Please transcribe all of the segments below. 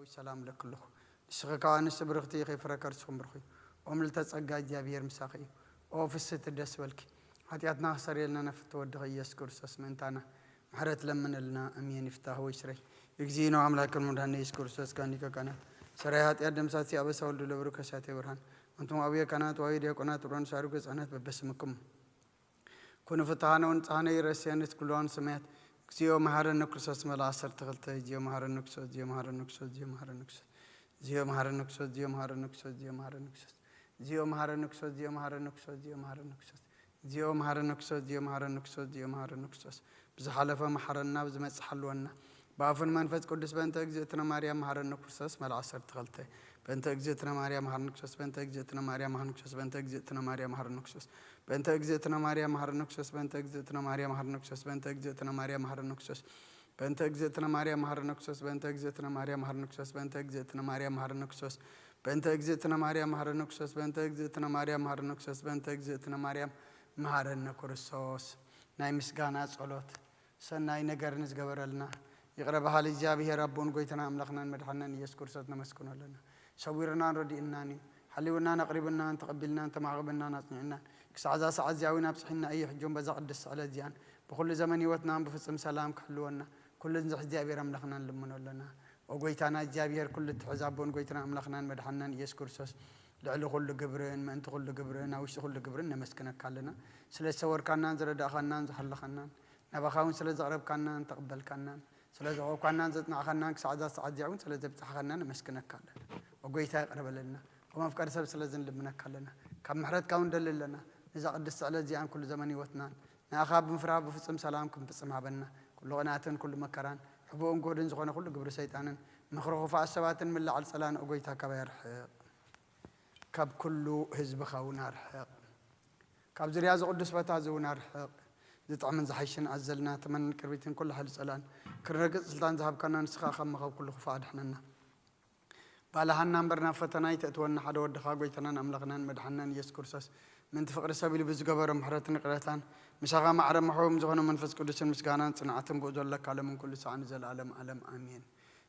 سلام لكله شغكان سبرختي خي فركرتكم برخي ومل تصقا جابير مساخي او فست دس بالك حتياتنا خسر لنا نفت ودغ يسكرسس منتانا محرت لمن لنا امين يفتح ويشري يجزينا املاك المدان يسكرسس كان كانت سريات يدم ساتي ابس ولد لبرك ساتي برهان انتم ابي كانت وايد يكونات رون شارك صنات ببسمكم كون فتانا ونصانا يرسيانت كلون سمات زيو مهارن كرسس ملا 10 تغلت زيو مهارن كرسس زيو مهارن كرسس زيو مهارن كرسس زيو مهارن كرسس زيو مهارن كرسس زيو مهارن كرسس زيو مهارن كرسس زيو مهارن كرسس زيو مهارن كرسس زيو مهارن كرسس زيو مهارن كرسس زيو مهارن كرسس بزحلفه محرنا بزمص حلونا بافن منفس قدس بنت اجزتنا مريم مهارن كرسس ملا 10 تغلت بنت اجزتنا مريم مهارن كرسس بنت اجزتنا مريم مهارن كرسس بنت اجزتنا مريم مهارن كرسس بنت اجزتنا مريم مهارن كرسس بنت اجزتنا مريم مهارن كرسس بنت اجزتنا مريم مهارن كرسس بنت اجزتنا مريم مهارن كرسس بنت اجزتنا مريم مهارن كرسس بنت اجزتنا مريم مهارن كرسس بنت اجزتنا مريم مهارن كرسس بنت اجزتنا مريم مهارن كرسس بنت اجزتنا مريم مهارن كرسس ناي مسغانا ጸሎት ሰናይ ነገር ንዝገበረልና ይቅረባሃል እግዚአብሔር አቦን ጎይተና አምላክና መድኃኒና ኢየሱስ ክርስቶስ ነመስክኖለና ሰዊርና ረዲእናኒ حليونا نقربنا تقبلنا تمعقبنا نصنعنا كسعزا سعزياونا بصحنا أي حجون بزقدس على زيان بكل زمن يوتنا بفصم سلام كحلونا كل نزح جابير أملخنا لمنو لنا وقويتنا جابير كل تحزابون قويتنا أملخنا مدحنا يسكر كرسوس لعلو كل قبرين ما أنت كل قبرين أو إيش كل قبرين نمسكنك كلنا سلسة صور كنا نزل داخلنا نزحل خنا نبخاون سلسة قرب كنا تقبل كنا سلسة قرب كنا نزلنا خنا كسعزا سعزياون سلسة بتحخنا نمسكنك كلنا وقويتها قرب لنا وما فكر سبب سلزن لبنك كلنا كم محرت كون دلل لنا إذا قدست على زيان كل زمن يوتنا نأخاب بفراب بفصم سلامكم بفصم عبنا كل غناتن كل مكران حبون قودن زغنا كل قبر سيطانا مخرخ فع السبات من لعل سلان أقويتها كبير كاب كل حزب خونا رحق كاب زرياز قدس بتازونا رحق زطع من زحيشن عزلنا تمن كربيتين كل حل سلان كرنقص سلطان ذهب كنا نسخا خمخو كل خفاد حننا بالهنا نمبرنا فتنايت أتونا حدا ودخا قويتنا أملغنا مدحنا يسوع كرسس من تفقر سبيل بزجبر محرتنا قراتان مشاغا معرم محوم زغنا منفس قدس مسكانا صنعتم بوزول لك على من كل ساعة نزل عالم عالم آمين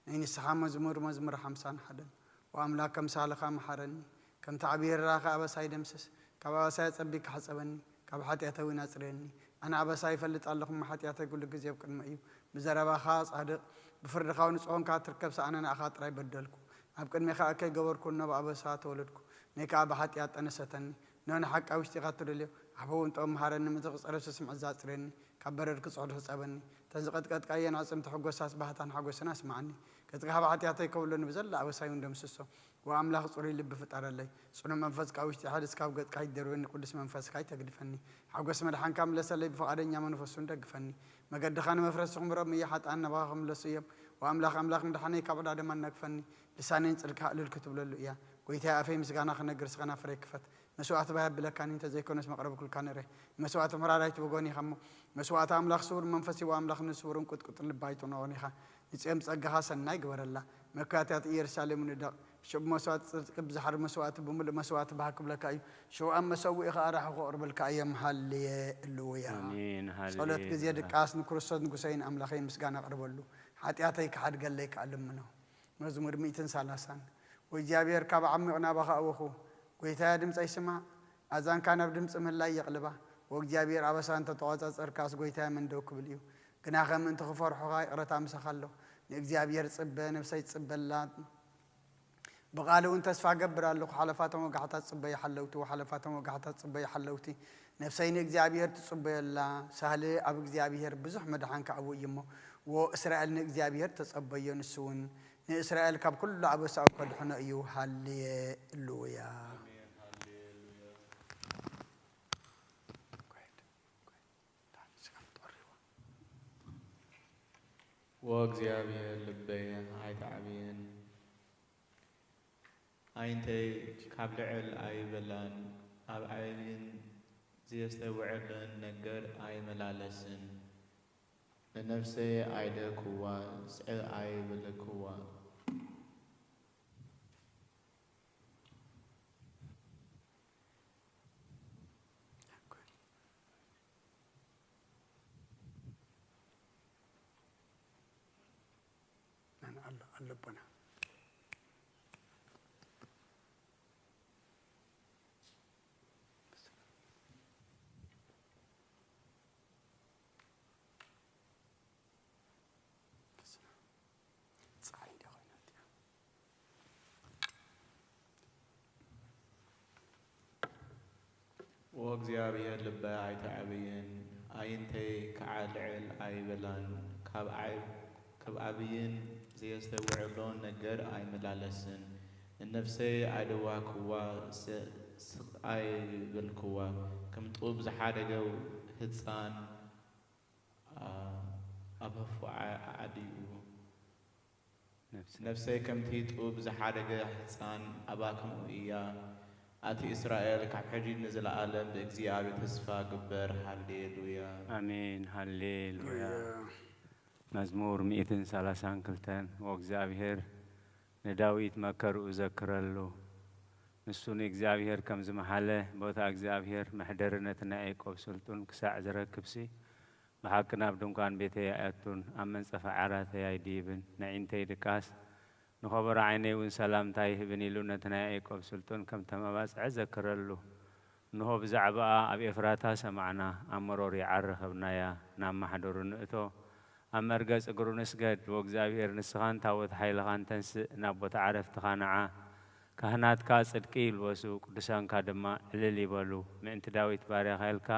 نين السحام مزمور حمسان حدا وأملاك كم سالخا محرني كم تعبير راخا أبا ساي دمسس كبا ساي تصبيك حسبني كبحاتي أتوي ناصريني أنا أبا ساي فلت اللهم حاتي أتي كل جزيب كن مأيو بزربا خاص هذا بفرد خاون صون كاتركب سأنا أخاطر يبدلكم أبكر ميخا أكي جبر كنا بأبسات ولدكم ميكا بحاتيات أنا ستني نون حق أوشتي قاتل اليوم حبون تأم هارني متقص أرس اسم عزات ريني كبرر كصعد حسابني تزقت قد كأي ناس متحقق ساس بحتان حقق سناس معني كتقها بحاتياتي كولن بزل أبسايون دمسسو وأملاخ صوري اللي بفتر اللي صنع منفس كأوشتي حادث كاب قد كاي دروين قدس منفس كاي تقدفني حقق اسم الحان كامل لسالي بفقارين يامن فسون تقفني ما قد دخان مفرسهم ربي حت أنا باهم لسيب وأملاخ مدحني كابد هذا من نكفني لسانين تلك للكتب للؤيا قويتها أفهم سجانا خنا جرس خنا فريكفت مسوات بها بلا كان أنت زي كونس مقرب كل كان ره مسوات مرارة تبغوني خمو مسوات أملاخ صور منفسي وأملاخ نسورون كت البيتنا ونيخا نتسمع سجها سناي قبر الله مكاتات يرسالي من الدق شو مسوات كبزحر مسوات بمل مسوات بحق بلا كاي شو أم مسوي خارح وقرب الكاي محل اللويا آمين هالي صلاة كزيادة كاس نكرسد نقصين أملاخين مسجانا قرب له حتى أتيك حد قال لك علم منه مزمور 230 وجابير كاب عمقنا بخا وخو ويتا دمص يسمع اذان كان بدمص من لا يقلبا وجابير ابسان تتواصص اركاس ويتا من دوك بليو كنا خم انت خفرحو غاي قرتا مسخلو لእግዚአብሔር ጽበ ነፍሰይ ጽበላ بقالو انت تسفع قبرالو حلفاتهم وقعتا صبي حلوتي وحلفاتهم وقعتا صبي حلوتي نفسين እግዚአብሔር تصبيلا سهل اب እግዚአብሔር بزح مدحان كعبو يمو واسرائيل እግዚአብሔር تصبيو نسون إسرائيل كاب كل عبس أو كل حنا أيوه هاليلويا وأجزابي لبي هاي تعبين أنتي كابلعل أي بلان أب عينين زيستوعبن نجر أي ملالسن لنفسي أيدا كوا سأل أي بلكوا اللبنا እግዚአብሔር ልበይ ኣይተዓብይን ኣይንተይ ከዓልዕል ኣይበላን ካብ ዓብይን ዘየስተውዕሎን ነገር ኣይመላለስን ንነፍሰይ ኣይደዋክዋ ኣይበልክዋ ከም ጡብ ዝሓደገው ህፃን ኣበፉ ዓድዩ ነፍሰይ ከምቲ ጡብ ዝሓደገ ህፃን ኣባክምኡ እያ ኣቲ እስራኤል ካብ ሕጂ ንዝለዓለም ብእግዚአብሔር ተስፋ ግበር ሃሌሉያ አሜን ሃሌሉያ መዝሙር 132 ወእግዚአብሔር ንዳዊት መከርኡ ዘክረሉ ንሱን እግዚአብሔር ከም ዝመሓለ ቦታ እግዚአብሔር መሕደርነትና ያዕቆብ ስልጡን ክሳዕ ዝረክብሲ በሓቂ ናብ ድንኳን ቤተይ ኣቱን ኣብ መንጸፈ ዓራት ኣይዲብን ንዒንተይ ድቃስ ንኸበሮ ዓይነይ እውን ሰላምታ ይህብን ኢሉ ነትና ያዕቆብ ስልጡን ከም ተመባጽዐ ዘክረሉ ንሆ ብዛዕባኣ ኣብ ኤፍራታ ሰማዕና ኣብ መሮር ይዓረኸብናያ ናብ ማሕደሩ ንእቶ ኣብ መርገጽ እግሩ ንስገድ ወእግዚአብሔር ንስኻን ታቦት ሓይልኻን ተንስእ ናብ ቦታ ዓረፍትኻ ነዓ ካህናትካ ጽድቂ ይልበሱ ቅዱሳንካ ድማ ዕልል ይበሉ ምእንቲ ዳዊት ባርያኻ ኢልካ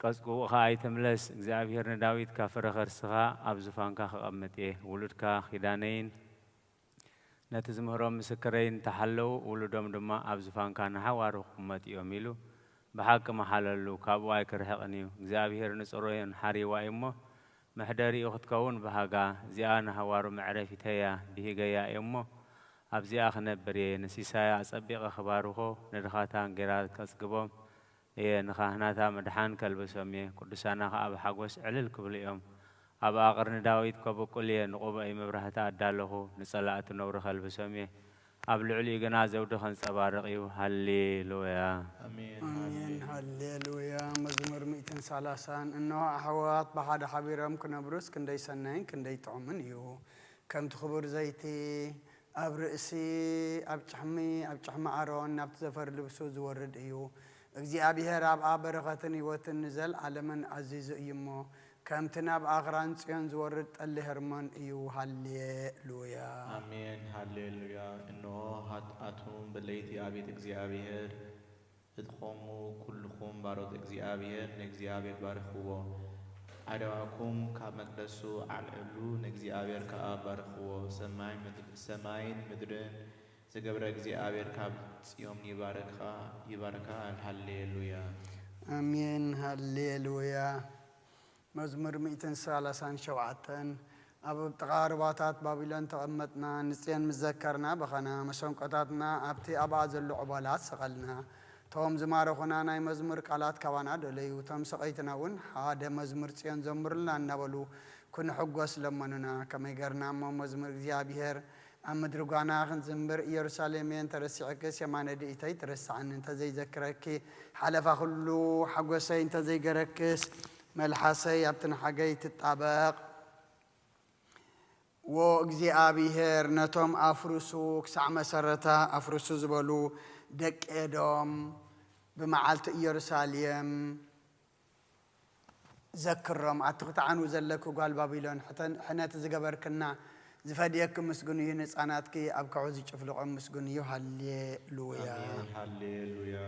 ቀጽቁኻ ኣይትምለስ እግዚአብሔር ንዳዊት ካፍረ ኸርስኻ ኣብ ዙፋንካ ኸቐምጥ እየ ውሉድካ ኺዳነይን ነቲ ዝምህሮም ምስክረይን ተሓለዉ ውሉዶም ድማ ኣብ ዙፋንካ ንሓዋሩ ክቕመጥ እዮም ኢሉ ብሓቂ መሓለሉ ካብኡ ኣይክርሕቕን እዩ እግዚአብሔር ንጽሮዮን ሓሪዋ እዩ እሞ መሕደሪኡ ክትከውን ብሃጋ እዚኣ ንሃዋሩ መዕረፊተያ ብሂገያ እዩ እሞ ኣብዚኣ ክነብር እየ ንሲሳያ ኣጸቢቐ ኽባርኾ ንድኻታን ጌራ ከጽግቦም እየ ንኻህናታ መድሓን ከልብሶም እየ ቅዱሳና ኸዓ ብሓጐስ ዕልል ክብሉ እዮም ኣብ ኣቕርኒ ዳዊት ከበቁል እየ ንቑበይ መብራህታ ኣዳለኹ ንጸላእቲ ነውሪ ከልብሶም እየ ኣብ ልዕሊኡ ግና ዘውዲ ኸንጸባርቕ እዩ ሃሌሉያ አሜን ሃሌሉያ መዝሙር 130 እነሆ ኣሕዋት ብሓደ ሓቢሮም ክነብሩስ ክንደይ ሰናይን ክንደይ ጥዑምን እዩ ከምቲ ክቡር ዘይቲ ኣብ ርእሲ ኣብ ጭሕሚ ኣሮን ናብቲ ዘፈር ልብሱ ዝወርድ እዩ እግዚአብሔር ኣብኣ በረኸትን ሕይወትን ንዘለዓለምን ኣዚዙ እዩ እሞ ከምቲ ናብ ኣኽራን ጽዮን ዝወርድ ጠሊ ሕርሞን እዩ ሃሌሉያ አሜን ሃሌሉያ እነሆ ሃጥኣቱም በለይቲ ኣብ ቤት እግዚአብሔር እትኾሙ ኩልኩም ባሮት እግዚአብሔር ንእግዚአብሔር ባርኽዎ ኣደዋኩም ካብ መቅደሱ ኣልዕሉ ንእግዚአብሔር ከዓ ባርኽዎ ሰማይን ምድርን ዝገብረ እግዚአብሔር ካብ ጽዮን ይባርካ ሃሌሉያ አሜን ሃሌሉያ መዝሙር 137 ኣብ ጥቓ ሩባታት ባቢሎን ተቐመጥና ንጽዮን ምዘከርና በኸና መሰንቆታትና ኣብቲ ኣብኣ ዘሎ ዕባላት ሰቐልና ቶም ዝማረኹና ናይ መዝሙር ቃላት ካባና ደለዩ ቶም ሰቐይትና እውን ሓደ መዝሙር ጽዮን ዘምሩልና እናበሉ ክንሕጐስ ለመኑና ከመይ ገርና እሞ መዝሙር እግዚአብሔር ኣብ ምድሪ ጓና ክንዝምር ኢየሩሳሌሜን ተረሲዕክስ የማነ ድኢተይ ትረሳዕኒ እንተዘይዘክረኪ ሓለፋ ኩሉ ሓጐሰይ እንተዘይገረክስ መልሓሰይ ኣብቲ ንሓገይ ትጣበቕ ወእግዚአብሔር ነቶም ኣፍርሱ ክሳዕ መሰረታ ኣፍርሱ ዝበሉ ደቂ ኤዶም ብመዓልቲ ኢየሩሳሌም ዘክሮም ኣትኽትዓኑ ዘለኩ ጓል ባቢሎን ሕነት ዝገበርክና ዝፈድየክም ምስጉን እዩ ንህፃናትኪ ኣብ ከዑ ዝጭፍልቖም ምስጉን እዩ ሃሌሉያ ሃሌሉያ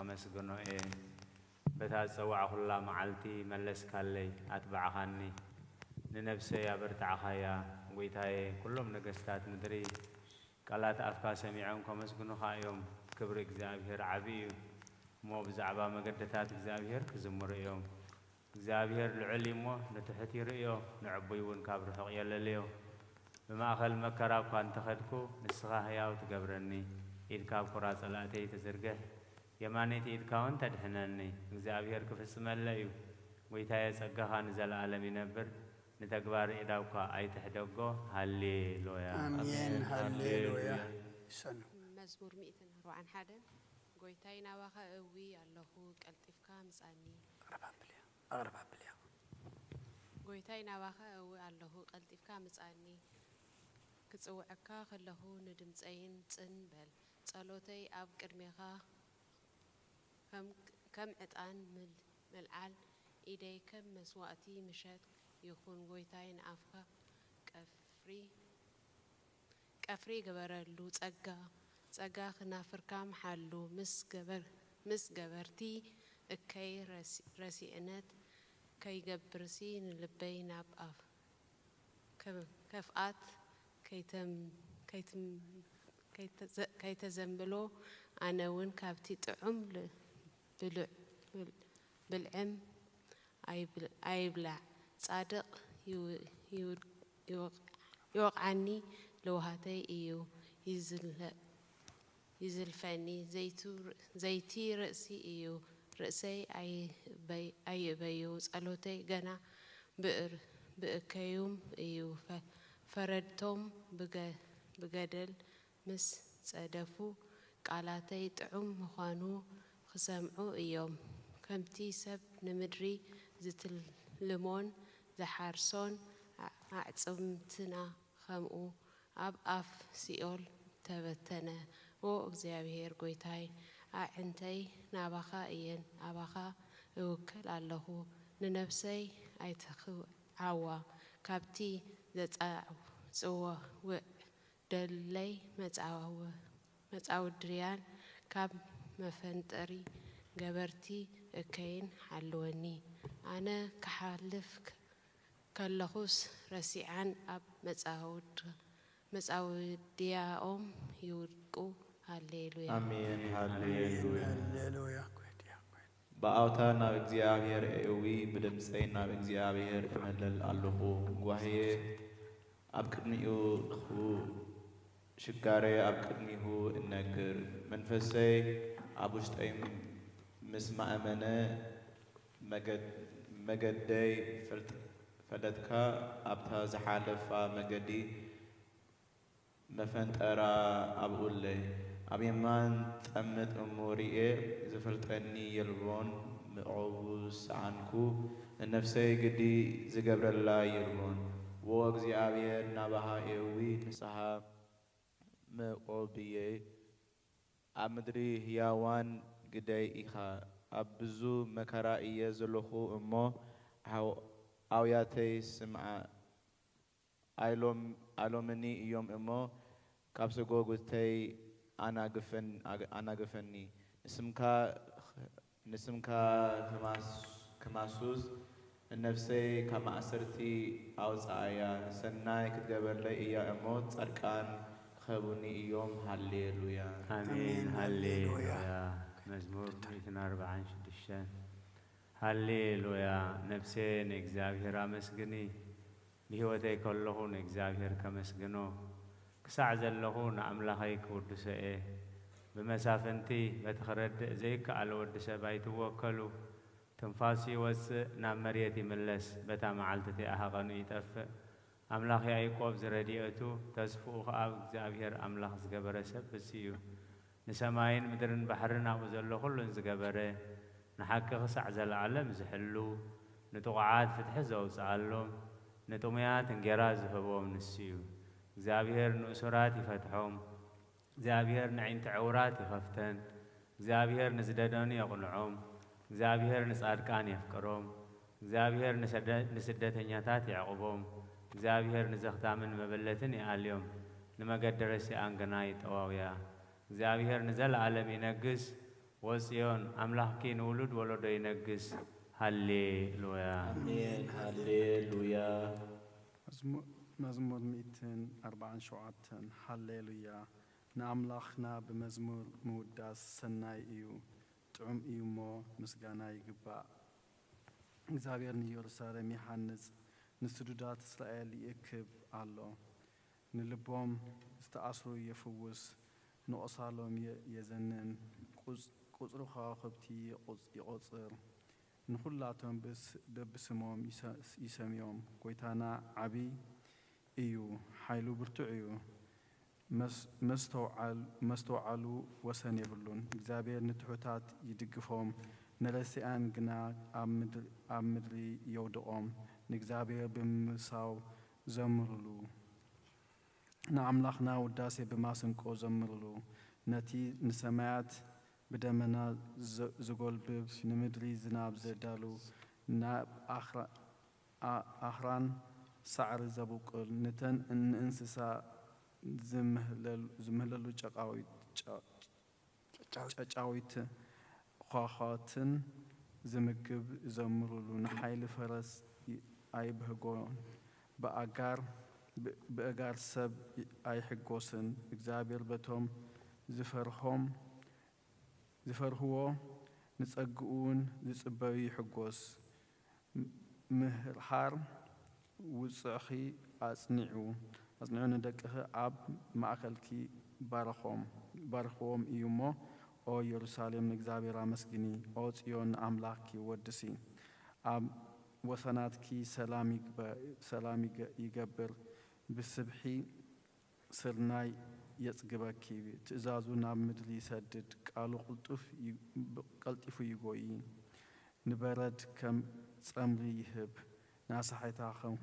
ኣመስግኖ እየ በታ ዝፀዋዕ ኩላ መዓልቲ መለስካለይ ኣትባዕኻኒ ንነፍሰይ ኣበርትዓኻያ ጐይታየ ኩሎም ነገስታት ምድሪ ቃላት ኣፍካ ሰሚዖም ከመስግኑኻ እዮም ክብሪ እግዚአብሔር ዓብዪ እዩ እሞ ብዛዕባ መገድታት እግዚአብሔር ክዝምሩ እዮም እግዚአብሔር ልዑል እሞ ንትሕት ይርእዮ ንዕቡይ እውን ካብ ርሑቕ የለልዮ ብማእኸል መከራ እኳ እንተኸድኩ ንስኻ ህያው ትገብረኒ ኢድካ ኣብ ኩራ ጸላእተይ ትዝርግሕ የማነይቲ ኢድካ እውን ተድሕነኒ እግዚአብሔር ክፍጽመለ እዩ ጐይታየ ጸጋኻ ንዘለዓለም ይነብር ንተግባር ኢዳውካ ኣይትሕደጎ ሃሌሉያ አሜን ሃሌሉያ መዝሙር 141 ጎይታይ ናባኸ እዊ ኣለኹ ቀልጢፍካ ምጻኒ أغربها ጎይታይ ናባኸ እዊ ኣለኹ ቀልጢፍካ ምጻኒ ክጽውዕካ ከለኹ ንድምፀይን ጽንበል ጸሎተይ ኣብ ቅድሜኻ ከም ዕጣን ምልዓል ኢደይ ከም መስዋዕቲ ምሸት ይኹን ጎይታይ ንኣፍካ ቀፍሪ ገበረሉ ጸጋ ክናፍርካ መሓሉ ምስ ገበርቲ እከይ ረሲእነት ከይገብርሲ ንልበይ ናብ ኣፍ ከፍኣት ከይተዘንብሎ ኣነውን ካብቲ ጥዑም ብልዕም ኣይብላዕ ጻድቕ ይወቕዓኒ ለውሃተይ እዩ ይዝልፈኒ ዘይቲ ርእሲ እዩ ርእሰይ ኣይበዩ ጸሎተይ ገና ብእከዩም እዩ ፈረድቶም ብገደል ምስ ጸደፉ ቃላተይ ጥዑም ምዃኑ ክሰምዑ እዮም ከምቲ ሰብ ንምድሪ ዝትልሞን ዝሓርሶን ኣዕጽምትና ከምኡ ኣብ ኣፍ ሲኦል ተበተነ ኦ እግዚአብሔር ጎይታይ ኣዕንተይ ናባኻ እየን ኣባኻ እውክል ኣለኹ ንነፍሰይ ኣይትኽዓዋ ካብቲ ዘጻጽውዕ ደለይ መጻውድርያን ካብ መፈንጠሪ ገበርቲ እከይን ሓልወኒ ኣነ ክሓልፍ ከለኹስ ረሲዓን ኣብ መጻውድያኦም ይውድቁ ሃሌሉያ አሜን ሃሌሉያ هللويا በአውታ ናብ እግዚአብሔር እዊ ብድምፀይ ናብ እግዚአብሔር ክመለል ኣለኹ ጓህየ ኣብ ቅድሚኡ ሽጋሬ ኣብ ቅድሚሁ እነግር መንፈሰይ ኣብ ውሽጠይ ምስ ማእመነ መገደይ ፈለጥካ ኣብታ ዝሓለፋ መገዲ መፈንጠራ ኣብኡለይ ኣብ የማን ጠምት እሙሪኤ ዝፈልጠኒ የልቦን ምዕቡስ ዓንኩ ነፍሰይ ግዲ ዝገብረላ የልቦን ወ እግዚአብሔር ናባሃ ኤዊ ንስሓ መቆብየ ኣብ ምድሪ ህያዋን ግደይ ኢኻ ኣብ ብዙ መከራ እየ ዘለኹ እሞ ኣውያተይ ስምዓ ኣይሎምኒ እዮም እሞ ካብ ስጎጉተይ ኣናግፈኒ ንስምካ ከማሱስ ነፍሰይ ካብ ማእሰርቲ ኣውፃእያ ሰናይ ክትገበርለይ እያ እሞ ጻድቃን ክኸቡኒ እዮም ሃሌሉያ አሜን ሃሌሉያ መዝሙር 146 ሃሌሉያ ነፍሴ ንእግዚአብሔር አመስግኒ ብህይወተይ ከለኹ ንእግዚአብሔር ከመስግኖ ክሳዕ ዘለኹ ንኣምላኸይ ክውድሶ እየ ብመሳፍንቲ በቲ ክረድእ ዘይከኣለ ወዲ ሰብ ኣይትወከሉ ትንፋሱ ይወፅእ ናብ መሬት ይምለስ በታ መዓልቲ ተኣሃቐኑ ይጠፍእ ኣምላኽ ያዕቆብ ዝረድኤቱ ተስፍኡ ከዓ እግዚአብሔር ኣምላኽ ዝገበረ ሰብ ብስ እዩ ንሰማይን ምድርን ባሕርን ኣብኡ ዘሎ ኩሉን ዝገበረ ንሓቂ ክሳዕ ዘለዓለም ዝሕሉ ንጥቑዓት ፍትሒ ዘውፅኣሎም ንጥሙያት እንጌራ ዝህቦም ንሱ እዩ እግዚአብሔር ንእሱራት ይፈትሖም እግዚአብሔር ንዒንቲ ዕውራት ይኸፍተን እግዚአብሔር ንዝደደኑ የቕንዖም እግዚአብሔር ንጻድቃን የፍቅሮም እግዚአብሔር ንስደተኛታት ያዕቅቦም እግዚአብሔር ንዘኽታምን መበለትን ይኣልዮም ንመገደረሲኣን ገና ይጠዋውያ እግዚአብሔር ንዘለዓለም ይነግስ ወጽዮን አምላኽኪ ንውሉድ ወለዶ ይነግስ ሃሌሉያ አሜን ሃሌሉያ መዝሙር 147 ሃሌሉያ ንኣምላኽና ብመዝሙር ምውዳስ ሰናይ እዩ ጥዑም እዩ እሞ ምስጋና ይግባእ እግዚአብሔር ንኢየሩሳሌም ይሓንጽ ንስዱዳት እስራኤል ይእክብ ኣሎ ንልቦም ዝተኣስሩ የፍውስ ንቆሳሎም የዘንን ቁጽሩ ከዋኽብቲ ይቆጽር ንኹላቶም በብስሞም ይሰምዮም ጎይታና ዓቢይ እዩ ሓይሉ ብርቱዕ እዩ መስተውዓሉ ወሰን የብሉን እግዚአብሔር ንትሑታት ይድግፎም ነረሲኣን ግና ኣብ ምድሪ የውድቖም ንእግዚአብሔር ብምሳው ዘምርሉ ንኣምላኽና ውዳሴ ብማስንቆ ዘምርሉ ነቲ ንሰማያት ብደመና ዝጐልብብ ንምድሪ ዝናብ ዘዳሉ ናብ ኣኽራን ሳዕሪ ዘቡቅል ንተን እንስሳ ዝምህለሉ ጨጫዊት ኳኳትን ዝምግብ ዘምርሉ ንሓይሊ ፈረስ ኣይብህጎን ብእጋር ሰብ ኣይሕጐስን እግዚአብሔር በቶም ዝፈርህዎ ንጸግኡን ዝጽበዩ ይሕጐስ ምህርሃር ውፅእኺ ኣጽኒዑ ንደቅኺ ኣብ ማእከልኪ ባርኽዎም እዩ እሞ ኦ ኢየሩሳሌም ንእግዚአብሔር ኣመስግኒ ኦ ጽዮን ንኣምላኽኪ ወድሲ ኣብ ወሰናትኪ ሰላም ይገብር ብስብሒ ስርናይ የጽግበኪ ትእዛዙ ናብ ምድሪ ይሰድድ ቃሉ ቀልጢፉ ይጎይ ንበረድ ከም ጸምሪ ይህብ ናሳሒታ ከም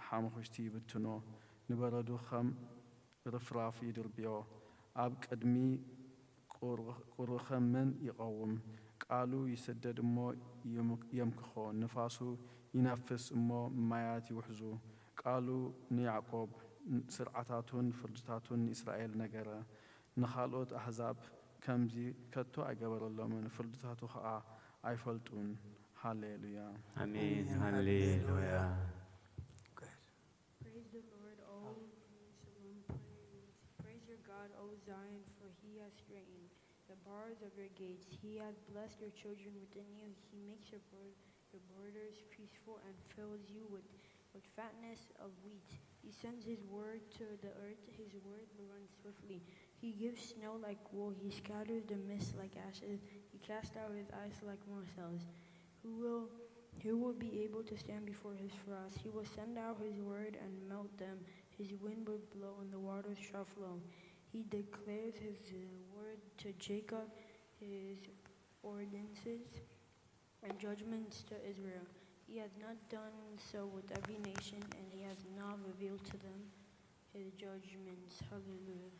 ሓመኹሽቲ ይብትኖ ንበረዱ ከም ርፍራፍ ይድርብዮ ኣብ ቅድሚ ቁርኸምን ይቐውም ቃሉ ይስደድ እሞ የምክኾ ንፋሱ ይነፍስ እሞ ማያት ይውሕዙ ቃሉ ንያዕቆብ ስርዓታቱን ፍርድታቱን ንእስራኤል ነገረ ንኻልኦት ኣሕዛብ ከምዚ ከቶ ኣይገበረሎምን ፍርድታቱ ከዓ ኣይፈልጡን ሃሌሉያ አሜን ሃሌሉያ Zion, for he has straightened the bars of your gates. He has blessed your children within you. He makes your borders peaceful and fills you with fatness of wheat. He sends his word to the earth. His word runs swiftly. He gives snow like wool. He scatters the mist like ashes. He casts out his ice like morsels. Who will be able to stand before his frost? He will send out his word and melt them. His wind will blow and the waters shall flow. He declares his word to Jacob, his ordinances and judgments to Israel. He has not done so with every nation, and he has not revealed to them his judgments. Hallelujah.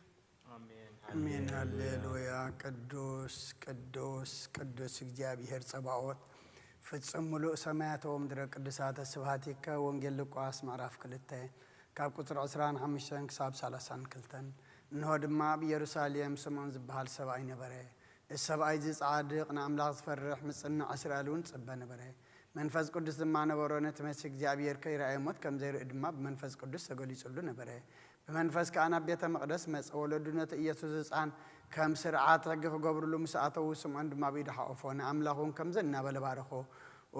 አሜን ሃሌሉያ ቅዱስ ቅዱስ ቅዱስ እግዚአብሔር ጸባኦት ፍጹም ሙሉእ ሰማያት ወምድረ ቅዱሳተ ስብሐቲከ ወንጌል ሉቃስ ምዕራፍ 2 ካብ ቁጥር 25 ክሳብ 32 እንሆ ድማ ብኢየሩሳሌም ስምዖን ዝበሃል ሰብኣይ ነበረ السبعي ጻድቅ ንኣምላኽ ዝፈርሕ ምጽናዕ እስራኤልን ጽበ ነበረ መንፈስ ቅዱስ ድማ ነበሮ ነትመስክ እግዚአብሔር ከይራእየሞት ከም ዘይርኢ ድማ በመንፈስ ቅዱስ ተገሊጹሉ ነበረ በመንፈስ ካና ቤተ መቅደስ መጽ ወለዱነት ኢየሱስ ሕፃን ከም ስርዓት ሕግ ክገብርሉ ምስኣተው ስምዖን ድማ ቢድሓቆፎ ንኣምላኹን ከም ዘናበለ ባረኾ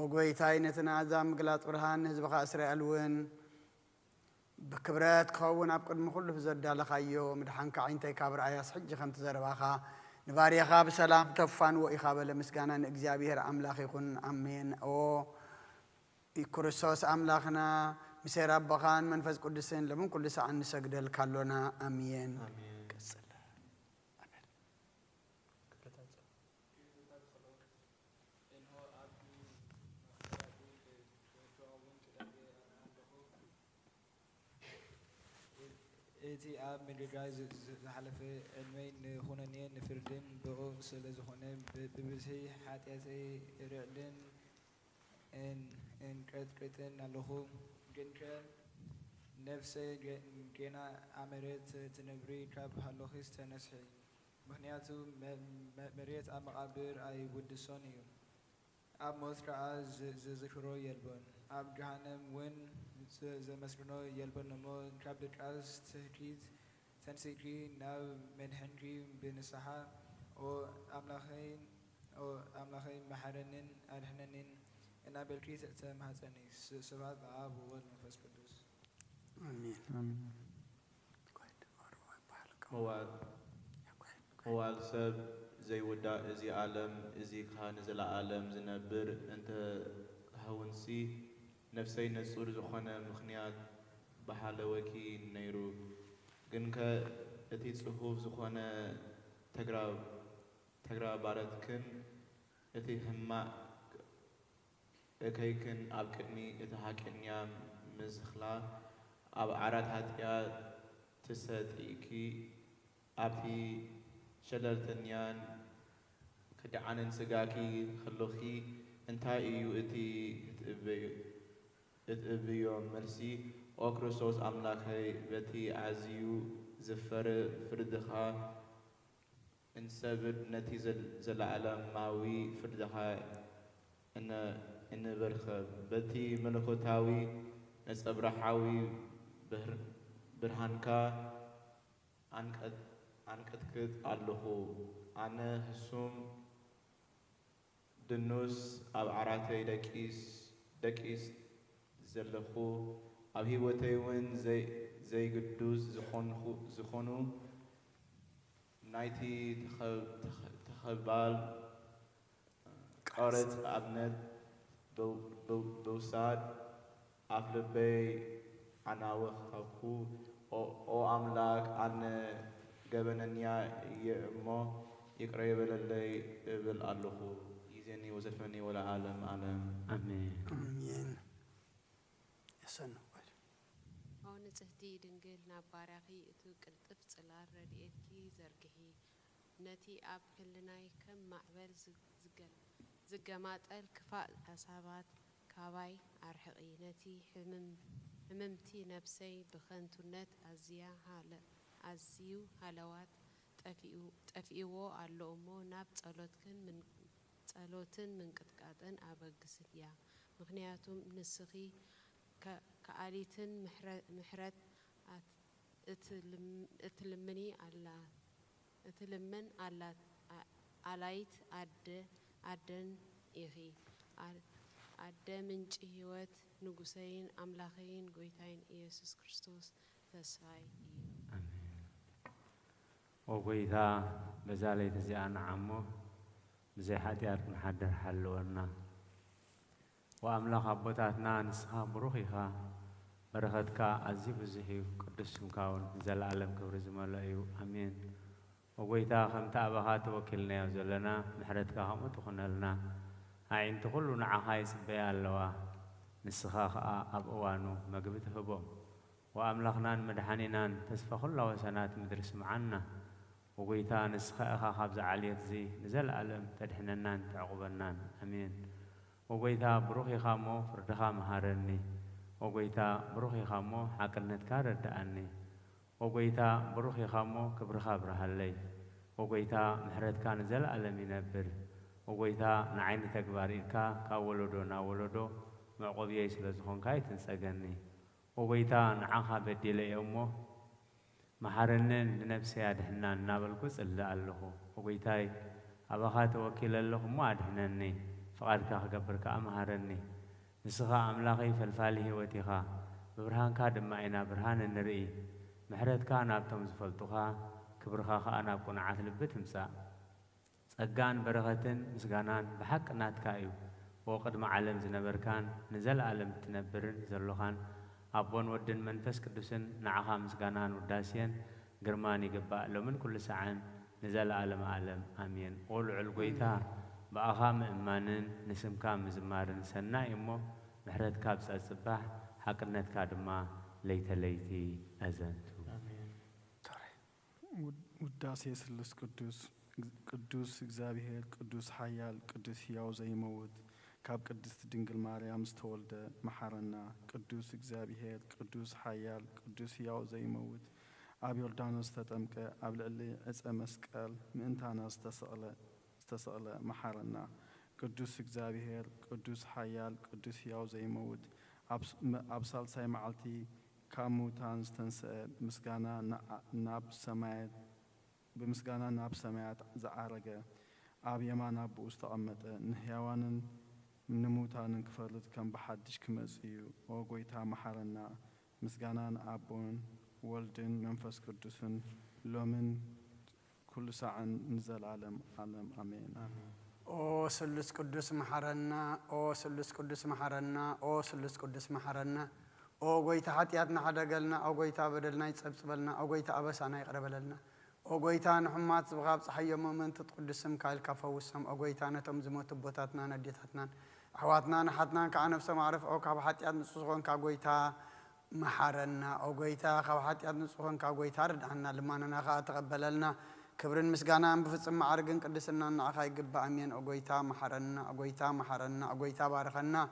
ወጎይታይ ነትና ኣዛም ምግላጽ ብርሃን ህዝብኻ እስራኤልን بكبرات كون أبقد مخلف زد على خيو مدحنك عينتي كابر عياس حج خمت زرباخا نباري خاب سلام تفان وإخابة لمسكانا نجزابير أملاخ يكون أمين أو كرسوس أملاخنا مسير أبخان منفذ قدسين لمن كل ساعة نسجد الكالونا أمين إتي أب من الجايز زحلفة علمين خونانين نفردين بقو سلز خونين ببزهي حاتياتي رعلين إن كرتين اللهو جنكر نفسي جنا عمرت تنبري كاب هاللوخيس تنسحي بخنياتو مريت أم عبر أي ودسوني أب مثرى زذكرو يلبون أب جهنم وين زي مسكنو يلبون نمو كابد كاس تهجيد تنسيجي ناو من هنجي بين السحاب أو أملاخين محرنين أرهنين إن أبلكي تأتم هاتني سبعة أب والمنفس قدوس آمين موال سب زي ودا زي عالم زي كان زي العالم زنبر أنت هونسي نفسي نصور زخنا مخنيات بحالة وكي نيرو جنك እቲ ጽሁፍ ዝኾነ ተግባራትክን እቲ ሕማቕ እከይክን ኣብ ቅድሚ እቲ ሓቀኛ ምስኽላ ኣብ ዓራት ኃጢአት ትሰጢእኪ ኣብቲ ሸለልተኛን ክድዓንን ስጋኪ ክልኺ እንታይ እዩ እቲ እትእብዮ መልሲ ኦ ክርስቶስ ኣምላኸይ በቲ ኣዝዩ ዝፈርህ ፍርድኻ እንሰብር ነቲ ዘለዓለማዊ ፍርድኻ እንበርኸብ በቲ መለኮታዊ ነጸብራሓዊ ብርሃንካ አንቀጥቅጥ ኣለኹ ኣነ ህሱም ድኑስ ኣብ ዓራተይ ደቂስ ዘለኹ ኣብ ህይወተይ እውን ዘይግዱስ ዝኾኑ ናይቲ ተኸባል ቆረጽ ኣብነት በውሳድ ኣፍ ልበይ ዓናወኸኩ ኦ ኣምላክ ኣነ ገበነኛ እየ እሞ ይቅር ይበለለይ እብል ኣለኹ ይዜኒ ወዘልፈኒ ወለዓለም ዓለም አሜን። አሜን። የሰኑ ኣው ንጽህቲ ድንግል ናብ ባርያኺ እቲ ቅልጥፍ ጽላል ረድኤትኪ ዘርግሒ ነቲ ኣብ ህልናይ ከም ማዕበል ዝገማጠል ክፋእ ሓሳባት ካባይ ኣርሕቒ ነቲ ሕምምቲ ነፍሰይ ብኸንቱነት ኣዝዩ ሃለዋት ጠፊእዎ ኣሎ እሞ ናብ ጸሎትን ምንቅጥቃጥን ኣበግስት እያ ምክንያቱም ንስኺ ከኣሊትን ምሕረት እትልምን ኣላት ኣላይት ኣደን ኢኺ ኣደ ምንጪ ህይወት ንጉሰይን ኣምላኸይን ጎይታይን ኢየሱስ ክርስቶስ ተስፋይ እዩ። ወጎይታ በዛ ለይቲ እዚኣ ንዓሞ ብዘይ ሓጢኣት ክንሓድር ሓለወና ወኣምላኽ ኣቦታትና ንስኻ ብሩኽ ኢኻ በረኸትካ ኣዝዩ ብዙሕ እዩ ቅዱስ ስምካ እውን ዘለዓለም ክብሪ ዝመልኦ እዩ ኣሜን። ወጎይታ ከምቲ ኣባኻ ተወኪልናዮ ዘለና ምሕረትካ ከምኡ ትኹነልና ኣዒንቲ ኩሉ ንዓኻ ይጽበያ ኣለዋ ንስኻ ከዓ ኣብ እዋኑ መግቢ ትህቦም ወኣምላኽናን መድሓኒናን ተስፋ ኩላ ወሰናት ምድሪ ስምዓና ወጎይታ ንስኻ ኢኻ ካብዚ ዓልየት እዚ ንዘለዓለም ተድሕነናን ተዕቁበናን ኣሜን። ወጎይታ ብሩኽ ኢኻ እሞ ፍርድኻ መሃረኒ ወጎይታ ብሩኽ ኢኻ እሞ ሓቅነትካ ረዳእኒ ወጎይታ ብሩኽ ኢኻ እሞ ክብርኻ ብርሃለይ ወጎይታ ምሕረትካ ንዘለዓለም ይነብር ወጎይታ ንዓይኒ ተግባር ኢልካ ካብ ወለዶ ናብ ወለዶ መዕቆብየይ ስለ ዝኾንካ ይትንጸገኒ ወጎይታ ንዓኻ በዲለ እየ እሞ መሓረንን ንነፍሰይ ኣድሕናን እናበልኩ ጽልእ ኣለኹ ወጎይታይ ኣባኻ ተወኪለ ኣለኹ እሞ ኣድሕነኒ ፍቓድካ ክገብር ከዓ መሃረኒ ንስኻ ኣምላኸይ ፈልፋሊ ህይወት ኢኻ ብብርሃንካ ድማ ኢና ብርሃን እንርኢ ምሕረትካ ናብቶም ዝፈልጡኻ ክብርኻ ከዓ ናብ ቁንዓት ልቢ ትምጻእ ጸጋን በረኸትን ምስጋናን ብሓቂ ናትካ እዩ ወቅድሚ ዓለም ዝነበርካን ንዘለዓለም እትነብርን ዘሎኻን ኣቦን ወድን መንፈስ ቅዱስን ንዓኻ ምስጋናን ውዳስየን ግርማን ይግባእ ሎምን ኩሉ ሰዓን ንዘለዓለም ዓለም ኣሜን። ኦልዑል ጎይታ በኣኻ ምእማንን ንስምካ ምዝማርን ሰናይ እሞ ምሕረትካ ብጸጽባሕ ሓቅነትካ ድማ ለይተለይቲ ኣዘንቱ ውዳሴ ስሉስ ቅዱስ እግዚአብሔር ቅዱስ ኃያል ቅዱስ ሕያው ዘይመውት ካብ ቅድስት ድንግል ማርያም ዝተወልደ መሐረና ቅዱስ እግዚአብሔር ቅዱስ ኃያል ቅዱስ ሕያው ዘይመውት ኣብ ዮርዳኖስ ተጠምቀ ኣብ ልዕሊ ዕፀ መስቀል ምእንታና ዝተሰቕለ መሐረና ቅዱስ እግዚአብሔር ቅዱስ ኃያል ቅዱስ ሕያው ዘይመውት ኣብ ሳልሳይ መዓልቲ ካብ ሙታን ዝተንስአ ብምስጋና ናብ ሰማያት ዝዓረገ ኣብ የማን ኣቦኡ ዝተቐመጠ ንሕያዋንን ንሙታንን ክፈልጥ ከም ብሓድሽ ክመጽ እዩ። ኦ ጎይታ መሐረና ምስጋና ንኣቦን ወልድን መንፈስ ቅዱስን ሎምን ኩሉ ሰዓን ንዘለዓለም ዓለም ኣሜን። ኦ ስሉስ ቅዱስ መሐረና ኦ ስሉስ ቅዱስ መሐረና ኦ ስሉስ ቅዱስ መሐረና أو قويتا حتياتنا حدا قلنا أو قويتا بدلنا يتصبصبلنا أو قويتا أبسانا يقربلنا أو قويتا نحمات بغاب صحية مؤمن تتقدسم كايل كفوسم أو قويتا نتم زموت بوتاتنا نديتاتنا أحواتنا نحتنا كعنف سمعرف أو كاب حتيات نصوصون كقويتا محارنا أو قويتا كاب حتيات نصوصون كقويتا ردعنا لما نناقا تقبللنا كبرن مسقانا بفصم معرقن قدسنا نعخا يقبا أمين أو قويتا محارنا أو قويتا محارنا أو قويتا بارخنا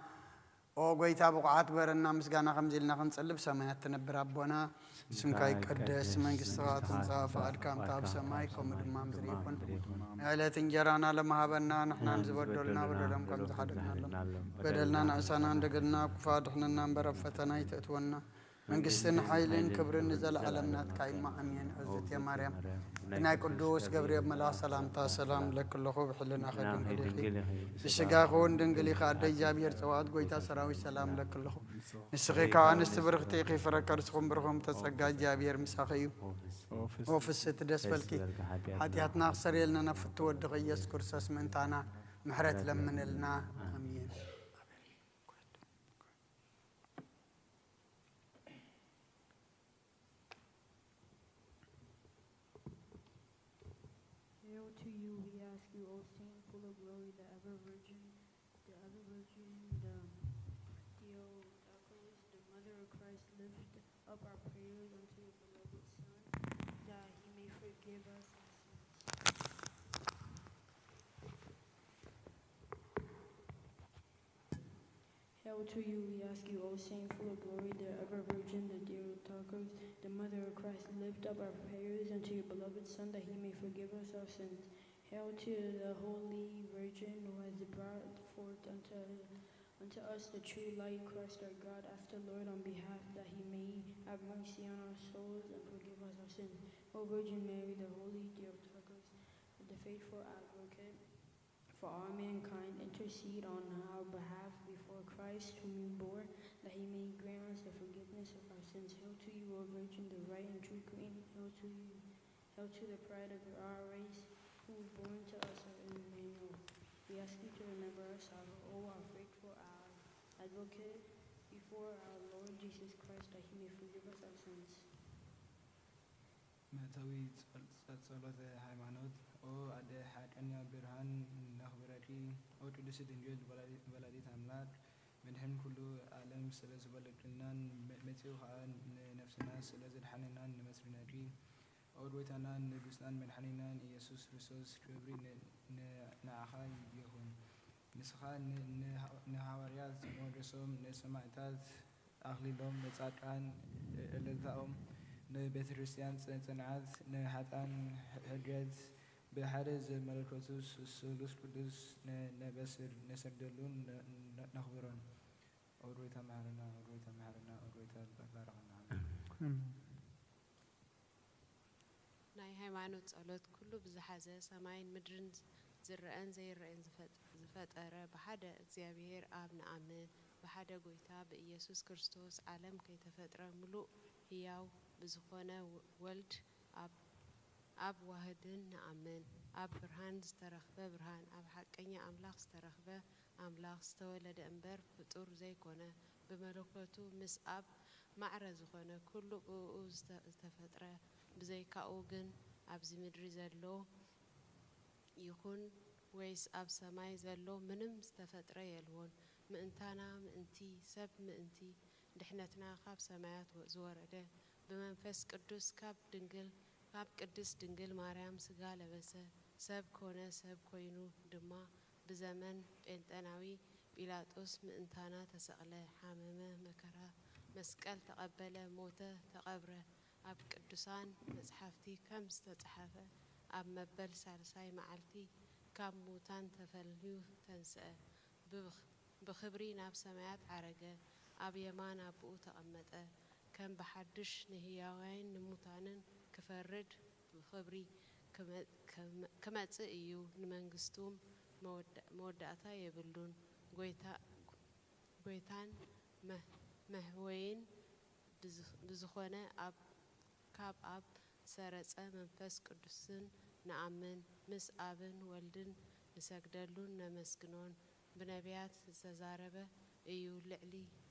أو قويتا بقعات برنا مسقانا خمزيلنا خنصلب سمايات تنبر أبونا اسمك يقدس من قصات نصاف عدكام تاب سمايكم دمام زريبون عيلة انجرانا لما هبنا نحنا نزبدلنا بدلهم كم زحدنا لهم بدلنا نعسانا ندقلنا كفادحنا ننبر فتنا يتأتونا من قصنا حيلين كبرن نزل علمنا تكاين مع أمين عزت يا مريم بناي قدوس قبريب ملا سلام تا سلام لك الله بحلنا خدم إليخي بشقاقون دنقلي خاد جابير سواد قويتا سراوي سلام لك الله نسخي كوان استبرغتي خي فركر سخم برغم تسقا جابير مساخيو وفس تدس بلكي حتياتنا خسر يلنا نفت ودغي يسكر ساسمنتانا محرت لمن لنا أمين To you we ask you, O Saint, full of glory, the ever-virgin, the Theotokos, the Mother of Christ, lift up our prayers unto your beloved Son, that he may forgive us our sins. Hail to you, we ask you, O Saint, full of glory, the ever-virgin, the Theotokos, the Mother of Christ, lift up our prayers unto your beloved Son, that he may forgive us our sins. Hail to the Holy Virgin, who has brought forth unto us the true light, Christ our God, ask the Lord on behalf that he may have mercy on our souls and forgive us our sins. O Virgin Mary, the Holy Theotokos, the faithful advocate for all mankind, intercede on our behalf before Christ, whom you bore, that he may grant us the forgiveness of our sins. Hail to you, O Virgin, the right and true Queen. Hail to you, hail to the pride of our race, who was born to us in Emmanuel. We ask you to remember us, our faithful advocate, before our Lord Jesus Christ, that he may forgive us our sins. مأتوي ጸሎተ ሃይማኖት ኦ አደ ሓቀኛ ብርሃን ነኽብረኪ ኦ ቅድስት ድንግል ወላዲት አምላክ መድህን ኩሉ ዓለም ስለ ዝበለጥናን መጺኡ ከዓ ንነፍስና ስለ ዘድሓነናን ንመስግነኪ ኦ ጎይታናን ንጉስናን መድሓኒናን ኢየሱስ ክርስቶስ ክብሪ ንዓኻ ይኹን። ንስኻ ንሃዋርያት ሞገሶም ንሰማዕታት ኣኽሊሎም ንጻድቃን ዕልልታኦም ንቤተ ክርስቲያን ጽንዓት ንሓጣን ሕድረት ብሓደ ዘመለከቱ ስሉስ ቅዱስ ነሰግደሉን ነኽብሮን። ኦ ጎይታ መሃረና፣ ኦ ጎይታ መሃረና፣ ኦ ጎይታ ባረኸና። ናይ ሃይማኖት ጸሎት ኩሉ ብዝሓዘ ሰማይን ምድርን ዝርአን ዘይርአን ዝፈጠረ ብሓደ እግዚአብሔር ኣብ ንኣምን ብሓደ ጎይታ ብኢየሱስ ክርስቶስ ዓለም ከይተፈጥረ ሙሉእ ህያው ብዝኾነ ወልድ ኣብ ዋህድን ንኣምን ኣብ ብርሃን ዝተረኽበ ብርሃን ኣብ ሓቀኛ ኣምላኽ ዝተረኽበ ኣምላኽ ዝተወለደ እምበር ፍጡር ዘይኮነ ብመለኮቱ ምስ ኣብ ማዕረ ዝኾነ ኩሉ ብኡ ዝተፈጥረ ብዘይካኡ ግን ኣብዚ ምድሪ ዘሎ ይኹን ወይስ ኣብ ሰማይ ዘሎ ምንም ዝተፈጥረ የልዎን። ምእንታና ምእንቲ ሰብ ምእንቲ ድሕነትና ካብ ሰማያት ዝወረደ ብመንፈስ ቅዱስ ካብ ቅድስት ድንግል ማርያም ስጋ ለበሰ ሰብ ኮነ ሰብ ኮይኑ ድማ ብዘመን ጴንጠናዊ ጲላጦስ ምእንታና ተሰቕለ ሓመመ መከራ መስቀል ተቐበለ ሞተ ተቐብረ ኣብ ቅዱሳን መጽሓፍቲ ከም ዝተጻሕፈ ኣብ መበል ሳልሳይ መዓልቲ ካብ ሙታን ተፈልዩ ተንስአ ብኽብሪ ናብ ሰማያት ዓረገ ኣብ የማን ኣቡኡ ተቐመጠ ከም ብሓድሽ ንህያዋይን ንሙታንን ክፈርድ ብኽብሪ ክመጽእ እዩ። ንመንግስቱም መወዳእታ የብሉን ጎይታን መህወይን ብዝኾነ ካብ ኣብ ሰረጸ መንፈስ ቅዱስን ንኣምን ምስ ኣብን ወልድን ንሰግደሉን ነመስግኖን ብነቢያት ዝተዛረበ እዩ ልዕሊ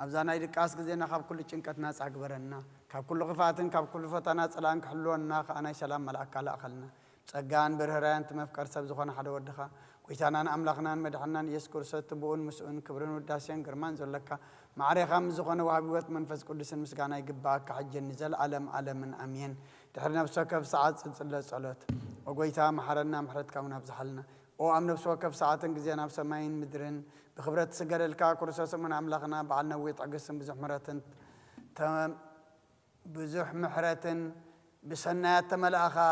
أبزانا يدقاس جزينا خاب كل شنكتنا سأكبرنا كاب كل غفاتن كاب كل فتنا سلام كحلونا أنا سلام ملاك على أخلنا سجان برهران تمفكر سبزخنا حدا ودخا ويتانا أملاخنا مدحنا يسكر ستبون مسؤون كبرن وداسين كرمان زلكا معرفة مزخنا وعبوات منفس قدس مسجانا يجباك حج النزل علم من أمين تحرنا بسوكف ساعات سلسلة صلاة وقويتها محرنا محرت كونا بزحلنا او امن بسوكف ساعات جزينا بسماين مدرن بخبرت سجل الكا كرسوس من املاخنا بعلنا ويتعقسم بزح مرتن بزح محرتن بسنات تملاخا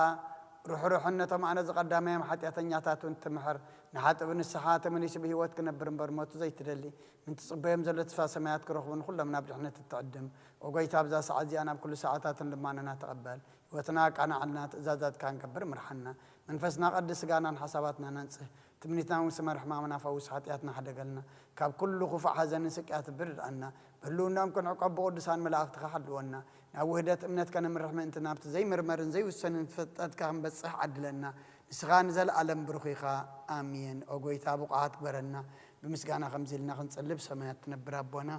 روح النتا معنا قدامهم حتى يتنياتاتون تمحر نحات ابن السحات من يشبه هوات كنبر برموت زي تدلي من تصبيهم زلت فا سمايات كرخون كلهم نابجحنا تتقدم وقيت ابزا ساعات انا بكل ساعات لما انا نتقبل وتناك انا عنا ازازات كان كبر مرحنا منفسنا قدس قانا حساباتنا ننصح تمنيتنا وسمر حمامنا فوس حاتياتنا حدا قالنا كاب كل خفع حزن سكات برد عنا بلونا ممكن عقب قدسان ملاك تخحلونا وهدات امنت كان من رحمه انت نابت زي مرمرن زي وسن فتات كان بصح عدلنا نسخان زل عالم بروخيخا امين اوغويتا بقعات برنا بمسغانا خمزلنا خنصلب سمايات تنبر ابونا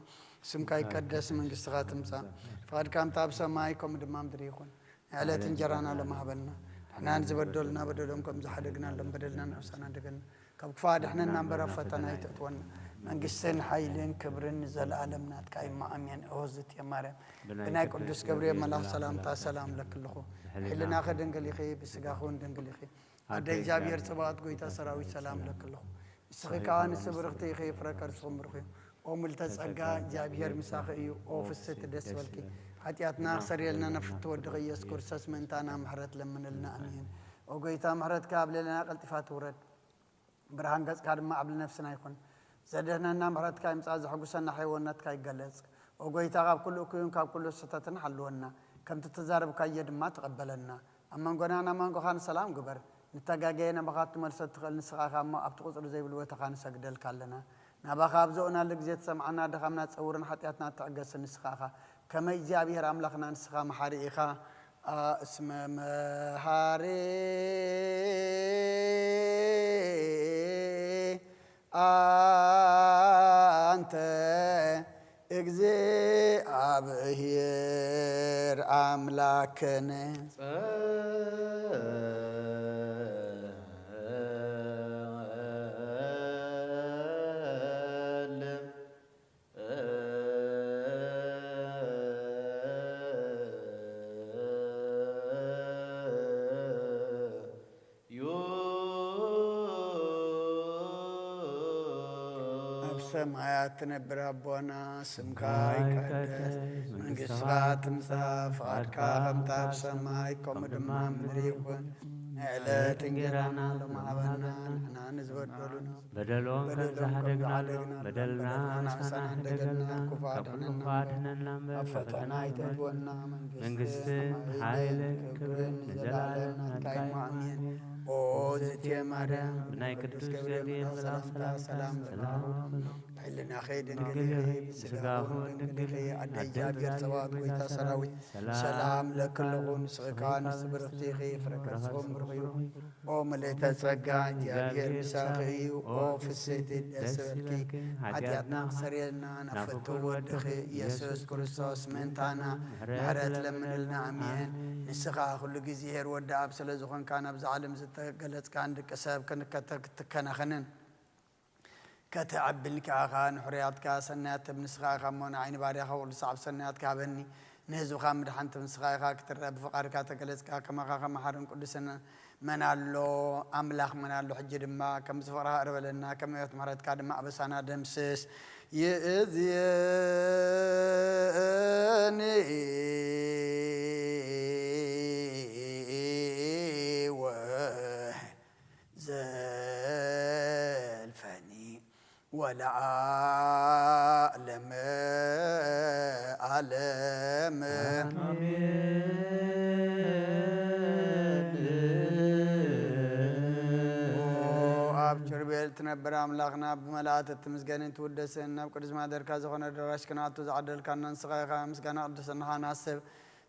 سمكا يقدس من قصغات امصا فقد كان تاب سمايكم دمام دريخون علات انجرانا لما هبلنا احنا نزبدلنا بدلهم زحدقنا لما بدلنا نفسنا دقنا كبفاد احنا نمبر فتنا يتطون منقسن حيلين كبرن زل عالمنا تكايما امين اوزت يا مريم بناي قدس جبريل ملاك سلام لك لخو حلنا اخر دنقل يخي بسقاخون دنقل يخي ادي جابير صبات قويتا سراوي سلام لك لخو سخيكان سبرختي خي فركر صمرخي وملتصقا جابير مساخيو او فست دس ولكي حتياتنا سريلنا نفت ودغ يذكر سسمنتانا محرت لمن لنا امين وقويتا محرت كابل لنا قلتفات ورد برهان قص كادما قبل نفسنا يكون زدنا محرت كاي مصاز حقسنا حيوانات كاي قلص وقويتا قاب كل كيون كاب كل ستتن حلونا كم تتزارب كاي ما تقبلنا اما نقولنا ما نقول سلام قبر نتاقاقينا بخات مرسد تخل نسخاخا ما ابتقصر زي بالويتا خان سقدل كالنا نباخا بزونا لك زيت سمعنا دخمنا تصورنا حتياتنا تعقس نسخاخا كما يجابير أملاخنا نسخة محاريخا اسم محاري أنت اجزي أبهير أملاكنا سمايات تنبر أبونا سمكاي قدس من قصغات مصاف فاتكا غمتا بسماي كومدما مدريقون نعلت انجرانا لما عبنا نحنا نزود دولنا بدلون كنزحدقنا بدلنا نسانا حدقنا كفادنا أفتنا يتدونا من قصن حايل كبرن زلالنا كاي مامين اوزت يا مريم بناي قدوس جبريل سلام حلنا خير دنقلي سقاهون دنقلي عدي جابير سواد ويتا سراوي سلام لكلهم سقان سبرتي خي فركر صوم رغيو او مليتا سقا جابير مساخي او فسيت الاسفلكي حدياتنا سريلنا نفتو ودخي يسوس كريستوس منتانا محرت لمن لنا امين نسقا كل جزير ودا ابسل زخون كان ابز عالم زتقلت كان دكساب كان خنن كتعب بالكاخان حريات كاسنات بنسخا خمون عين باريخا والصعب سنات كابني نهزو خامد حنت بنسخا كترب فقار كاتقلس كما خا محرم قدسنا منالو املاخ منالو حجر ما كم سفرها اربلنا كم يوت مرات كادما ابسانا دمسس يذيني ولا عالم عالم أبشر بيلت نبر أملاخنا بملات التمسجانين تودسنا بقدس ما درك زخنا دراش كنا تزعدل كنا نسقى خامس كنا قدسنا ناسب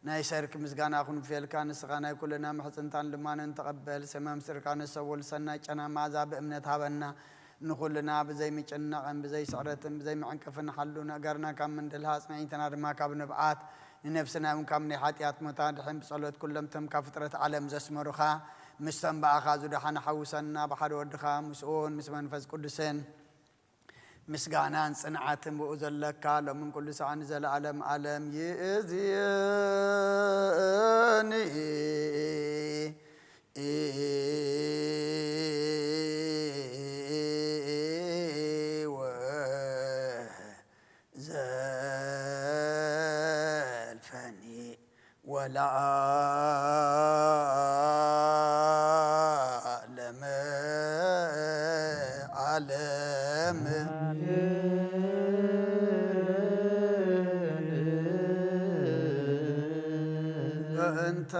نايشارك مسجانا أخون في الكان سقانا كلنا محسن تان لما نتقبل سمام سركان السول سنة أنا ما زاب أمنة هبنا نخلنا بزي مجنقن بزي سعرتن بزي معنكفن حلونا قرنا كم من دلها سمعيتنا رما كاب نبعات نفسنا من كم نحاتيات متان دحين بصلوت كلهم تم كفترة عالم زسمرخا مستن بأخازو دحنا حوسنا بحر ودخا مسؤون مسمن فز قدسين مسقانان صنعاتن بأزلك لو من كل ساعة نزل عالم عالم يأذيني وزلفني ولا عالم عالم أنت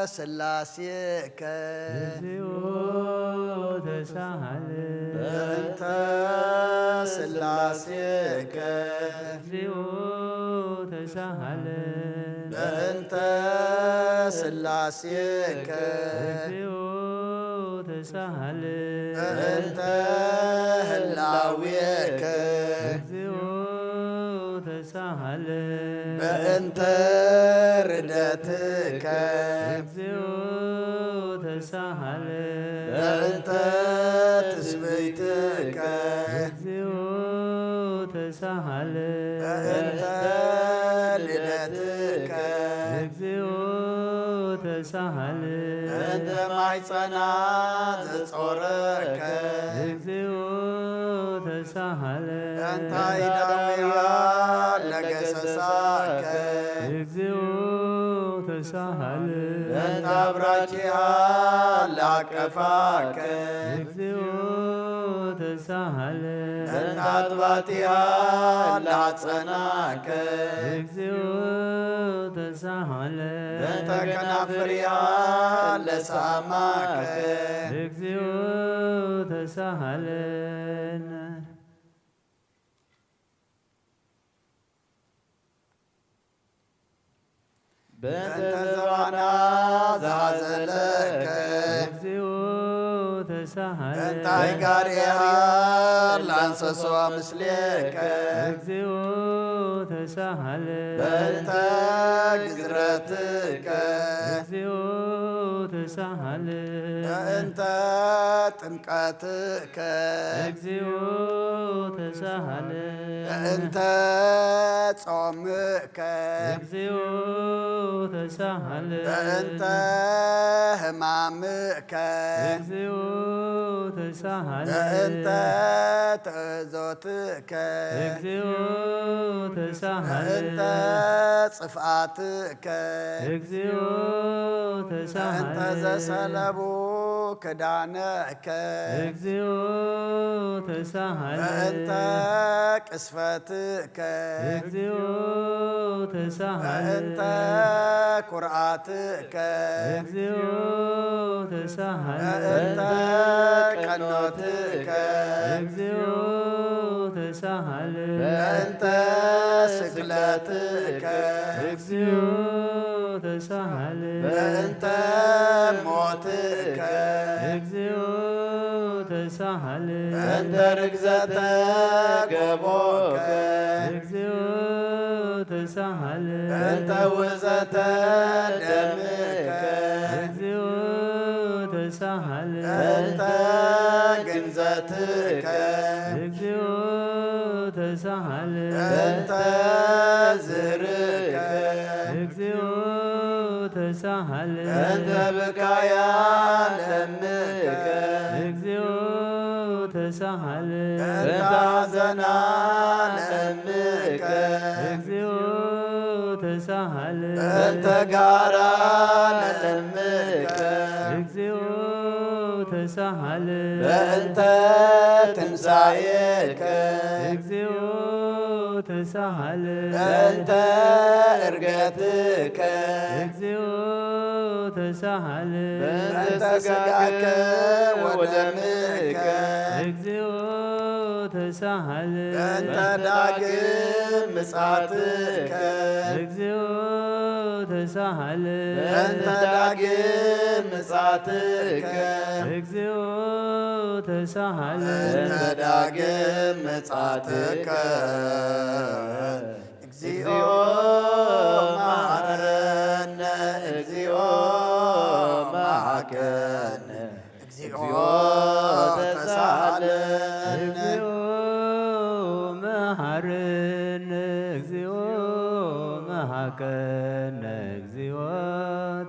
سلاسيك أنت سلاسيك أنت سلاسيك أنت هلاويك أنت ردتك أنت تسبيتك أنت لدتك أنت معيصنا تصورك أنت إداميها لقسساك أنت أبراجها لعكفاك أنت أطباتها لعصناك أنت كنافرها لساماك أنت زوانا زعزلك أنت عقاريها لانسسوا مسلك أنت قزرتك أنت تنقاتك أنت صومك أنت همامك أنت تزوتك أنت صفاتك أنت زسلبوك دعنك أنت كسفتك أنت قرآتك أنت قنوتك أنت سكلاتك أنت موتك أنت ركزتك أبوك أنت وزت دمك أنت جنزتك أنت زهرك أنت بكايا دمك أنت عزنا دمك أنت قارا دمك أنت تنسايك أنت إرقتك أنت سقاك ودمك أنت داقم مسعتك ተሳሃለ በእንተ ዳግም ምጽአትከ እግዚኦ ተሳሃለ በእንተ ዳግም ምጽአትከ እግዚኦ መሐረነ እግዚኦ መሐከነ እግዚኦ ተሳሃለነ መሐረነ እግዚኦ መሐከነ እግዚኦ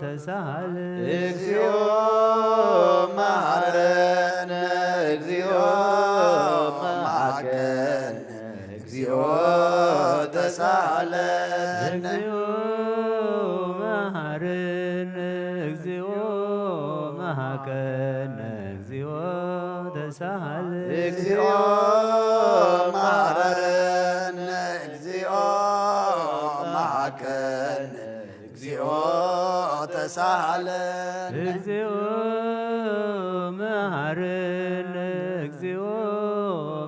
ተሳሃለ እግዚኦ መሐረነ እግዚኦ መሐከነ እግዚኦ ተሳሃለነ መሐረነ እግዚኦ መሐከነ እግዚኦ ተሳሃለ እግዚኦ መሐረነ እግዚኦ መሐከነ እግዚኦ ተሳሃለነ እግዚኦ መሐረነ እግዚኦ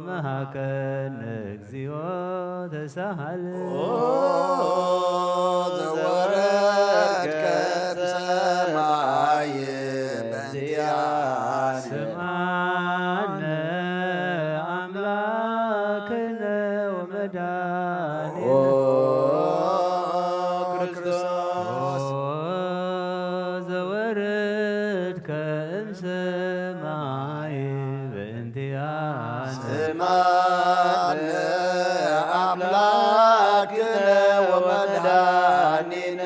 መሐከነ እግዚኦ ተሳሃለ ዘወረድከ እምሰማይ በእንቲአነ ስምዓነ አምላክነ ወመድኃኒነ ክርስቶስ ዘወረድከ እምሰማይ በእንቲአነ ስምዓነ አምላክነ ወመድኃኒነ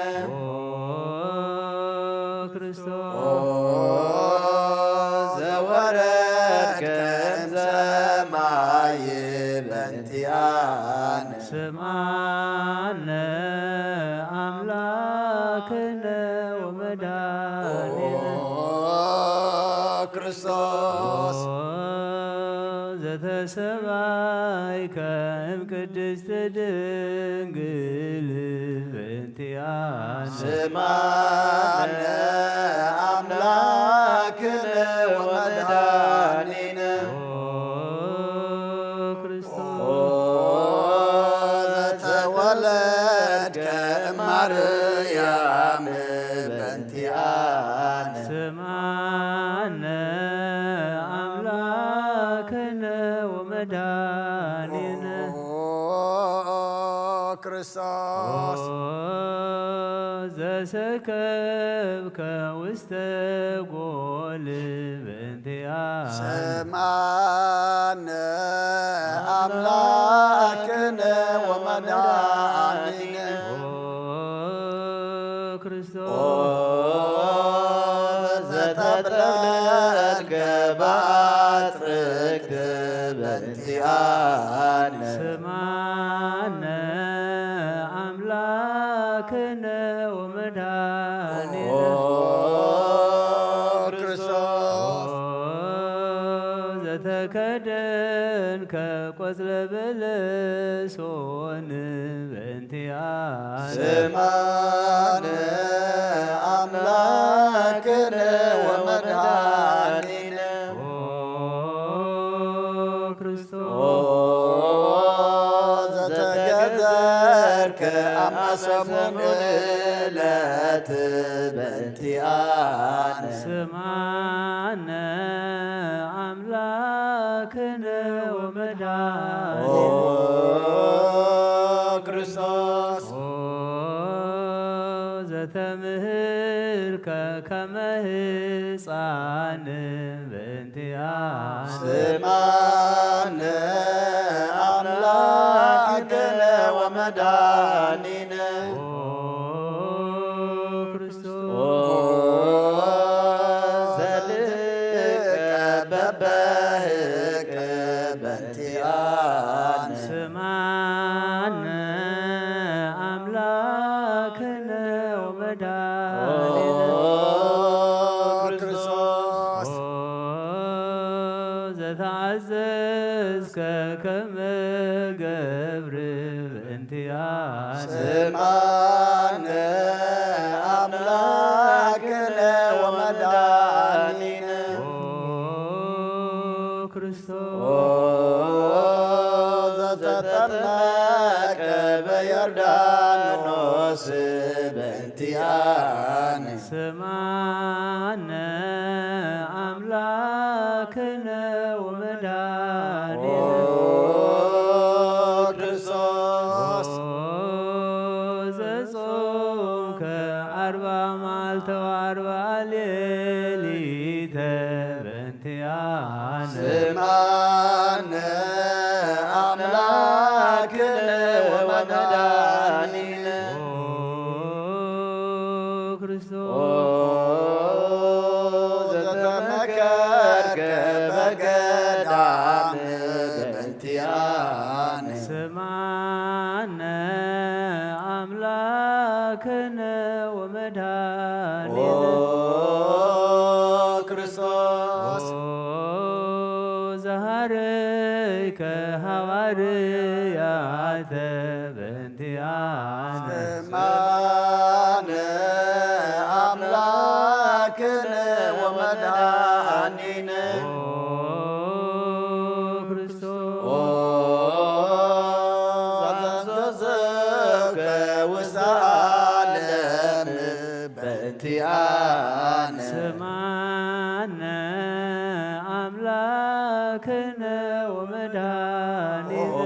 ክርስቶስ ዘወረድከ እምሰማይ በእንቲአነ ስምዓነ አምላክነ ወመድኃኒነ ክርስቶስ ዘተሰባይከ እምቅድስት ድንግል በእንቲአነ ስምዓነ አምላክነ ወመድኃኒነ ክርስቶስ ዘተወለድከ እማርያም በእንቲአነ ስምዓነ አምላክነ ወመድኃኒነ ክርስቶስ ዘሰከብከ ውስተ ጎል በእንቲአነ ስምዓነ አምላክነ ወመድኃኒነ ክርስቶስ ዘተጠብለልከ በአጥርክት በእንቲአነ ስምዓነ አምላክነ ወመድኃኒነ ክርስቶስ ዘተከደንከ ቆጽለ በለሶን በእንቲአነ ስምዓነ አምላክነ ወመድኃኒነ ክርስቶስ ዘተገዘርከ አማሰሙን ዕለት በእንቲአነ ስምዓነ አምላክነ ወመድኃኒነ ክርስቶስ ዘተምህርከ ከመ ሕፃን በእንቲአነ ስምዓነ አምላክነ ወመድኃኒነ ክርስቶስ ዘልቀ በበህቅ በእንቲአነ ስምዓነ አምላክነ ወመድኃኒነ ክርስቶስ ዘተዓዘዝከ ከመ ገብር በእንቲአነ ስምዓነ አምላክነ ወመድኃኒነ ክርስቶስ ዘተጠመቀ በዮርዳኖስ በእንቲአነ በእንቲአነ ስማነ አምላክነ ወመድኃኒነ ክርስቶስ ዘጾምከ 40 መዓልተ ወ40 ሌሊተ በእንቲአነ ስማነ አምላክነ ወመድኃኒነ ዘተመከርከ በገዳም በእንቲአነ ስማነ አምላክነ ወመድኃኒነ ክርስቶስ ዘሃረይከ ሐዋርያተ በእንቲአነ ስማነ አምላክነ ወመድኃኒነ ዘዘብከ ውስተ ዓለም በእንቲአነ ስማነ አምላክነ ወመድኃኒነ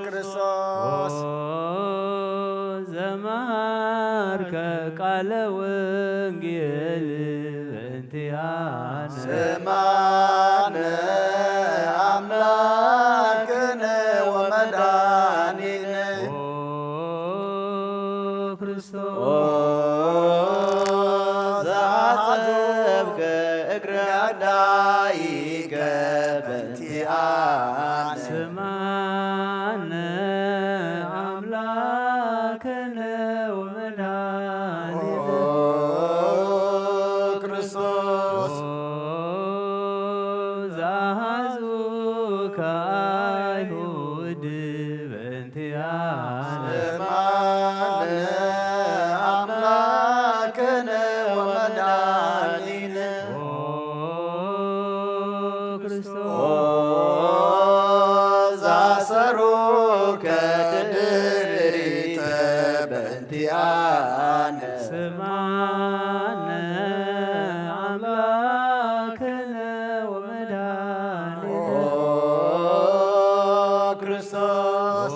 ክርስቶስ ዘመሃርከ ቃለ ወንጌል በእንቲአነ ስማነ አምላክነ ወመድኃኒነ ዘአጽብከ እግረ አዳኢከ በእንቲአነ ስማነ አምላክነ ወመድኃኒነ ክርስቶስ ዘአሐዙከ አይሁድ በእንቲአነ ስማነ አምላክነ ወመድኃኒነ ዘአሰሩከ ድኅሪተ በእንቲአነ ስማነ አምላክነ ወመድኃኒነ ክርስቶስ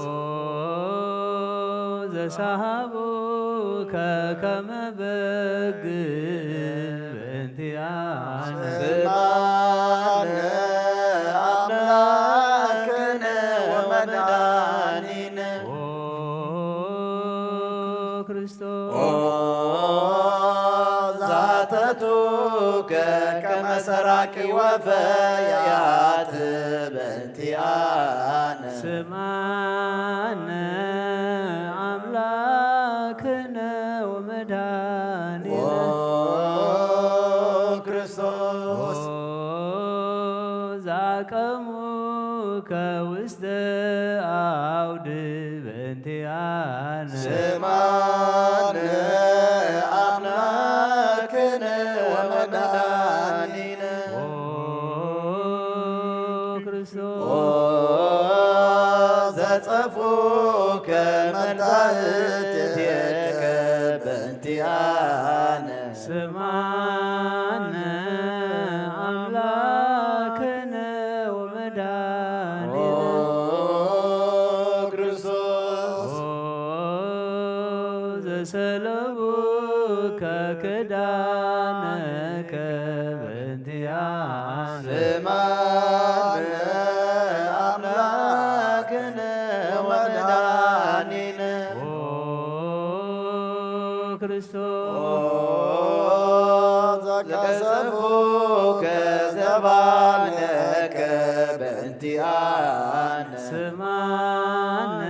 ዘሰሃቡከ ከመ በግ በእንቲአነ ስማነ አምላክነ ወመድኃኒነ ዛተቱከ ከመ ሰራቂ ወፈያት በእንቲአነ ስማነ አምላክነ ወመድኃኒነ ክርስቶስ ዛቀሙከ ውስተ አውድ በእንቲአነ ስማነ አምላክነ ወመድኃኒነ ዘጸፉከ መድኃኒትከ በእንቲአነ ስማነ አምላክነ ወመድኃኒነ ክርስቶስ ዘሰለቡከ ክዳነከ በእንቲአነ ስማነ አምላክነ ወመድኃኒነ ዘቀሰፉከ ዘባነከ በእንቲአነ ስማነ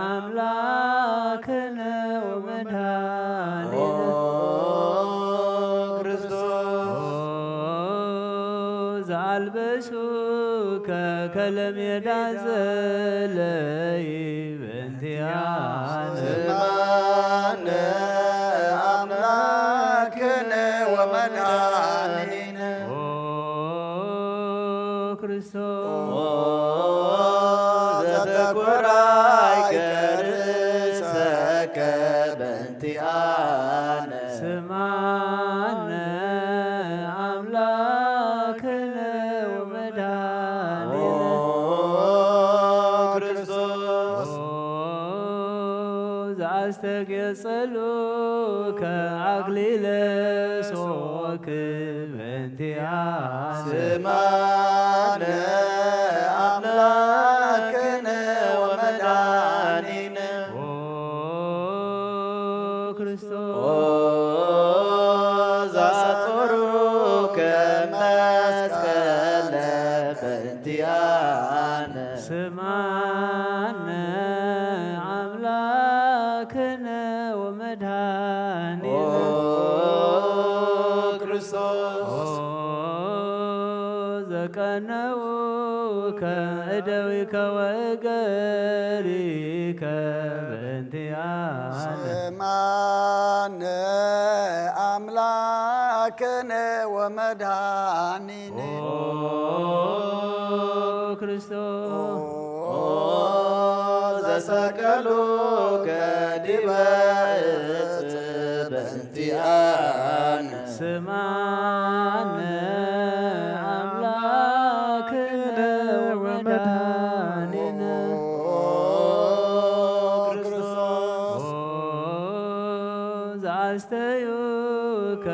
አምላክነ ወመድኃኒነ ዘአልበሱከ ከለሜዳ ዘለይ በእንቲአነ ስማነ አምላክነ ወመድኃኒነ ዘተኰራይከ ርእሰከ በእንቲአነ ስማነ አምላክነ ወመድኃኒነ ክርስቶስ ዘአስተጌጸሉከ አክሊለ ሦክ በእንቲአነ ስማነ አምላክነ ወመድኃኒነ ክርስቶስ ዘአጽሩከ መስቀለ በእንቲአነ ስማነ አምላክነ ወመድኃኒነ ክርስቶስ ዘቀነውከ እደዊከ ወእገሪከ በእንቲአነ ስማነ አምላክነ ወመድኃኒነ ክርስቶስ ዘሰቀሉከ ዲበ ዕፅ በእንቲአነ ስማነ አምላክነ ወመድኃኒነ ክርስቶስ ዘአስተዩከ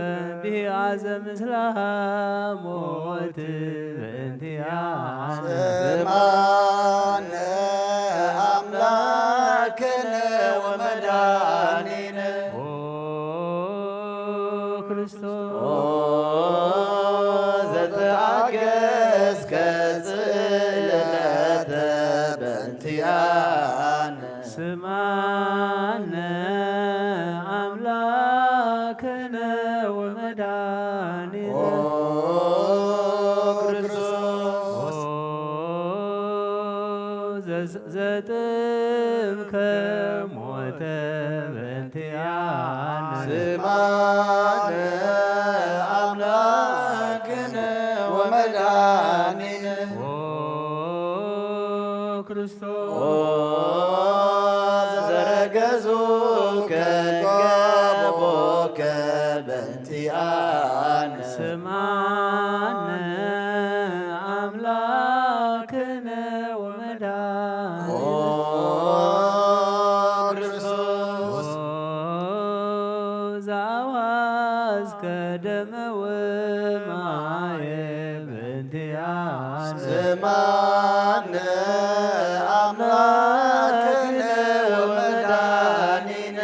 ቢአዘ ምስለ ሞት በእንቲአነ ስማነ አምላክነ ወመድኃኒነ ክርስቶስ ዘተአገሥከ ጽልመተ በእንቲአነ ስማነ አምላክነ ወመድኃኒነ ክርስቶስ ዘጥምከ ሞተ በእንቲአነ ስማነ አምላክነ ወመድኃኒነ ክርስቶስ ዘረገዙከ ገቦከ በእንቲአነ ስማነ አምላክነ ወመድኃኒነ ክርስቶስ ዘአዋዝከ ደመ ወማየ በእንቲአነ ስማነ አምላክነ ወመድኃኒነ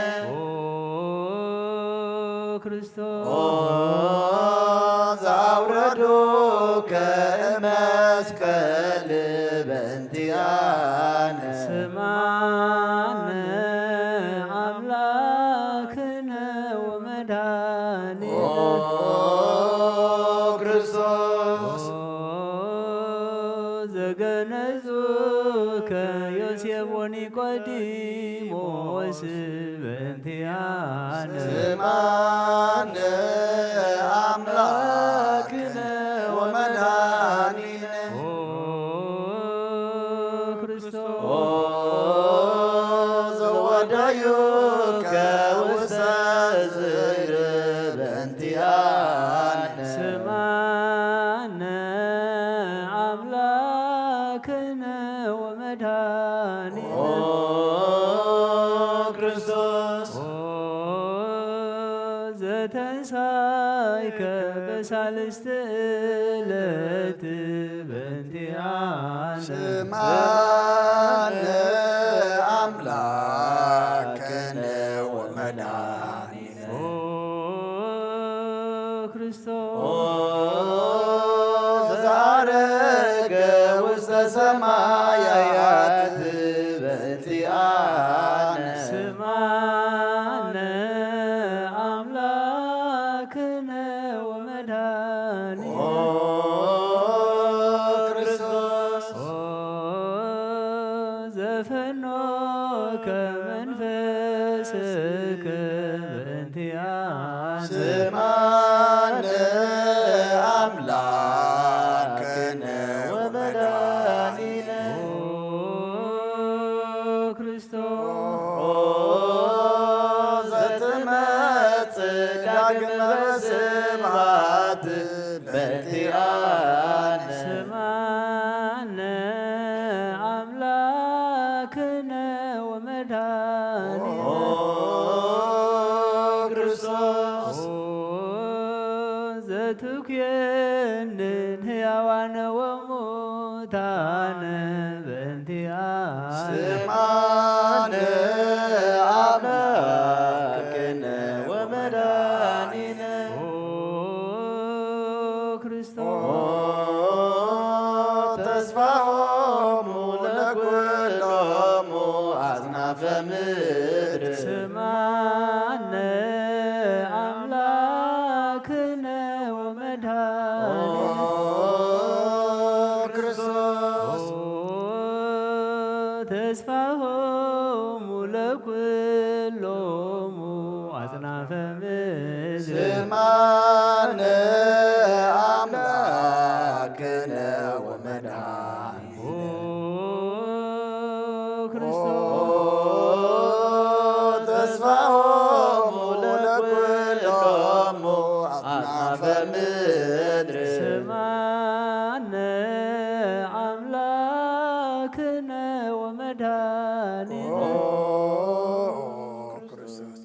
ክርስቶስ ዘአውረዱከ መስቀል በእንቲአነ ስማነ አምላክነ ወመድኃኒነ ክርስቶስ ዘገነዙከ ዮሴፍ ወኒቆዲሞስ በእንቲአነ ስማነ አምላክነ ወመድኃኒነ ክርስቶስ ዘወዳዩከ ውስተ ዝር በእንቲአነ ስማነ አምላክነ ወመድኃኒነ ክርስቶስ ዘተንሣእከ በሳልስት ዕለት በእንቲአነ ስማነ አምላክነ ወመድኃኒነ ክርስቶስ ዘአረገ ውስተ ሰማያት በእንቲአነ ስማነ አምላክነ ወመድኃኒነ ክርስቶስ ዘፈኖከ መንፈስከ በእንቲአነ ስማነ አምላክነ ዳግመ በስብሐት በእንቲአነ ስማነ አምላክነ ወመድኃኒነ ኦ ክርስቶስ ዘትኩየንን ሕያዋነ ወሙታነ በእንቲአነ ስማነ አምላክነ ወመድኃኒነ ኦ ኦ ክርስቶስ ተስፋሆሙ ለኵሎሙ አጽናፈ ምድር ስማነ አምላክነ ወመድኃኒነ ክርስቶስ ተስፋሆሙ ለኵሎሙ አጽናፈ ምድር ስማነ አምላክነ ወመድኃኒነ ኦ ክርስቶስ ተስፋሆሙ ለኵሎሙ አጽናፈ ምድር ስማነ አምላክነ ወመድኃኒነ ክርስቶስ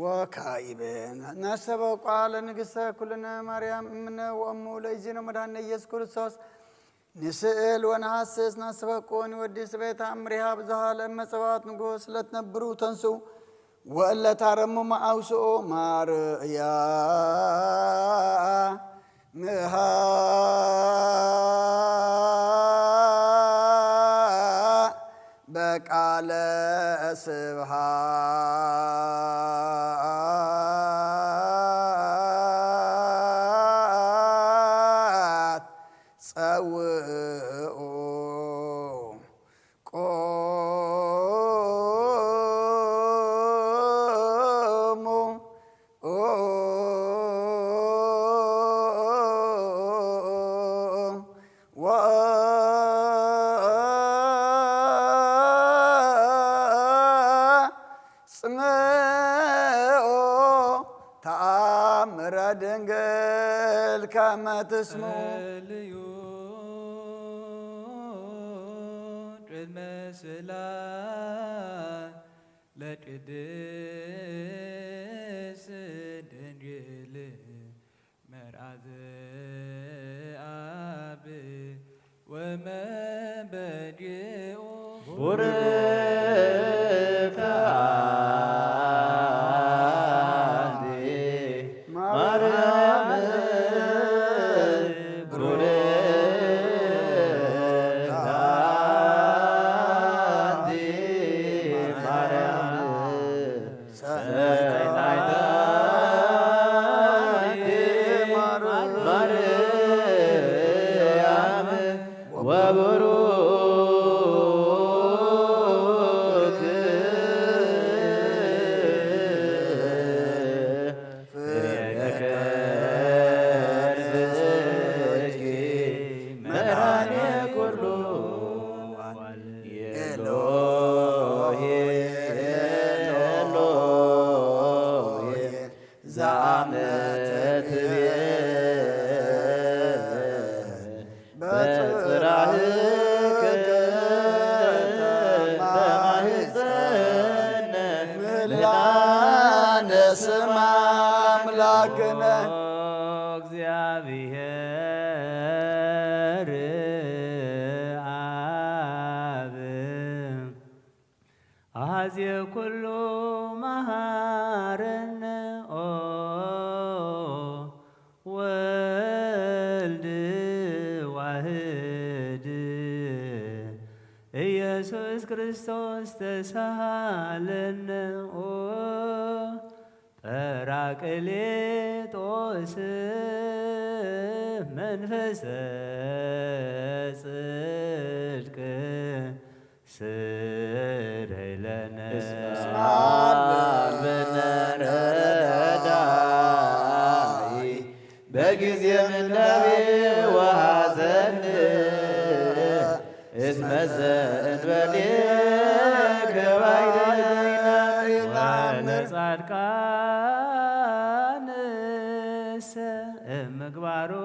ወካይበን ናሰበው ቃለ ንግሥተ ኩልነ ማርያም እምነ ወእሙ ለእግዚእነ መድኃኒነ ኢየሱስ ክርስቶስ ንስእል ወነሐስስ ናሰበቆን ወዲስ ቤተ አምሪሃ ብዙሃ ለመጸባት ንጉሥ ለትነብሩ ተንሱ ወእለ ታረሙ ማአውስኦ ማርያ ምሃ በቃለ ስብሃት ጸውኦ ቆሙ ጽምኦ ተአምረ ድንግል ከመ ትስሙ ልዩ ቅድመ ስእላት ለቅድስት ድንግል መርአተ አብ ወመንበዲኡ ቡርክተ አንቲ ማርያም ቡርክተ አንቲ ማርያም ሰናይተ ማርያም ወቡሩክ ፍሬ ከርሥኪ መድኃኔ ኩሉ ኤሎሄ ኤሎሄ ዘአመትቤ በጽራህከ ተማኅፀነ ምላነ ስማ አምላክነ እግዚአብሔር አብ አኀዜ ኩሉ መሐረነ ኦ ወልድ ዋህድ ኢየሱስ ክርስቶስ ተሳሃለነ ኦ ጰራቅሊጦስ መንፈሰ ጽድቅ ስረይ ለነ አልበነ ረዳኢ በጊዜ ምናቤ ወሐዘን እስመ ዘእንበሌከ ባይደይና ወለጻድቃን ምግባሮሙ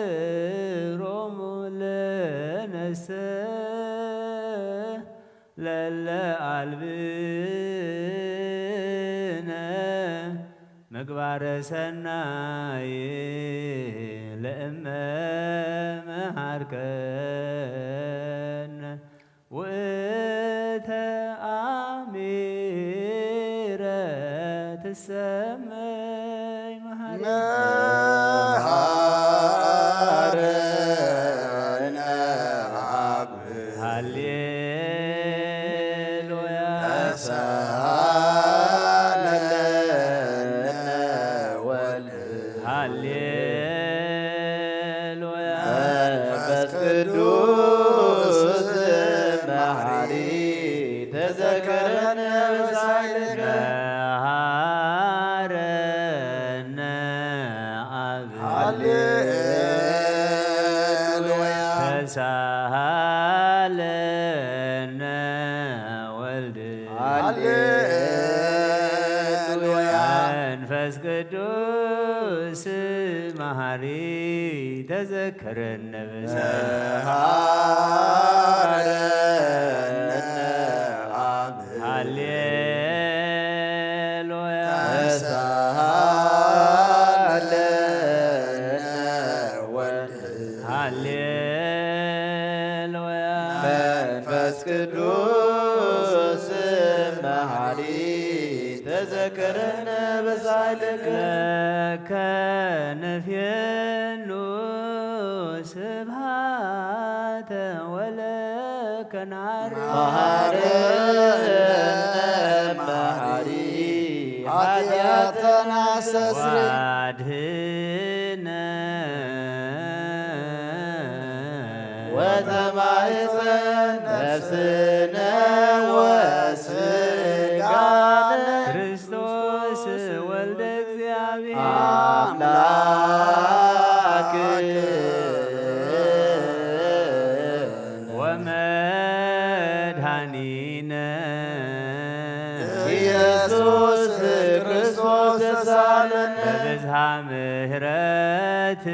ትምህሮሙ ለነሰ ለለ አልብነ ምግባረ ሰናይ ለእመ መሃርከነ ውእተ አሚረ ትሰመይ መሃረነ አብ ሃሌሉያ ተሳሃለነ ወልድ ሃሌሉያ መንፈስ ቅዱስ መሐሪ ተዘከረነ በሳይልከ መሃረነ አብ ሃሌሉያ ተሳሃለነ ወልድ ሃሌሉያ መንፈስ ቅዱስ መሐሪ ተዘከረነ ተሳሃለነ አብ ሃሌሉያ ተሳሃለነ ወልድ ሃሌሉያ መንፈስ ቅዱስ መሐሪ ተዘከረነ በሳይልከ ለከ ነፍየኑ ስብሃተ ወለከ ናርግ መሐረነ መሐሪ ኃጢአተነ አስተስሪ ዋድህነ ወተማሕፀን ነፍስነ ወሥጋነ ክርስቶስ ወልደ እግዚአብሔር አምላክ ወመድኃኒነ ኢየሱስ ክርስቶስ ተሳለነ በብዝሃ ምሕረት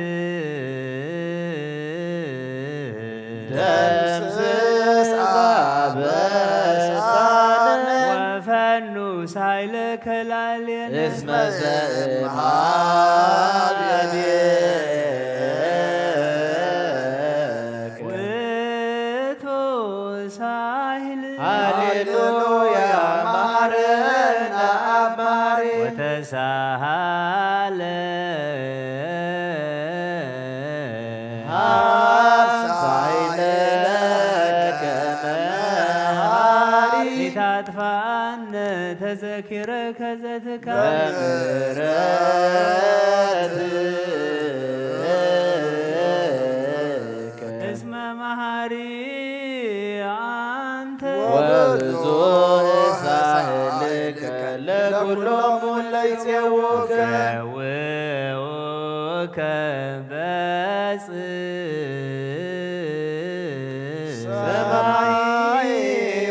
ደምስስ አበሳነ ወፈኑ ሳይለከ ላዕሌነ እስመ ዘእምኀቤከ ውእቱ ሳህል ሃሌሉያ መሐረነ አብ መሐሪ ወተሳሃለ ሳይለከ መሐሪ ኢታጥፋነ ተዘኪረ ከዘትካል በምሕረትከ እስመ መሐሪ አንተ ወብዙሕ ሳህልከ ለኵሎሙ ለይፄውከ ዘውከ ሰማይ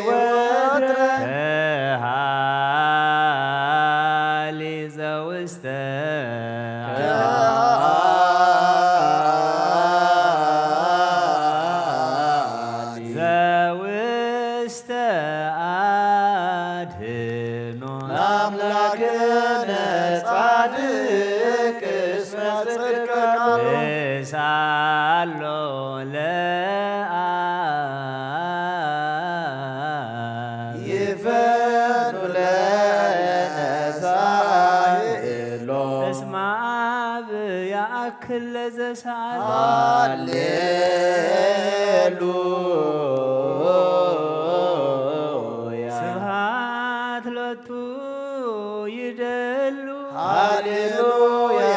ወትረ ከሃሊ ዘውስተ ዘውስተ አድኅኖ አምላክነ ጻድቅ እስመ ጽድቀ ቃሉ ሳሎ ለአብ ይፈኑ ለነ ሳህሎ እስመ አብ ያእክል ለዘሰአለ ሃሌሉያ ስብሐት ሎቱ ይደሉ ሃሌሉያ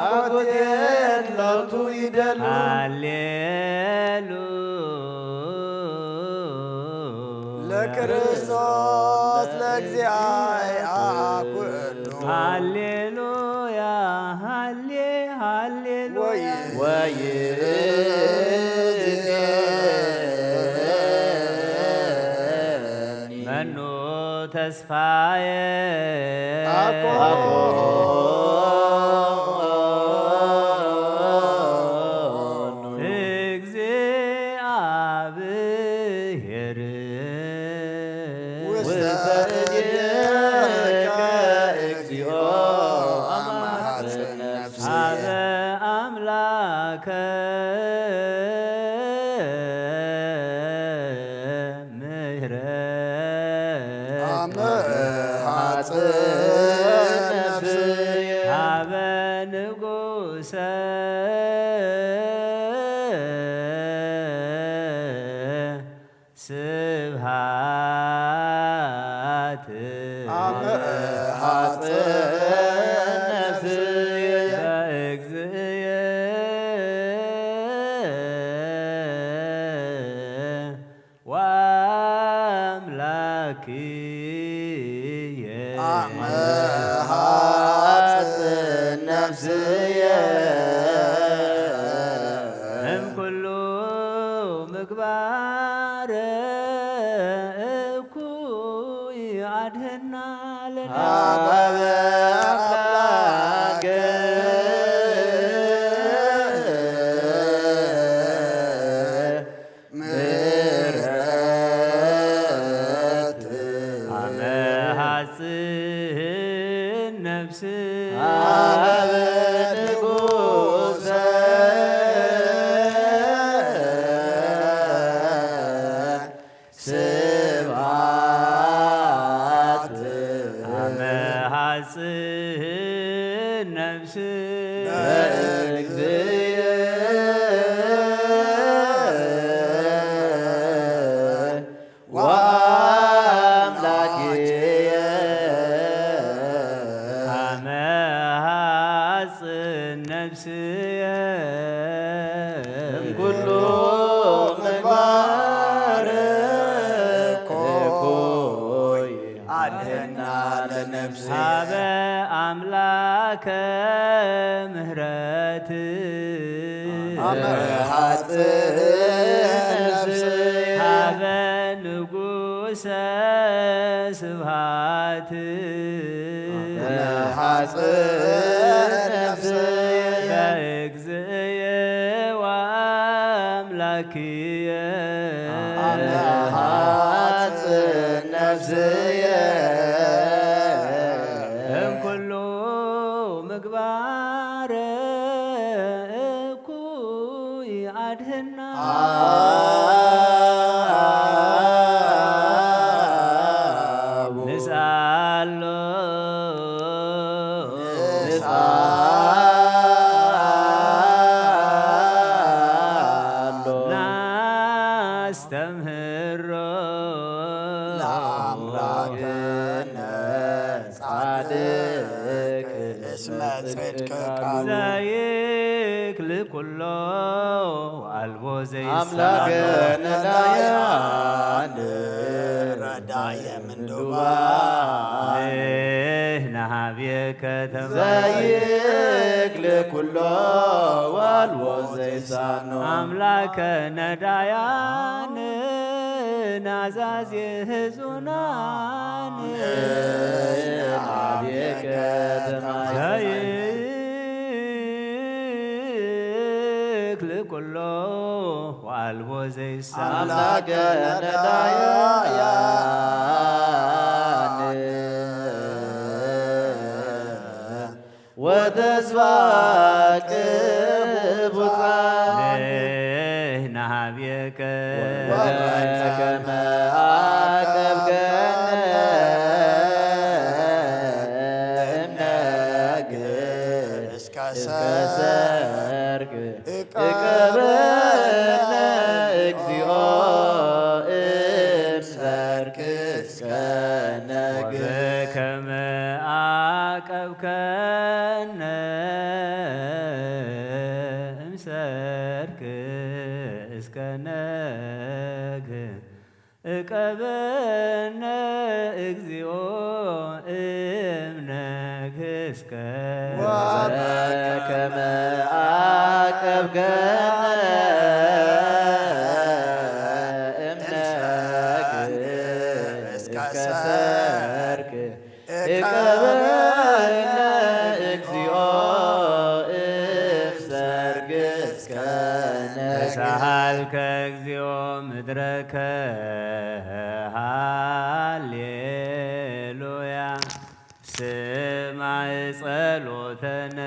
አኮቴት ሎቱ ይደሉ ሃሌሉ ለክርስቶስ ለእግዚአብሔር ኩሉ ሃሌሉያ ሃሌሉያ ወይእዜኒ መኑ ተስፋዬ እግዚአብሔር ውስተ እዴከ እግዚኦ አማሐፀነ ነፍሴ አበ አምላከ ምሕረት አማሐፀነ ነፍሴ አበ ንጉሠ ስብሐት አማሐፀነ ነፍሴ በእግዚእየ ወአምላክየ አማሐፀነ ነፍሴ እምኩሉ ምግባረ እኩይ አድኅና ለነ አበ አምላከ ምሕረት አመ ሐጽን ነፍስ አበ ንጉሠ ስብሐት አመ ሐጽን ነፍስ በእግዚእየ ወአምላክየ አመ ሐጽን ነፍስየ እምኩሉ ምግባር እኩይ አድኅና ለነፍሴ አበ አምላከ ምሕረት አማሐፀነ ነፍሴ አበ ንጉሠ ስብሐት አማሐፀነ ነፍሴ በእግዚእየ ወአምላክየ አማሐፀነ ነፍሴ እምኩሉ ምግባረ እኩይ አድኅና ንስአሎ ናስተምህሮ ለአምላክነ ጻድቅ እስመ ጽድቅ ቃሉ ዘይክል ኩሎ አልቦ አምላከ ዘይሳኖ ነዳያን ረዳየ ምንዱባን ንሕናብየከ ዘይክል ኩሎ ዋልዎ ዘይሳኖ አምላከ ነዳያን ናዛዝ ህዙናን ንሕናብየከ ዘይክል ኩሎ ዋልቦ ዘይሳኖ አምላከ ነዳያን ወተስፋ ቅቡፃን ንሕናብየከ ወከመ አቀብከነ እምነግህ እስከ ሰርግ እቀበነ እግዚኦ እምሰርክ እስከ ነግህ ወበከመ አቀብከነ እምሰርክ እስከ ነግህ እቀበነ እግዚኦ እምነግህ እስከ ወበከመ አቀብከነ እምነግህ እስከ ሰርግ እቀበነ እግዚኦ እፍሰርግስከነ ተሳሃልከ እግዚኦ ምድረከ ሃሌሉያ ስማዕ ጸሎተነ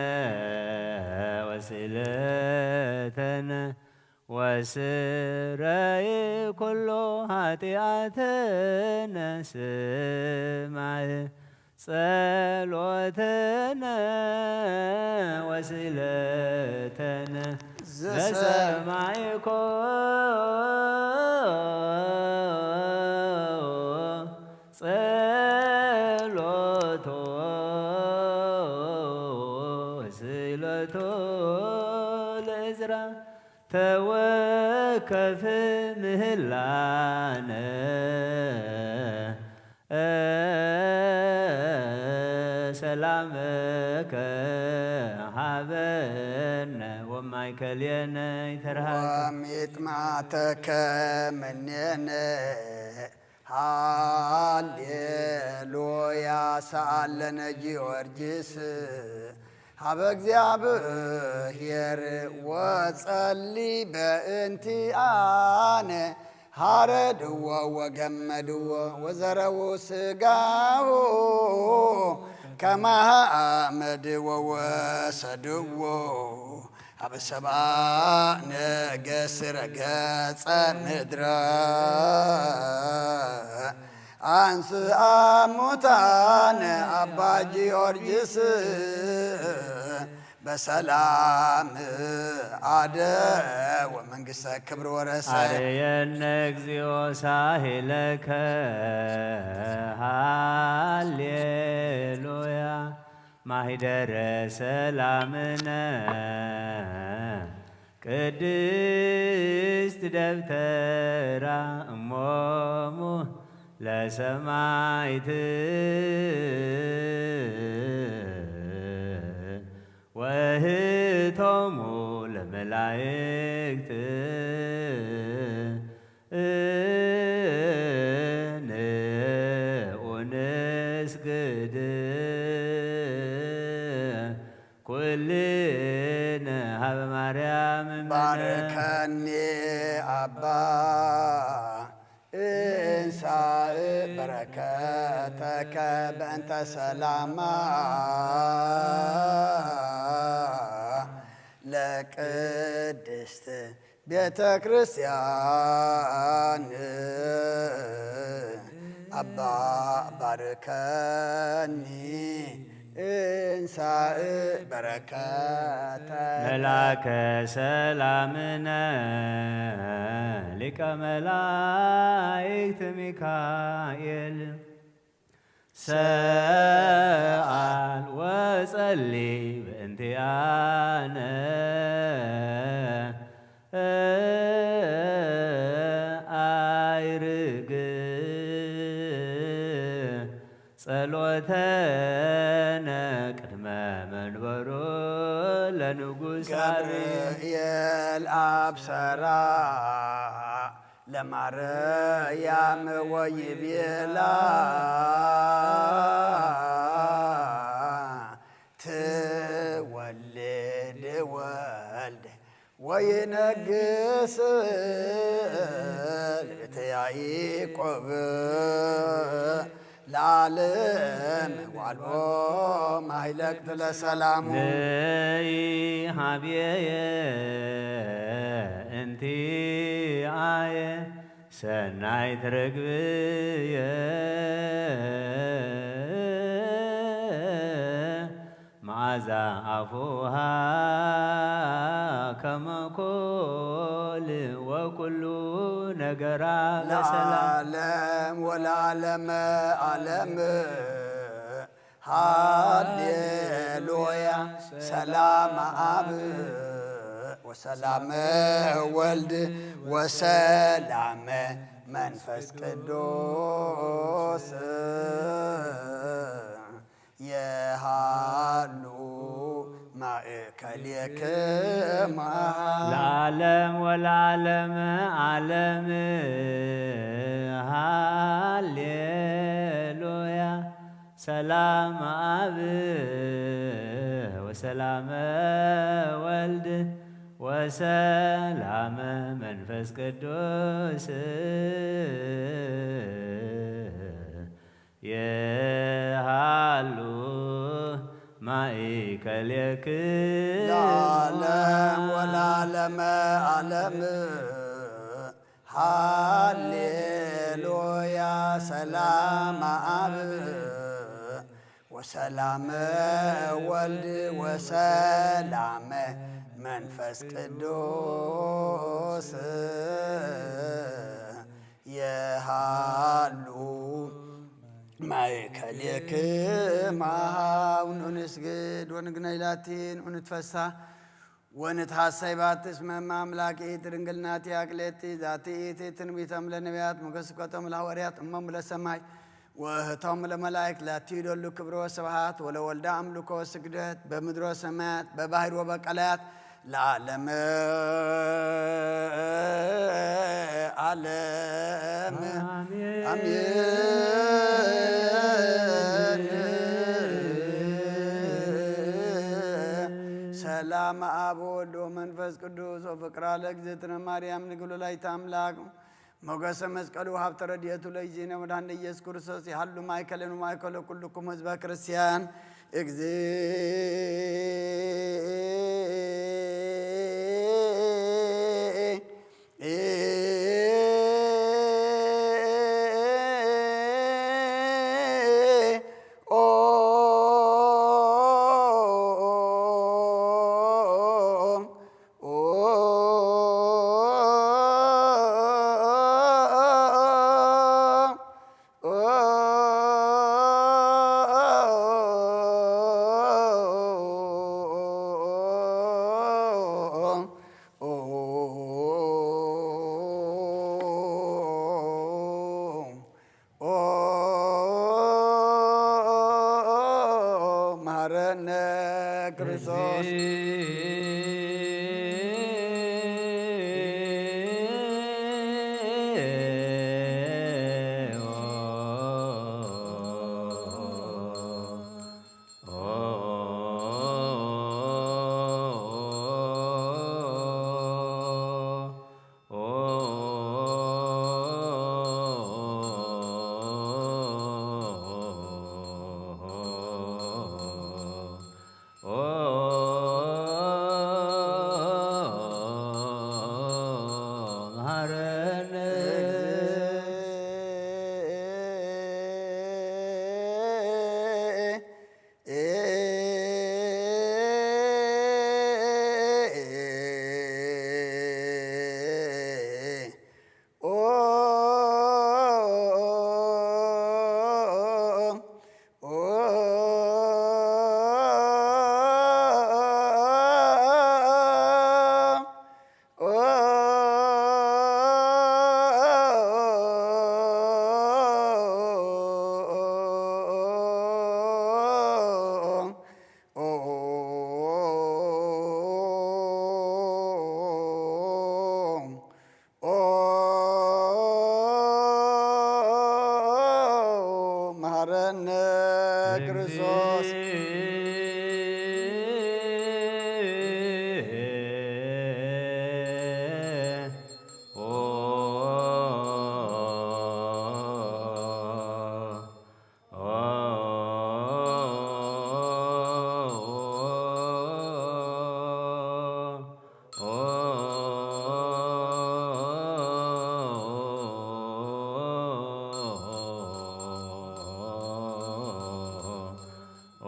ወስእለተነ ወስረይ ኩሎ ኃጢአተነ ስማዕ ጸሎተነ ወስእለተነ ዘሰማዕኮ ጸሎቶ ወስእለቶ ለዕዝራ ተወከፍ ምህላነ ሰላመከ ሀበነ ወማእከሌነ ይትርሃቅ ወሚጥማተከ ምኔነ ሃሌሉያ ሰአለነ ጊዮርጊስ ሀበ እግዚአብሔር ወጸሊ በእንቲአነ ሃረድዎ ወገመድዎ ወዘረው ስጋሁ ከማሃ አመድዎ ወሰድዎ ሀበ ሰብአ ነገሥረ ገጸ ምድረ አንስአ ሙታነ አባ ጊዮርጊስ በሰላም አደ ወመንግሥተ ክብር ወረሰ አርየነ እግዚኦ ሳሄለከ ሃሌሉያ ማሂደረ ሰላምነ ቅድስት ደብተራ እሞሙ ለሰማዕት ወእህቶሙ ለመላእክት ንዑንስግድ ኩልነ ሀበ ማርያም ባርከኒ አባ እንሳእ በረከተከ በእንተ ሰላማ ለቅድስት ቤተ ክርስቲያን አባ ባርከኒ እንሳእ በረከተ መላከ ሰላምነ ሊቀ መላእክት ሚካኤል ሰአል ወጸሊ በእንቲአነ አይርግ ጸሎተነ ቅድመ መንበሮ ለንጉሥ ገብርኤል አብሰራ ለማርያም ወይቤላ ትወልድ ወልድ ወይነግስ ለቤተ ያዕቆብ ለዓለም ዋልቦ ማይለቅት ለሰላሙ ነይ ሀብየየ እንቲአየ ሰናይት ርግብየ መዓዛ አፉሃ ከመ ኮል ወኩሉ ነገራ በሰላም ለዓለም ወለዓለመ ዓለም ሃሌሉያ ሰላም አብ ወሰላመ ወልድ ወሰላመ መንፈስ ቅዱስ የሃሉ ማእከሌክማ ለዓለም ወለዓለመ ዓለም ሃሌሉያ ሰላም አብ ወሰላመ ወልድ ወሰላመ መንፈስ ቅዱስ የሃሉ ማእከሌክሙ ለዓለም ወለዓለመ ዓለም ሃሌሉያ ሰላም አብ ወሰላመ ወልድ ወሰላመ መንፈስ ቅዱስ የሃሉ ማእከሌክሙ ወንስግድ ወንግነይ ላቲን ወንትፈሳ ወንትሐሰይ ባትስመ አምላኪት ድንግል ናቲ አክሌቲ ዛቲ ትንቢተም ለነቢያት ሞገስ ስብከቶም ለሐዋርያት እሞሙ ለሰማይ ወእህቶሙ ለመላእክት ላቲ ይደሉ ክብሮ ስብሐት ወለወልደ አምልኮ ስግደት በምድሮ ሰማያት በባሕር ወበቀላያት ለዓለመ ዓለም አሜን። ሰላም አብ ወወልድ ወመንፈስ ቅዱስ ወፍቅራ ለእግዝእትነ ማርያም ንግሉ ወላዲተ አምላክ ሞገሰ መስቀሉ ሀብተ ረድኤቱ ለእግዚእነ ወመድኃኒነ ኢየሱስ ክርስቶስ የሃሉ ማእከሌነ ወማእከለ ኩልክሙ ሕዝበ ክርስቲያን መሐረነ ክርስቶስ መሐረነ ክርስቶስ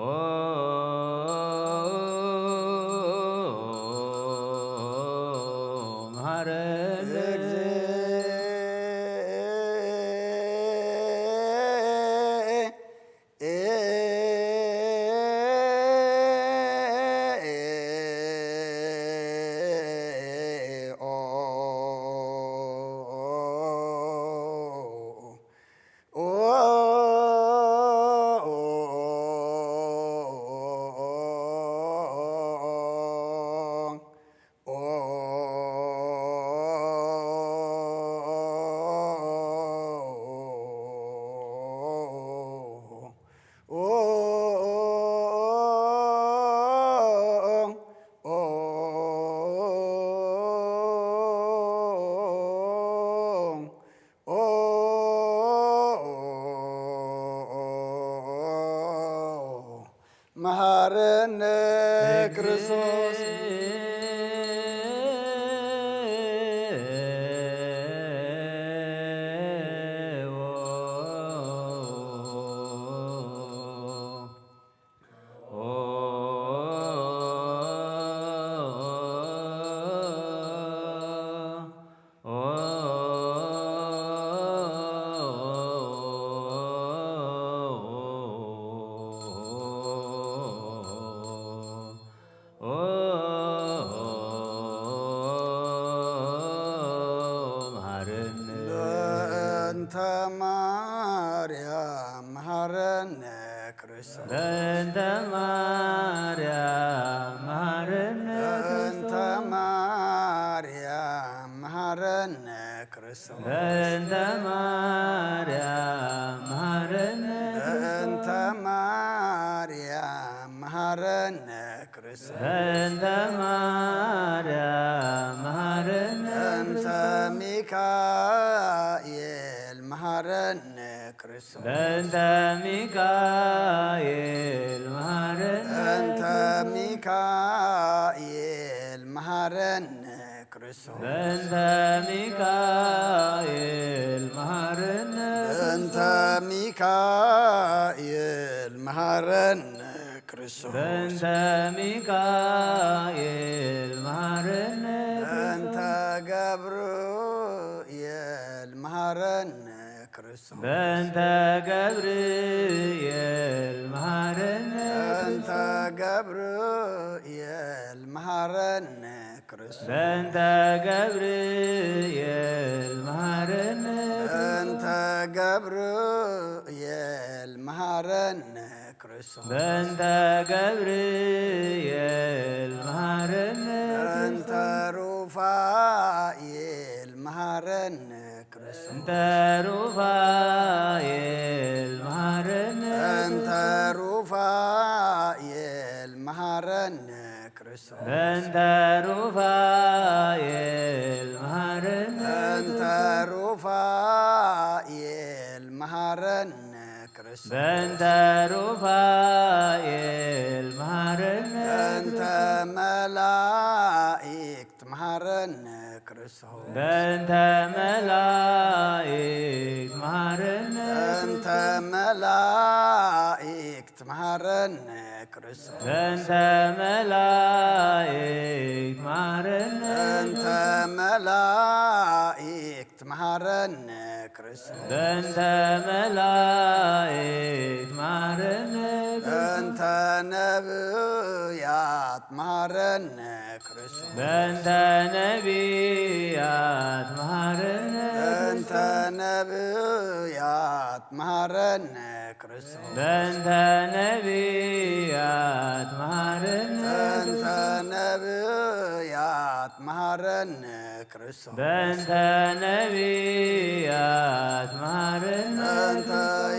Oh መሐረነ ክርስቶስ ማርያም መሐረነ ክርስቶስ በእንተ ማርያም መሐረነ በእንተ ማርያም መሐረነ ክርስቶስ በእንተ ማርያም መሐረነ በእንተ ማርያም መሐረነ ክርስቶስ በእንተ ማርያም መሐረነ በእንተ ሚካኤል መሐረነ ክርስቶስ በእንተ ሚካኤል መሐረነ በእንተ ሚካኤል መሐረነ ክርስቶስ በእንተ ሚካኤል መሐረነ በእንተ ሚካኤል መሐረነ ክርስቶስ በእንተ ሚካኤል መሐረነ በእንተ ገብርኤል መሐረነ ክርስቶስ በእንተ ገብርኤል መሐረነ በእንተ ገብርኤል መሐረነ ክርስቶስ በእንተ ገብርኤል መሐረነ በእንተ ገብርኤል መሐረነ ክርስቶስ በእንተ ገብርኤል መሐረነ በእንተ ሩፋኤል መሐረነ ክርስቶስ እንተ ሩፋኤል መሐረነ በእንተ ሩፋኤል መሐረነ ክርስቶስ በእንተ ሩፋኤል መሐረነ በእንተ ሩፋኤል መሐረነ ክርስቶስ በእንተ ሩፋኤል መሐረነ በእንተ መላእክት መሐረነ ክርስቶስ በእንተ መላእክት መሐረነ በእንተ መላእክት መሐረነ ክርስቶስ በእንተ መላእክት መሐረነ በእንተ መላእክት መሐረነ ክርስቶስ በእንተ መላእክት መሐረነ በእንተ ነብያት መሐረነ ክርስቶስ በእንተ ነቢያት መሐረነ በእንተ ነብያት መሐረነ ክርስቶስ በእንተ ነቢያት መሐረነ በእንተ ነብያት መሐረነ ክርስቶስ በእንተ ነቢያት መሐረነ በእንተ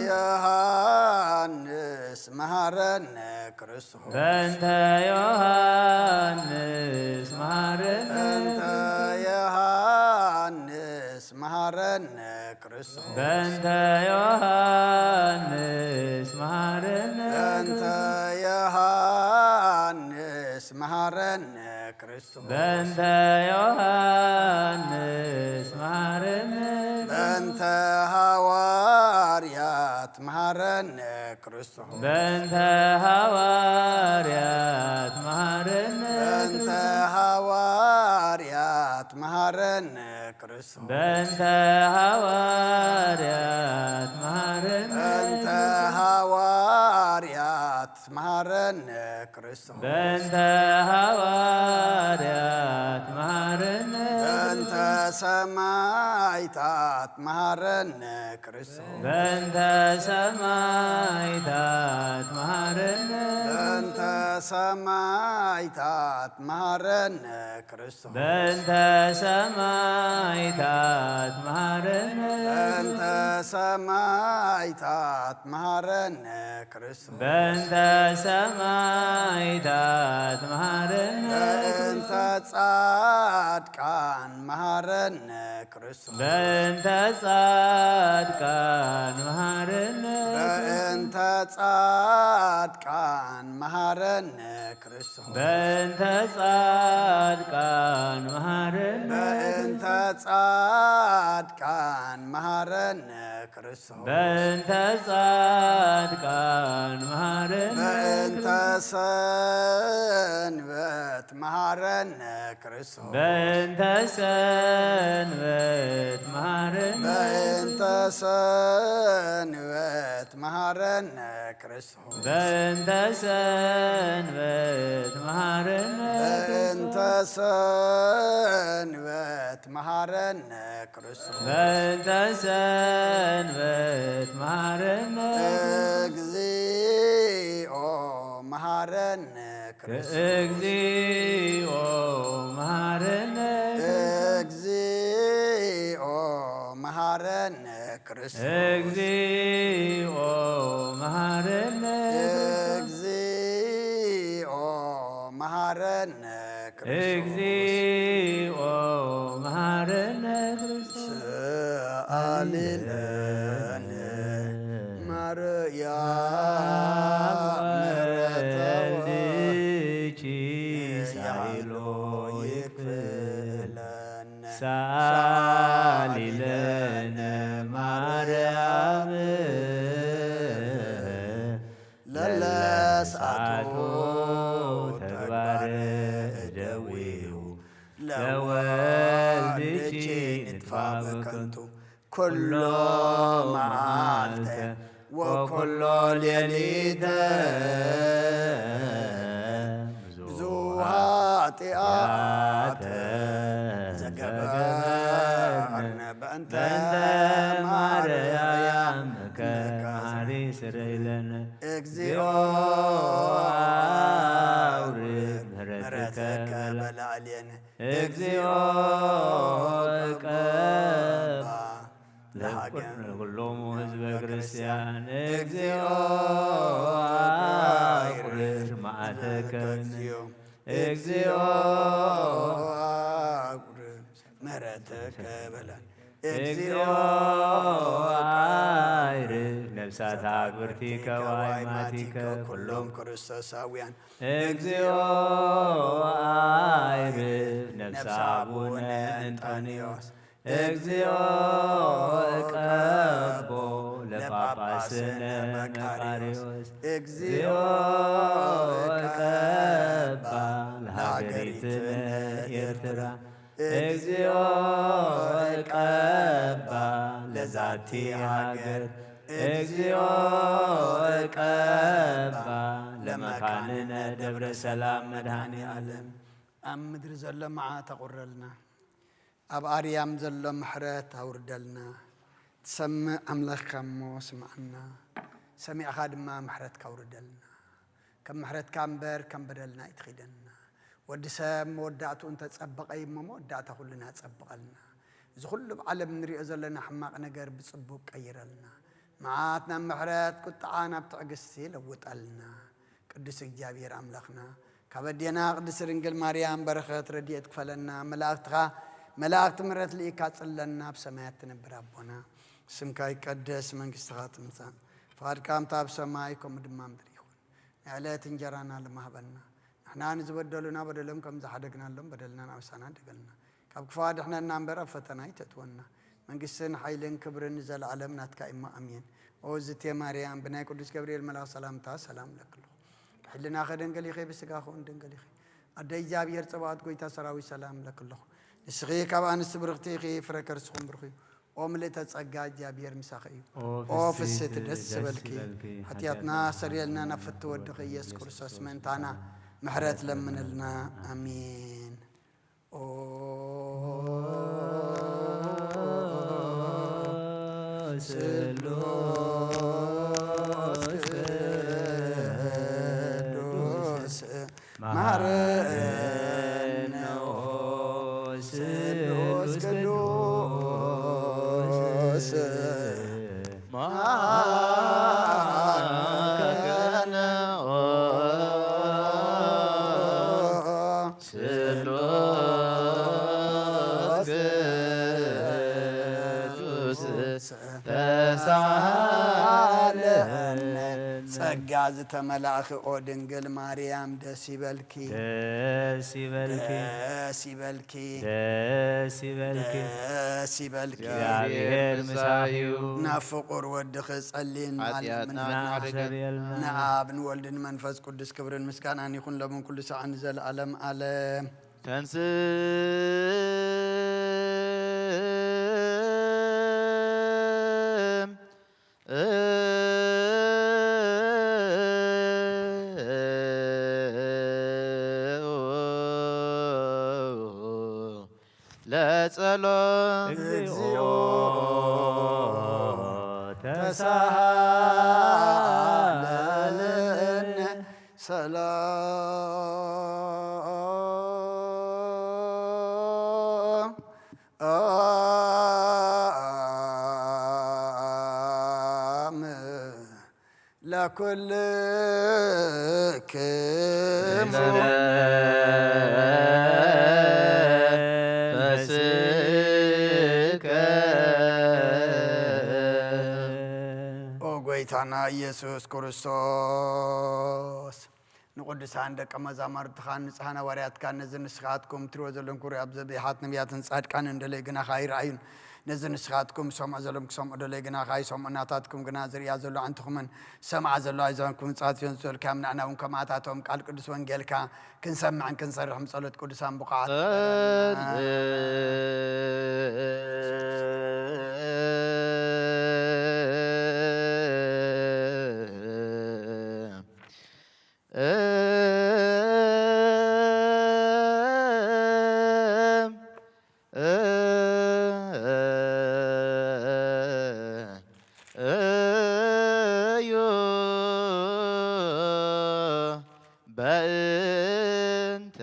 ዮሐንስ መሐረነ ክርስቶስ በእንተ ዮሐንስ መሐረነ በእንተ ዮሐንስ መሐረነ ክርስቶስ በእንተ ዮሐንስ መሐረነ በእንተ ዮሐንስ መሐረነ ክርስቶስ በእንተ ዮሐንስ መሐረነ በእንተ ሐዋርያት መሐረነ ክርስቶስ በእንተ ሐዋርያት መሐረነ በእንተ ሐዋርያት መሐረነ ክርስቶስ በእንተ ሐዋርያት መሐረነ በእንተ ሐዋርያት መሐረነ ክርስቶስ በእንተ ሐዋርያት መሐረነ በእንተ ሰማዕታት መሐረነ ክርስቶስ በእንተ ሰማዕታት መሐረነ በእንተ ሰማዕታት መሐረነ ክርስቶስ በእንተ ሰማዕታት መሐረነ በእንተ ሰማዕታት መሐረነ ክርስቶስ በእንተ ሰማዕታት መሐረነ በእንተ ጻድቃን መሐረነ ክርስቶስ በእንተ ጻድቃን መሐረነ በእንተ በእንተ ጻድቃን መሐረነ ክርስቶስ በእንተ ጻድቃን መሐረነ በእንተ ጻድቃን መሐረነ ክርስቶስ በእንተ ጻድቃን መሐረነ በእንተ ሰንበት መሐረነ ክርስቶስ በእንተ ሰንበት መሐረነ በእንተ ሰንበት መሐረነ ክርስቶስ በእንተ ሰንበት መሐረነ በእንተ ሰንበት መሐረነ ክርስቶስ በእንተ ሰንበት መሐረነ እግዚኦ መሐረነ ክርስቶስ እግዚኦ መሐረነ እግዚኦ መሐረነ ክርስቶስ እግዚኦ መሐረነ እግዚኦ መሐረነ ክርስቶስ እግዚኦ መሐረነ ክርስቶስ ሰአሊለነ ማርያም ምሕረተ ወልድኪ ሳይሎ ይክፍለነ ሳሊለነ ማርያም ለለሰዓቱ ተግባረ እደዊሁ ለወልድኪ ንጥፋ በከንቱ ኩሎ መዓልተ ወኩሎ ሌሊተ ብዙ ኃጢአተ ዘገበርነ በእንተ ማርያም ከማሪ ስረይለነ እግዚኦ አውርድ ምሕረተከ በላዕሌነ እግዚኦ ቀባ ለኩሎሙ ህዝበ ክርስቲያን እግዚኦ አውርድ መዓተከ እግዚኦ ምሕረተከ በላዕሌነ እግዚኦ አይርፍ ነፍሳት አግብርቲከ ወአእማቲከ ኩሎም ክርስቶሳውያን እግዚኦ አይርፍ ነፍሰ አቡነ እንጦንዮስ እግዚኦ ቀቦ ለጳጳስነ መቃርዮስ እግዚኦ ቀባ ለሀገሪትነ ኤርትራ እግዚኦ ቀባ ለዛቲ ሃገር እግዚኦ ቀባ ለመካንነ ደብረ ሰላም መድኃኔ ዓለም ኣብ ምድሪ ዘሎ መዓት ኣቑረልና ኣብ ኣርያም ዘሎ ምሕረት ኣውርደልና ትሰምዕ ኣምላኽካ እሞ ስምዓና ሰሚዕኻ ድማ ምሕረትካ ኣውርደልና ከም ምሕረትካ እምበር ከም በደልና ይትኺደና ወዲ ሰብ መወዳእቱ እንተፀበቐ እሞ መወዳእታ ኩልና ፀብቐልና እዚ ኩሉ ብዓለም ንሪኦ ዘለና ሕማቕ ነገር ብፅቡቅ ቀይረልና መዓት ናብ ምሕረት ቁጥዓ ናብ ትዕግስቲ ለውጠልና ቅዱስ እግዚኣብሔር ኣምላኽና ካብ ኣዴና ቅድስቲ ድንግል ማርያም በረኸት ረድኤት ክፈለና መላእክቲ ምሕረት ልኢካ ፅለና ብሰማያት ትነብር ኣቦና ስምካ ይቀደስ መንግስትኻ ትምፃእ ፍቓድካ እምታ ኣብ ሰማይ ከምኡ ድማ ምድሪ ይኹን ናይ ዕለት እንጀራና ልማህበና ንሕና ንዝበደሉና በደሎም ከም ዝሓደግናሎም በደልና ናብሳና ደገልና ካብ ክፋ ድሕነና እምበር ኣብ ፈተና ይተትወና መንግስትን ሓይልን ክብርን ዘለዓለም ናትካ እማ ኣሜን ኦ ዝቴ ማርያም ብናይ ቅዱስ ገብርኤል መልኣክ ሰላምታ ሰላም ለክልኹ ብሕልና ኸደንገል ኢኸ ብስጋ ኸውን ደንገል ኢኸ ኣደይ እግዚኣብሔር ፀባኦት ጎይታ ሰራዊት ሰላም ለክልኹ ንስኺ ካብ ኣንስቲ ብርኽቲ ኢኺ ፍረ ከርስኹም ብርኺ ኦ ምልእተ ጸጋ እግዚኣብሔር ምሳኺ እዩ ኦ ፍስሕቲ ደስ ዝበልኪ ሓጢኣትና ሰሪየልና ናብ ፍቲ ወድኺ ኢየሱስ ክርስቶስ ምእንታና ምሕረት ለምንልና ኣሜን ኦ ስሉስ ቅዱስ ማረነ ስሉስ ቅዱስ ማረነ ስሉስ ቅዱስ ተሳ ጸጋ ዝተመላእኽኦ ድንግል ማርያም ደስ ይበልኪ ደስ ይበልኪ ደስ ይበልኪ ደስ ይበልኪ ደስ ይበልኪ እግዚአብሔር ምሳዩ ናብ ፍቁር ወድኺ ጸሊን ናሰብየልና ንአብ ንወልድን መንፈስ ቅዱስ ክብርን ምስጋናን ይኹን ለምን ኩሉ ሰዓን ዘለዓለም ዓለም ተንስ ለጸሎት እግዚኦ ተሳሃለነ ሰላም ለኩልክሙ ጌታና ኢየሱስ ክርስቶስ ንቅዱሳን ደቀ መዛሙርትኻ ንጽሓነ ዋርያትካ ነዚ ንስኻትኩም ትሪእዎ ዘለኹም ኩርያ ኣብ ዘብሓት ነቢያትን ጻድቃን እንደለይ ግና ካይረኣዩን ነዚ ንስኻትኩም ሰምዖ ዘለኹም ክሰምዑ ደለይ ግና ካይሰምዑ ናታትኩም ግና ዝርያ ዘሎ አንትኹምን ሰምዓ ዘሎ ኣይዛንኩም ጻትዮን ዝዘልካ ምናዕና እውን ከማታቶም ቃል ቅዱስ ወንጌልካ ክንሰምዕን ክንሰርሕም ጸሎት ቅዱሳን ብቕዓት በእንተ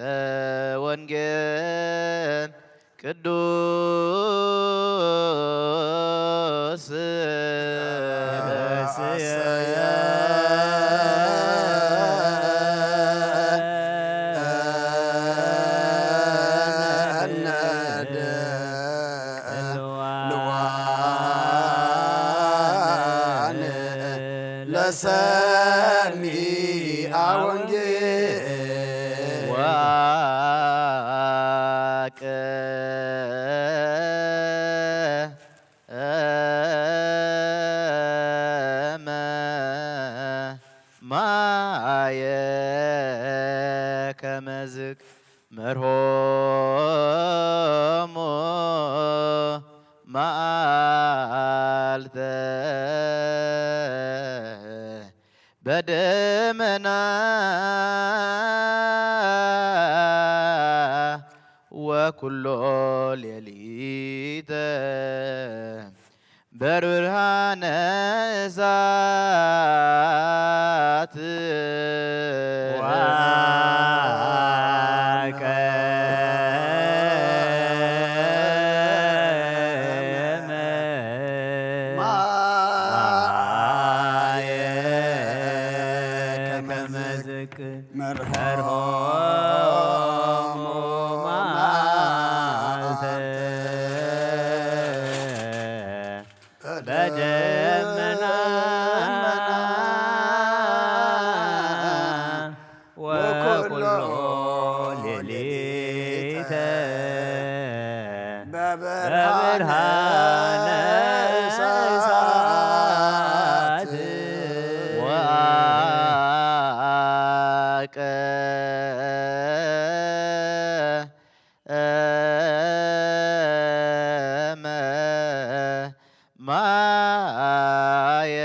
ወንጌል ቅዱስ ለሰሚዐ ወንጌል ዋቀመ ማየ ከመዝክ መርሆሞ መዓልተ በደመና ወኩሎ ሌሊተ በብርሃነ እሳት በብርሃነ እሳት ዋቀመ ማየ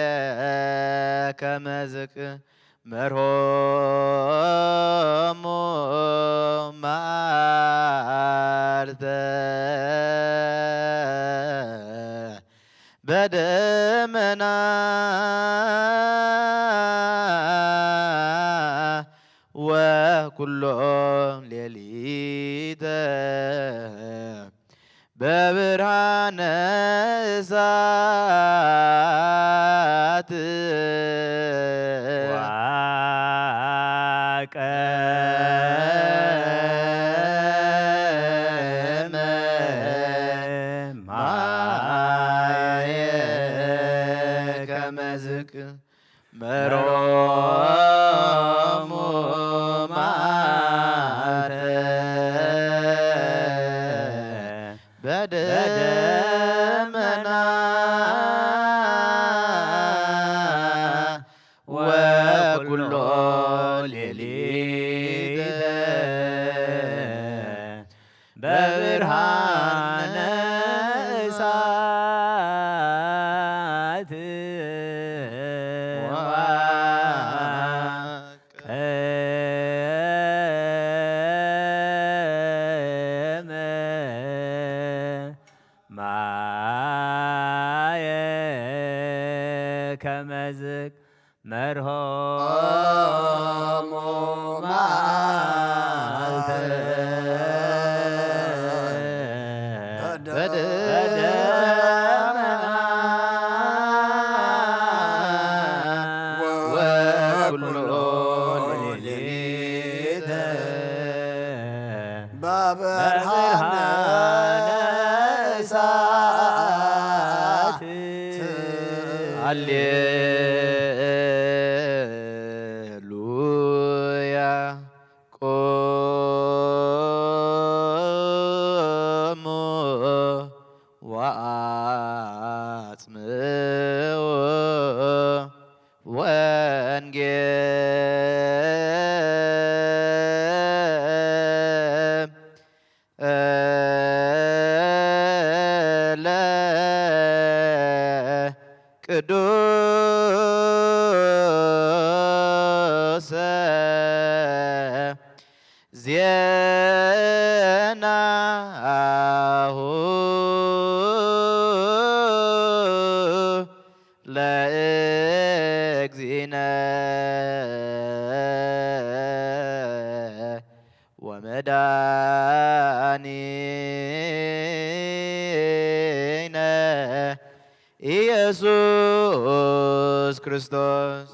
ከመዝቅ መርሆሙ መዓልተ በደመና ወኩሎ ሌሊተ በብርሃነ እሳት ዋቀመ ማየ ከመዝቅ መሮሙ መዓልተ በደመና ወኩሎ ሌሊተ በብርሃነ እሳት ወቀመ ማየ ከመዝቅ መርሆሙ መዓልተ በደመና ወኩሎ ሌሊተ በብርሃነ እሳት ሃሌሉያ ቆሙ ወአጽምዑ ወንጌለ ቅዱስ ዜናሁ ለእግዚእነ ወመድኃኒነ ኢየሱስ ክርስቶስ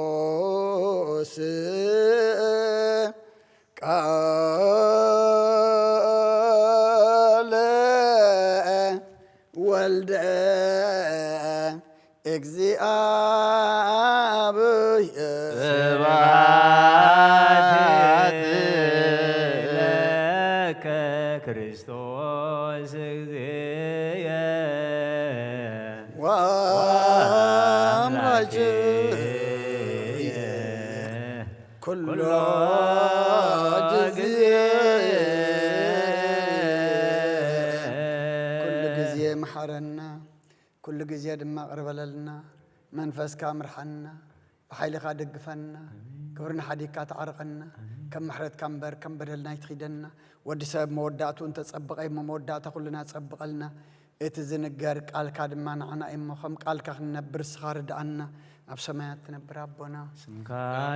ማርቆስ ቃለ ወልደ እግዚአብሔር ስብሐት ለከ ክርስቶስ እግዚእየ ወአምላክየ ኩሎ ጊዜ መሓረና ኩሉ ግዜ ድማ ቅርበለልና መንፈስካ ምርሐና ብሓይልኻ ደግፈና ክብርና ሓዲግካ ተዓርቐና ከም ምሕረትካ እምበር ከም በደልና ይትኺደና ወዲ ሰብ መወዳእቱ እንተፀብቐ እሞ መወዳእታ ኩልና ፀብቐልና እቲ ዝንገር ቃልካ ድማ ንዓና እሞ ከም ቃልካ ክንነብር ስኻ ርድኣና ኣብ ሰማያት ትነብር ኣቦና ስምካ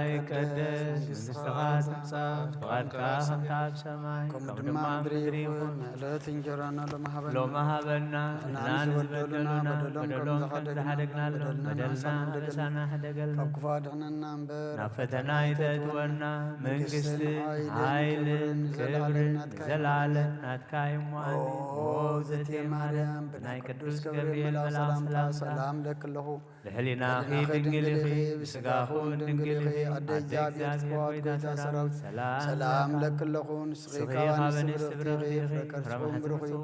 ይቀደስ መንግሥትኻ ትምጻእ ፈቃድካ ከምቲ ኣብ ሰማይ ከምኡ ድማ ምድሪ ይኹን ዕለት እንጀራና ሎሚ ሃበና ንሕና ንዝበደሉና በደሎም ከም ዝሓደግናሎም በደልና ርእሳና ሕደገልና ካብ ክፉ ኣድሕነና እምበር ናብ ፈተና ይተእትወና መንግስትን ሓይልን ክብርን ዘለዓለም ናትካ እሞ ኣሜን። ኦ እግዝእትየ ማርያም ብናይ ቅዱስ ገብርኤል መልኣክ ሰላምታ ሰላም ለክለኹ ልሕሊናኺ ድንግልኺ ብስጋኹን ድንግልኺ ኣደ እግዚአብሔር ጽባዖት ጌታ ሰራዊት ሰላም ለክለኹን ስኺ ካባንስ ብርኽቲኺ ፍረከርጽኹም ብሩኽ እዩ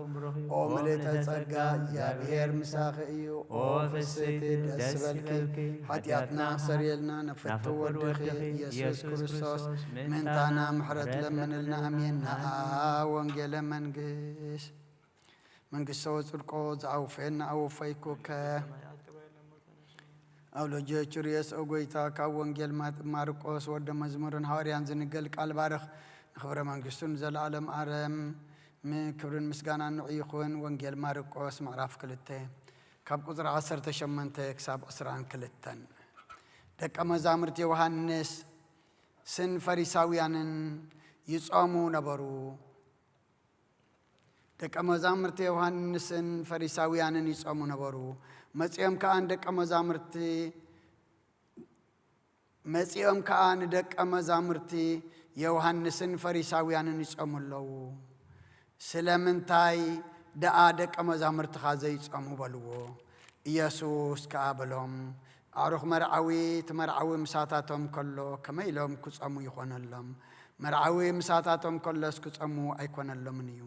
ኦ ምልዕተ ጸጋ እግዚአብሔር ምሳኺ እዩ ኦ ፍስሕቲ ደስ በልኪ ኃጢአትና ሰሪየልና ነፍቲ ወድኺ ኢየሱስ ክርስቶስ ምንታና ምሕረት ለምንልና አሜን ናአ ወንጌለ መንግሥተ ወጽድቆ ዝአውፈና አወፈይኩከ አውሎጆች ርየስ ኦጎይታ ካብ ወንጌል ማርቆስ ወደ መዝሙርን ሐዋርያን ዝንገል ቃል ባርኽ ንኽብረ መንግሥቱን ዘለዓለም ኣረም ክብርን ምስጋናን ንዑ ይኹን ወንጌል ማርቆስ ምዕራፍ 2 ካብ ቁጥሪ 18 ክሳብ 22 ደቀ መዛሙርት ዮሐንስ ስን ፈሪሳውያንን ይጾሙ ነበሩ። ደቀ መዛሙርት ዮሐንስን ፈሪሳውያንን ይጾሙ ነበሩ። መጺኦም ከአ ንደቀ መዛሙርቲ ዮሐንስን ፈሪሳውያንን ይጾሙ ኣለዉ። ስለምንታይ ደኣ ደቀ መዛሙርትኻ ዘይጾሙ በልዎ። ኢየሱስ ከኣ በሎም ኣዕሩኽ መርዓዊ እቲ መርዓዊ ምሳታቶም ከሎ ከመይ ኢሎም ክጾሙ ይኾነሎም? መርዓዊ ምሳታቶም ከሎስ ክጾሙ ኣይኮነሎምን እዩ።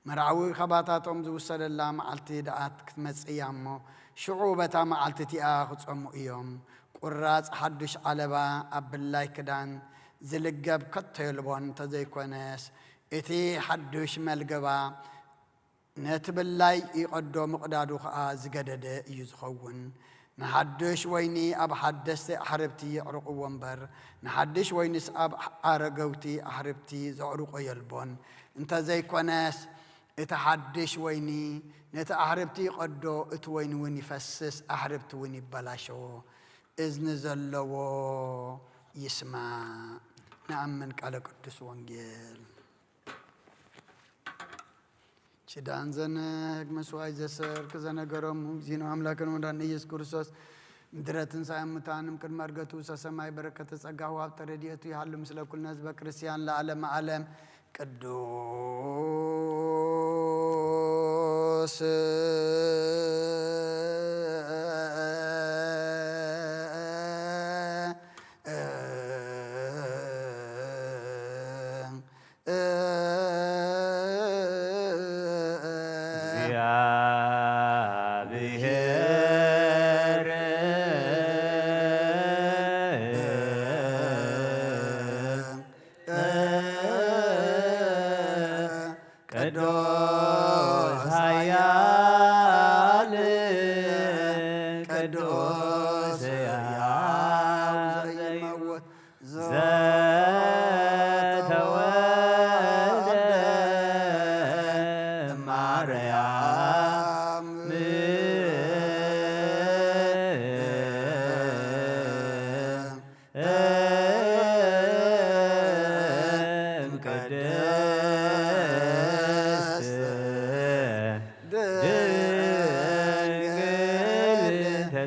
መርዓዊ ኸባታቶም ዝውሰደላ መዓልቲ ደኣት ክትመጽእያ እሞ ሽዑ በታ መዓልቲ እቲኣ ክጾሙ እዮም። ቁራጽ ሓድሽ ዓለባ ኣብ ብላይ ክዳን ዝልገብ ከቶ የልቦን እንተዘይኮነስ እቲ ሓድሽ መልገባ ነቲ ብላይ ይቐዶ ምቕዳዱ ኸዓ ዝገደደ እዩ ዝኸውን። ንሓድሽ ወይኒ ኣብ ሓደስቲ ኣሕርብቲ የዕርቑዎ እምበር ንሓድሽ ወይኒስ ኣብ ኣረገውቲ ኣሕርብቲ ዘዕርቆ የልቦን። እንተዘይኮነስ እቲ ሓድሽ ወይኒ ነቲ ኣሕርብቲ ይቐዶ እቲ ወይኒ እውን ይፈስስ ኣሕርብቲ እውን ይበላሸዎ። እዝኒ ዘለዎ ይስማዕ። ንኣምን ቃለ ቅዱስ ወንጌል ችዳን ዘነግ መስዋዕት ዘሰርክ ዘነገሮም ዚኖ አምላክን ወዳን ኢየሱስ ክርስቶስ ምድረ ትንሣኤ ሙታንም ቅድመ ዕርገቱ ሰማይ በረከተ ጸጋሁ ሀብተ ረድኤቱ ይሃሉ ምስለ ኩልነ ህዝበ ክርስቲያን ለዓለመ ዓለም ቅዱስ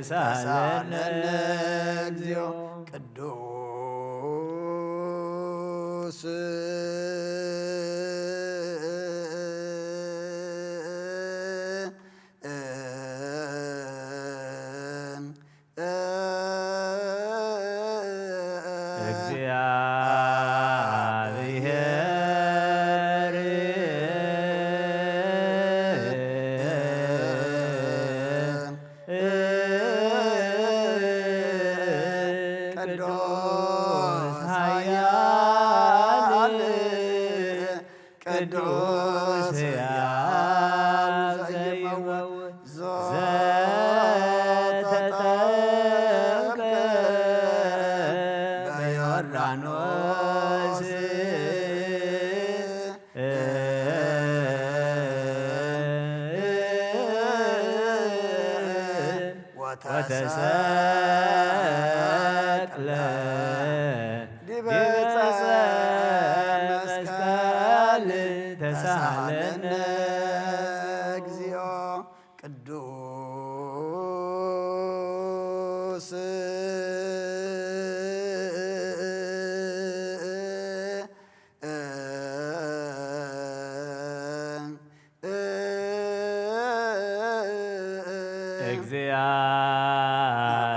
ተሳለነ እግዚኦ ቅዱስ ቅዱስ ሕያው ዘይመውት ዘተጠምቀ በዮርዳኖስ ወተሰቅለ ዲበ ዕፀ መስቀል ተሳለነ እግዚኦ ቅዱስ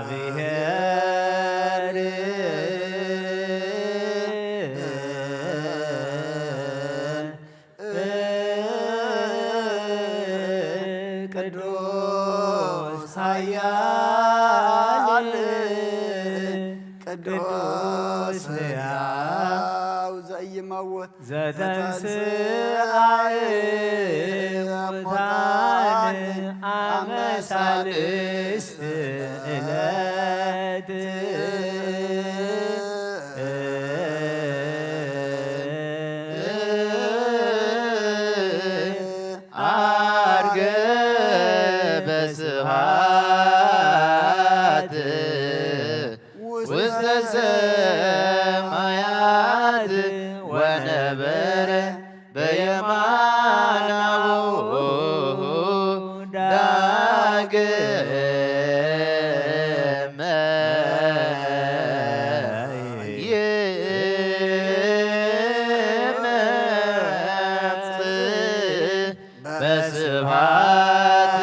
እግዚአብሔር ቅዱስ ኃያል ቅዱስ ሕያው ዘኢይመውት ዘተንሥአ እሙታን አመ ሣልስት ዕለት አርገ በስብሐት ውስተ ሰማያት ወነበረ በየማናሁ ዳግመ ይመጽእ በስብሐት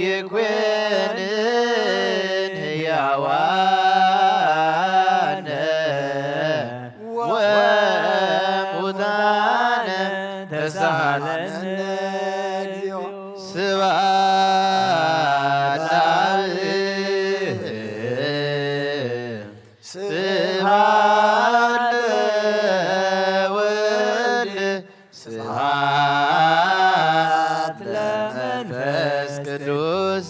ይኮንን ሕያዋነ ወሙታነ ተሳሃለነ ስብሐት ለአብ ስብሐት ለወልድ ስብሐት ለመንፈስ ቅዱስ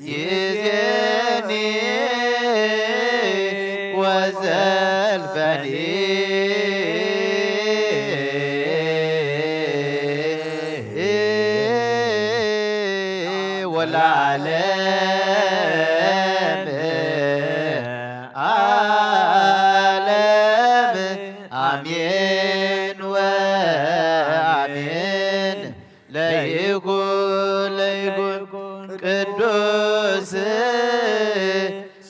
ይእዜኒ ወዘልፈኒ ወለዓለመ ዓለም አሜን ወአሜን። ለይኩን ቅዱስ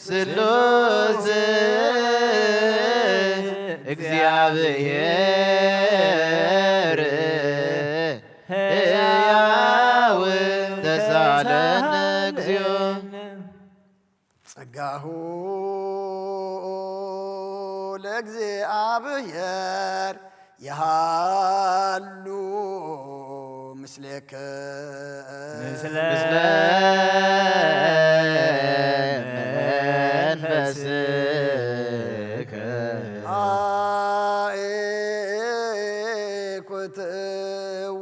ስሉስ እግዚአብሔር ሕያው ተሳለነ እግዚኦ ጸጋሁ ለእግዚአብሔር የሃሉ ምስሌከ ምስለ መንፈስከ አእኩትዎ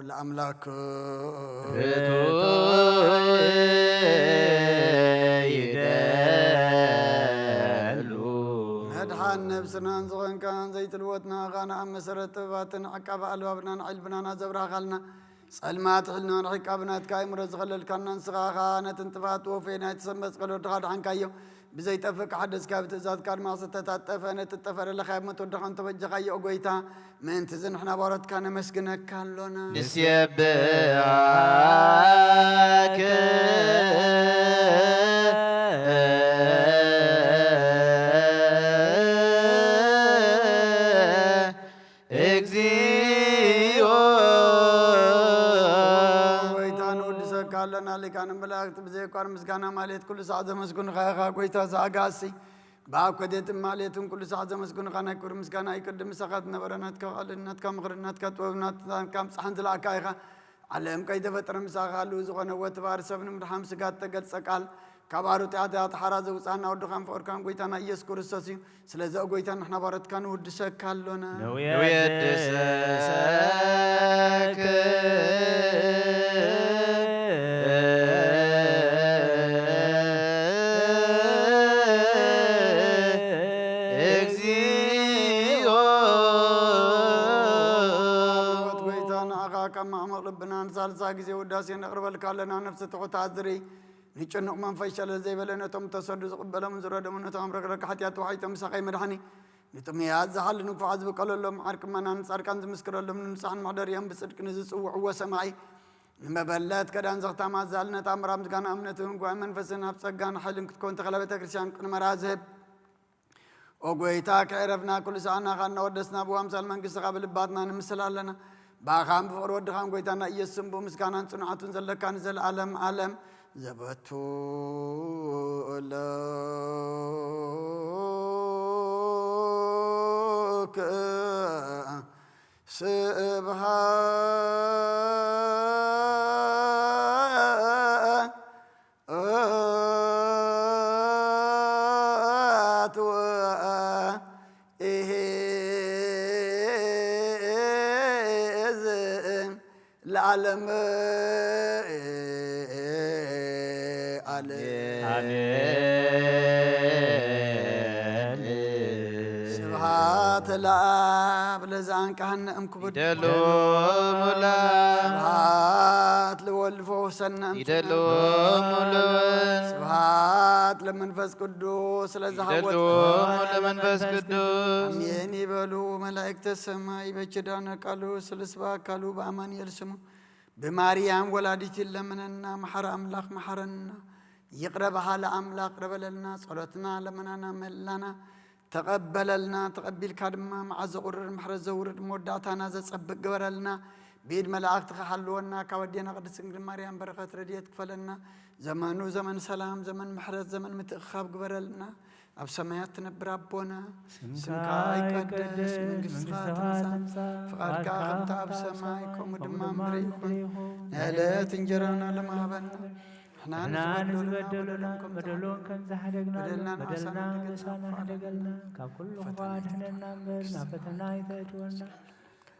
ለአምላክ ይደሉ መድሓን ነብስናን ዝኾንካን ዘይትልወትና ኻና ኣብ መሰረት ጥበባትን ዓቃብ ኣልባብናን ዒልብናና ዘብራኻልና ጸልማት ሕልና ንሕቃብናትካ እምሮ ዝኸለልካና ንስኻ ኻ ነትን ጥፋት ወፌ ናይ ተሰንበት ጸሎትኻ ድሓንካዮ ብዘይጠፍእ ሓደስካ ብትእዛዝካ ድማ ዝተታጠፈ ነቲ ጠፈረለኻ መትወድኻ እንተበጀኻዮ ጎይታ ምእንቲ ዝንሕና ባሮትካ ነመስግነካ ኣሎና ንስየብዓከ እግዚኦ ጎይታ ንውድሰካ ኣለና ሊቃነ መላእክቲ ብዘይኳን ምስጋና ማለት ኩሉ ሰዓት ዘመስግኑኻ ኢኻ ጎይታ ዘኣጋሲ በኣብ ከዴትን ማሌትን ኩሉ ሰዓት ዘመስግኑኻ ናይ ክብሪ ምስጋና ይቅድም ምሳኻት ነበረ ናትካ ቃልናትካ ምኽሪ ናትካ ጥበብናትካ ምፅሓን ዝለኣካ ኢኻ ዓለም ከይተፈጠረ ምሳኻ ኣሉ ዝኾነ ወትባር ሰብ ንምድሓም ስጋ ተገልፀ ቃል ካብ ኣሩጢኣት ኣጥሓራ ዘውፃና ወድኻን ፍቅርካን ጎይታና ኢየሱስ ክርስቶስ እዩ ስለዚ ጎይታ ንሕና ባሮትካ ንውድሰካ ኣሎና ንውየድሰከ እግዚኦ ጎይታ ንዓኻ ካብ ማዕመቕ ልብና ንሳልሳ ግዜ ውዳሴ ነቕርበልካ ኣለና ነፍሲ ትሑታት ዝርኢ ንጭኑቕ መንፈስ ሸለል ዘይበለ ነቶም ተሰዱ ዝቕበሎምን ዝረደሙ ነቶም ረግረግ ሓጢኣት ተዋሒጦም ምሳኸይ መድሓኒ ንጥምያት ዝሓሊ ንኩፋዓ ዝብቀለሎም ዓርቅመናን ጻድቃን ዝምስክረሎም ንምንሳሕን ማሕደርዮም ብጽድቂ ንዝጽውዕዎ ሰማይ ንመበለት ከዳን ዘኽታማት ዝኣልነት ኣምራ ምስጋና እምነትን ጓይ መንፈስን ኣብ ጸጋን ሓይልን ክትኮን ተኸለ ቤተ ክርስቲያን ቅንመራ ዝህብ ኦ ጎይታ ከዕረፍና ኩሉ ሰዓና ኻ እናወደስና ብዋምሳል መንግሥትኻ ብልባትና ንምስል ኣለና ባኻን ብፍቕሪ ወድኻን ጎይታና ኢየሱስ እምቡ ምስጋናን ጽኑዓቱን ዘለካ ንዘለዓለም ዓለም زبتو لك سبحات وإهزم العالم سبحات العاب لزان كهنا أمكبر يدلو مولا سبحات لولفو سنة يدلو مولا سبحات لمنفس قدوس لزهوت يدلو لمنفس قدوس أمين يبلو ملائكة السماء بجدانا قالوا سلسبا قالوا بأمان يرسموا بماريام ولادت لمننا محر أملاق محرنا يقربها لأملاق ربلنا صلاتنا لمننا ملنا تقبل لنا تقبل كلمة مع زغر محر زور موداتنا زصبق جبرلنا بيد ملاك تخلونا كودينا قدس مريم بركة رديت كفلنا زمانو زمن سلام زمن محرز زمن متخاب جبرلنا أب سمايات نبرابونا سمكاي قدس من قصات فقالك خمت أب سمايكم ودمام مريكم نالت انجرانا لما بنا احنا نزبدلنا بدلون كم زحدقنا بدلنا لسانا حدقلنا ككل خفات احنا نمبرنا فتنا يتجونا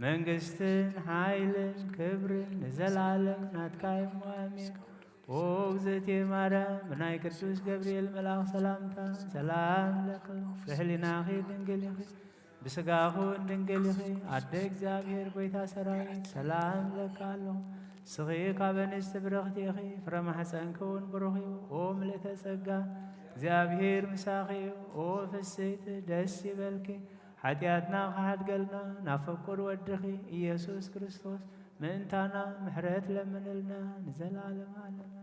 من قستن حايل كبر نزل عالم ناتكايم وامين وغزتي مارا مناي كرسوس جبريل ملاخ سلامتا سلام لك بحلنا خي دنقل يخي بسقاخو دنقل يخي عدك زابير بيتا سراي سلام لك الله صغير كابنست برختي أخي فرما حسن كون بروخي وملت سجى زابير مساخي وفسيت دسي بلكي حتياتنا خد قلنا نفكر ودخي يسوع كريستوس من تانا محرت لمن لنا نزل على معلم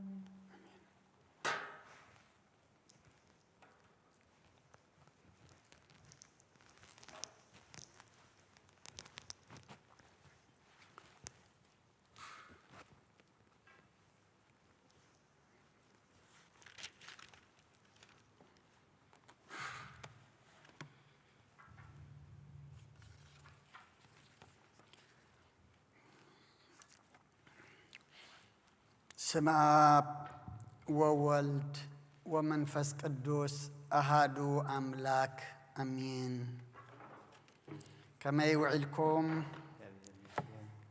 سمع وولد ومنفس قدوس أهادو أملاك أمين كما يوعلكم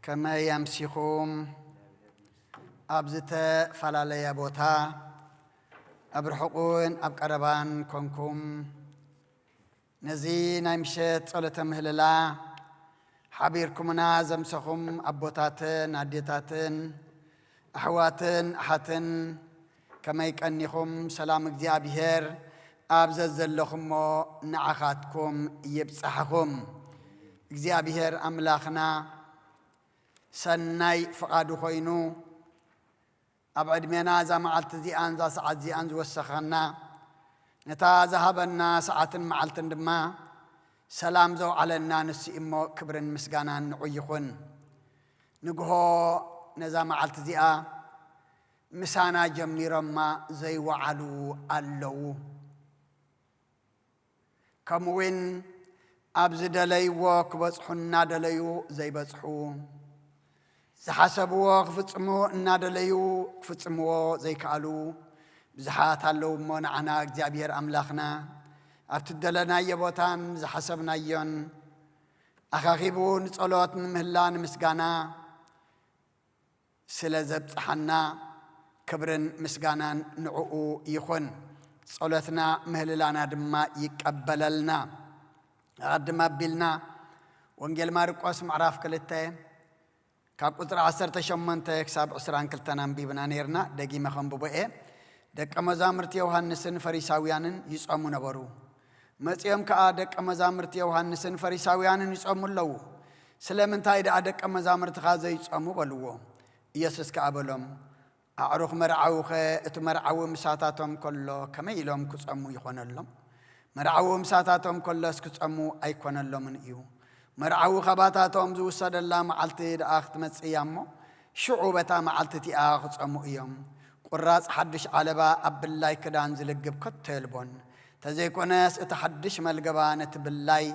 كما يمسيكم أبزت فلالي بوتا أبرحقون أبقربان كونكم نزي نايمشت صلة مهللا حبيركمنا زمسخم أبوتاتن عديتاتن أحواتن أحاتن كما يكأنكم سلام እግዚአብሔር أبززلكم نعخاتكم يبصحكم እግዚአብሔር أملاخنا سناي فقادو خوينو أبعد منا زمعلت زيان ذا ساعات زيان وسخنا نتا ذهبنا ساعات معلتن دما سلام زو علينا نسي إمو كبرن مسجانا نعيخون نجهو نزام عالتزيئة مسانا جميرا ما زي وعلو اللو كموين أبز دليو كبصحنا دليو زي بصحو زحسبوا كفتمو نادليو كفتمو زي كالو بزحات اللو منعنا እግዚአብሔር أملاخنا أبتدلنا يبوتام زحسبنا ين أخاخيبون صلوات مهلان مسجانا سلازبت حنا كبرن مسجانا نعو يخون صلاتنا مهللانا دما يقبللنا قدما بيلنا وانجيل ماركوس معراف كلته كاب قطر 18 حساب 20 كلتنا بيبنا نيرنا دقي مخم بوئه دق مزامرت يوحنسن فريساويانن يصومو نبرو مصيام كا دق مزامرت يوحنسن فريساويانن يصومو لو سلامنتاي دق مزامرت خازي يصومو بلوو يسوس كابلهم أعرف مرعوخ اتمرعو مساتاتهم كله كما يلوم كصمو يخون لهم مرعو مساتاتهم كله كصمو أيكون لهم من إيو مرعو خباتاتهم زو صد الله معلتي أخت مسيامو شعوبتا معلتي أخت صمو إيوم ቁራጽ ሓድሽ ዓለባ ኣብላይ ክዳን ዝልግብ ከተልቦን ተዘይኮነስ እቲ ሓድሽ መልገባ ነቲ ብላይ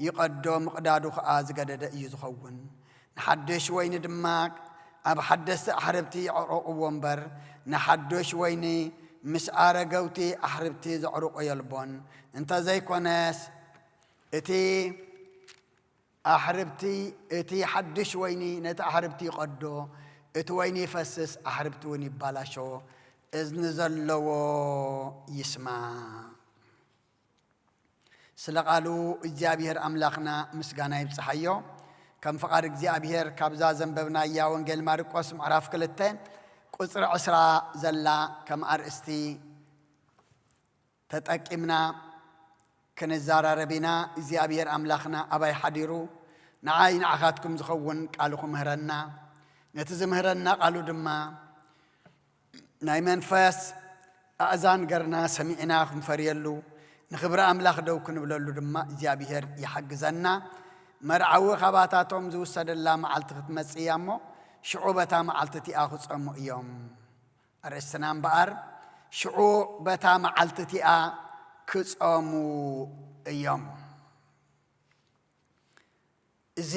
ይቐዶ ምቕዳዱ ኸዓ ዝገደደ እዩ ዝኸውን ንሓድሽ ወይኒ ድማ ኣብ ሓደስቲ ኣሕርብቲ ይዕሩቕዎ እምበር ንሓድሽ ወይኒ ምስ ኣረገውቲ ኣሕርብቲ ዘዕሩቆ የልቦን እንተዘይኮነስ እቲ ሓድሽ ወይኒ ነቲ ኣሕርብቲ ይቐዶ እቲ ወይኒ ይፈስስ ኣሕርብቲ እውን ይባላሾ እዝኒ ዘለዎ ይስማ ስለቃሉ እግዚአብሔር አምላክና ምስጋና ይብጽሐዮ ከም ፈቃድ እግዚአብሔር ካብዛ ዘንበብናያ ወንጌል ማርቆስ ምዕራፍ 2 ቁጽር 10 ዘላ ከም አርእስቲ ተጠቂምና ክንዛራረቢና እግዚአብሔር አምላክና አባይ ሓዲሩ ንዓይ ንዓኻትኩም ዝኸውን ቃልኹም ምህረና ነቲ ዝምህረና ቃሉ ድማ ናይ መንፈስ ኣእዛን ገርና ሰሚዕና ክንፈርየሉ ንኽብሪ ኣምላኽ ደው ክንብለሉ ድማ እግዚአብሔር ይሓግዘና መርዓዊ ኻባታቶም ዝውሰደላ መዓልቲ ክትመጽእ እያ እሞ ሽዑ በታ መዓልቲ እቲኣ ክጸሙ እዮም ኣርእስትና እምበኣር ሽዑ በታ መዓልቲ እቲኣ ክጸሙ እዮም እዚ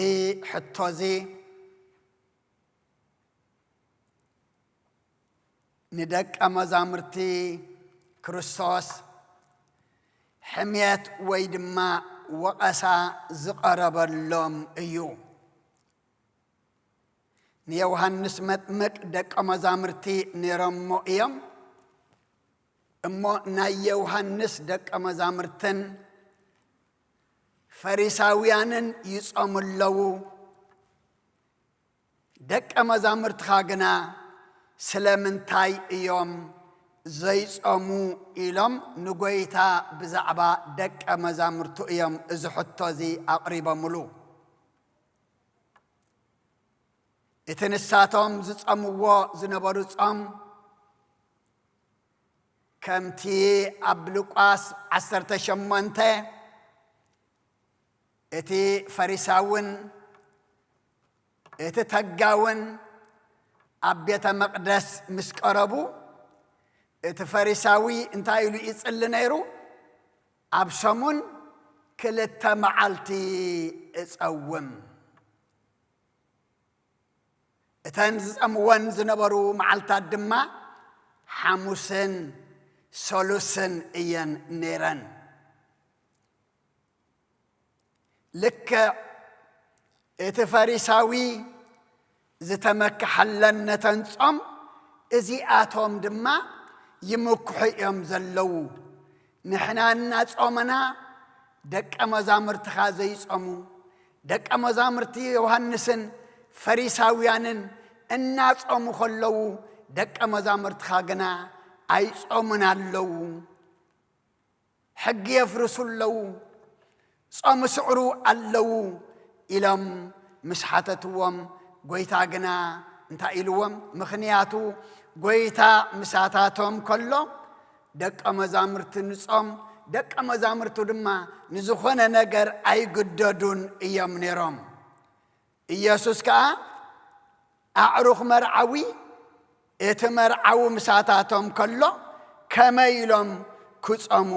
ሕቶ እዚ ንደቀ መዛሙርቲ ክርስቶስ ሕምየት ወይ ድማ ወቐሳ ዝቐረበሎም እዩ ንዮሐንስ መጥምቅ ደቀ መዛሙርቲ ነይሮሞ እዮም እሞ ናይ ዮሐንስ ደቀ መዛሙርትን ፈሪሳውያንን ይጾሙለዉ ደቀ መዛሙርትኻ ግና ስለምንታይ እዮም ዘይጾሙ ኢሎም ንጎይታ ብዛዕባ ደቀ መዛሙርቱ እዮም እዚ ሕቶ እዚ ኣቕሪቦምሉ እቲ ንሳቶም ዝጸምዎ ዝነበሩ ጾም ከምቲ ኣብ ሉቃስ 18 እቲ ፈሪሳውን እቲ ተጋውን ኣብ ቤተ መቅደስ ምስ ቀረቡ እቲ ፈሪሳዊ እንታይ ኢሉ ይጽሊ ነይሩ ኣብ ሰሙን 2 መዓልቲ እጸውም እተን ዝጸምወን ዝነበሩ መዓልታት ድማ ሐሙስን ሰሉስን እየን ነይረን ልክ እቲ ፈሪሳዊ ዝተመክሐለን ነተን ጾም እዚኣቶም ድማ ይምክሑ እዮም ዘለዉ ንሕና እናጾመና ደቀ መዛሙርትኻ ዘይጾሙ ደቀ መዛሙርቲ ዮሐንስን ፈሪሳውያንን እናጾሙ ከለዉ ደቀ መዛሙርትኻ ግና ኣይጾሙን ኣለዉ ሕጊ የፍርሱ ኣለዉ ጾም ስዕሩ ኣለዉ ኢሎም ምስ ሓተትዎም ጎይታ ግና እንታይ ኢልዎም ምኽንያቱ ጎይታ ምሳታቶም ከሎ ደቀ መዛሙርቲ ንጾም ደቀ መዛሙርቱ ድማ ንዝኾነ ነገር ኣይግደዱን እዮም ነይሮም ኢየሱስ ከዓ ኣዕሩኽ መርዓዊ እቲ መርዓዊ ምሳታቶም ከሎ ከመይ ኢሎም ክጾሙ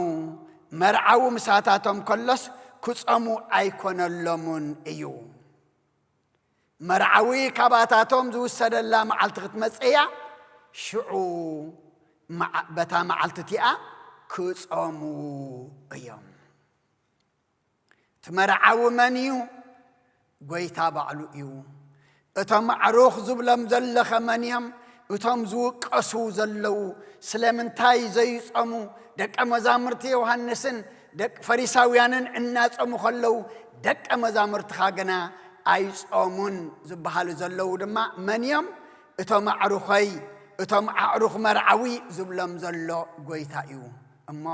መርዓዊ ምሳታቶም ከሎስ ክጾሙ ኣይኮነሎምን እዩ መርዓዊ ካባታቶም ዝውሰደላ መዓልቲ ክትመጽእ እያ ሽዑ በታ መዓልቲ እቲኣ ክጾሙ እዮም እቲ መርዓዊ መን እዩ ጎይታ ባዕሉ እዩ እቶም ኣዕሩኽ ዝብሎም ዘለኸ መን እዮም እቶም ዝውቀሱ ዘለዉ ስለምንታይ ዘይጾሙ ደቀ መዛሙርቲ ዮሐንስን ፈሪሳውያንን እናጾሙ ከለዉ ደቀ መዛሙርትኻ ግና ኣይጾሙን ዝበሃሉ ዘለዉ ድማ መን እዮም እቶም ኣዕሩኸይ እቶም ኣዕሩኽ መርዓዊ ዝብሎም ዘሎ ጎይታ እዩ እሞ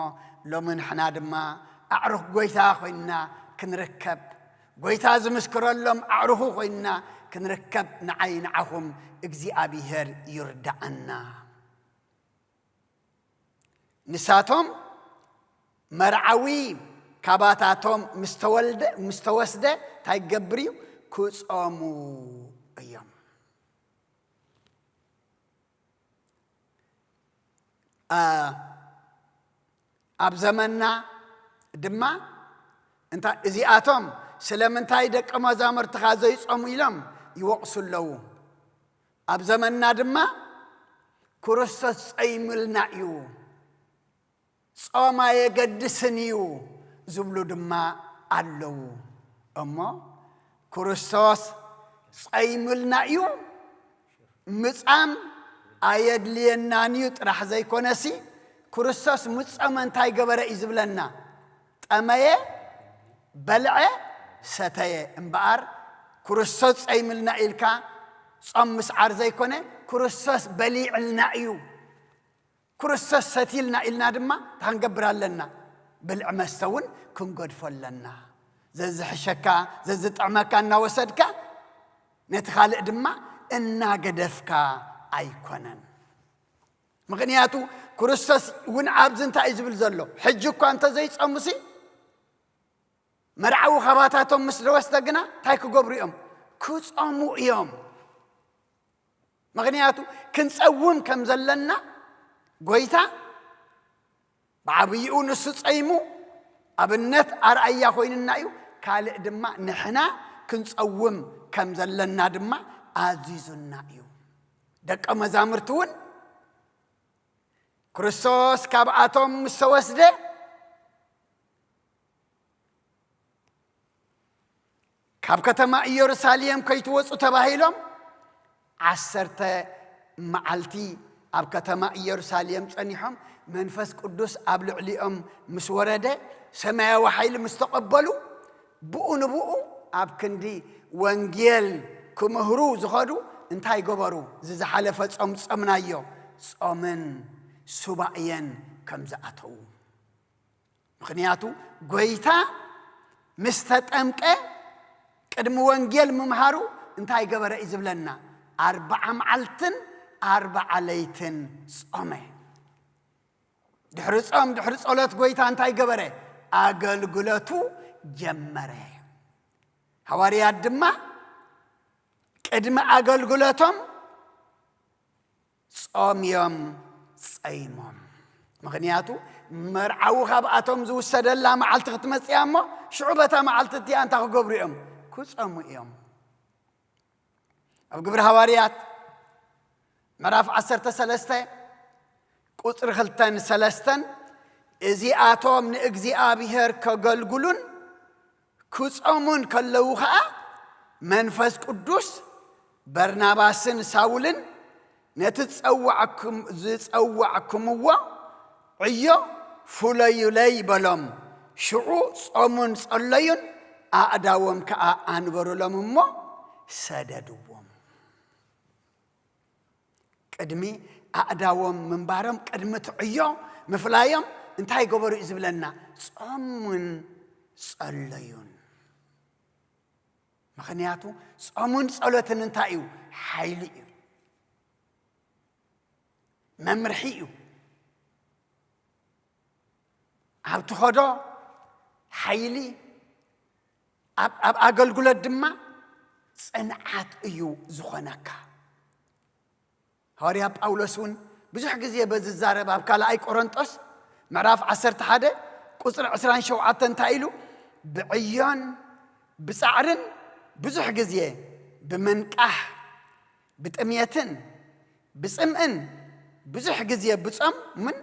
ሎሚ ንሕና ድማ ኣዕሩኽ ጎይታ ኮይንና ክንርከብ ጎይታ ዝምስክረሎም ኣዕሩኹ ኮይንና ክንርከብ ንዓይ ንዓኹም እግዚአብሔር ይርዳአና ንሳቶም መርዓዊ ካባታቶም ምስተወስደ እንታይ ገብር እዩ ክጾሙ እዮም ኣብ ዘመንና ድማ እንታ እዚኣቶም ስለምንታይ ደቀ መዛሙርትኻ ዘይጾሙ ኢሎም ይወቕሱ ኣለዉ ኣብ ዘመንና ድማ ክርስቶስ ጸይምልና እዩ ጾማ የገድስን እዩ ዝብሉ ድማ ኣለዉ እሞ ክርስቶስ ጸይምልና እዩ ምጻም ኣየድልየናን እዩ ጥራሕ ዘይኮነሲ ክርስቶስ ምጸመ እንታይ ገበረ እዩ ዝብለና ጠመየ በልዐ ሰተየ እምበኣር ክርስቶስ ጸይምልና ኢልካ ጾም ምስዓር ዘይኮነ ክርስቶስ በሊዕልና እዩ ክርስቶስ ሰቲልና ኢልና ድማ ታንገብር ኣለና ብልዕ መስተ እውን ክንገድፎ ኣለና ዘዝሕሸካ ዘዝጥዕመካ እናወሰድካ ነቲ ካልእ ድማ እናገደፍካ ኣይኮነን ምክንያቱ ክርስቶስ እውን ኣብዚ እንታይ እዩ ዝብል ዘሎ ሕጂ እኳ እንተዘይጸሙሲ መርዓዊ ኸባታቶም ምስ ለወስደ ግና እንታይ ክገብሩ እዮም ክጾሙ እዮም ምክንያቱ ክንጸውም ከም ዘለና ጎይታ ብዓብይኡ ንሱ ጸይሙ ኣብነት ኣርአያ ኮይንና እዩ ካልእ ድማ ንሕና ክንጸውም ከም ዘለና ድማ ኣዚዙና እዩ ደቀ መዛሙርት እውን ክርስቶስ ካብኣቶም ምስ ተወስደ ካብ ከተማ ኢየሩሳሌም ከይትወፁ ተባሂሎም 10 መዓልቲ ኣብ ከተማ ኢየሩሳሌም ጸኒሖም መንፈስ ቅዱስ ኣብ ልዕሊኦም ምስ ወረደ ሰማያዊ ሓይሊ ምስ ተቐበሉ ብኡ ንብኡ ኣብ ክንዲ ወንጌል ክምህሩ ዝኸዱ እንታይ ገበሩ ዝሓለፈ ጾም ጸምናዮ ጾምን ሱባኤን ከም ዝኣተዉ ምክንያቱ ጎይታ ምስ ተጠምቀ ቅድሚ ወንጌል ምምሃሩ እንታይ ገበረ እዩ ዝብለና 40 መዓልትን 40 ለይትን ጾመ ድሕሪ ጾም ድሕሪ ጸሎት ጎይታ እንታይ ገበረ ኣገልግሎቱ ጀመረ ሐዋርያት ድማ ቅድሚ ኣገልግሎቶም ጾምዮም ጸይሞም ምክንያቱ መርዓዊ ካብኣቶም ዝውሰደላ መዓልቲ ክትመጽያ እሞ ሽዑ በታ መዓልቲ እቲኣ እንታይ ክገብሩ እዮም ክጾሙ እዮም ኣብ ግብሪ ሐዋርያት ምዕራፍ 13 ቁጽሪ 2-3 እዚኣቶም ንእግዚአብሔር ከገልግሉን ክጾሙን ከለዉ ኸዓ መንፈስ ቅዱስ በርናባስን ሳውልን ነቲ ዝጸዋዕኩምዎ ዕዮ ፍለዩለይ በሎም ሽዑ ጾሙን ጸለዩን ኣእዳዎም ከዓ ኣንበሩሎም እሞ ሰደድዎም ቅድሚ ኣእዳዎም ምንባሮም ቅድሚ ትዕዮ ምፍላዮም እንታይ ገበሩ እዩ ዝብለና ጾሙን ጸለዩን ምክንያቱ ጾሙን ጸሎትን እንታይ እዩ ሓይሊ እዩ መምርሒ እዩ ኣብ ትኸዶ ሓይሊ ኣብ ኣገልግሎት ድማ ጽንዓት እዩ ዝኾነካ ሐዋርያ ጳውሎስ እውን ብዙሕ ግዜ በዝዛረብ ኣብ ካልኣይ ቆሮንጦስ ምዕራፍ 11 ቁጽሪ 27 እንታይ ኢሉ ብዕዮን ብጻዕርን ብዙሕ ግዜ ብመንቃሕ ብጥምየትን ብጽምእን ብዙሕ ግዜ ብጾምን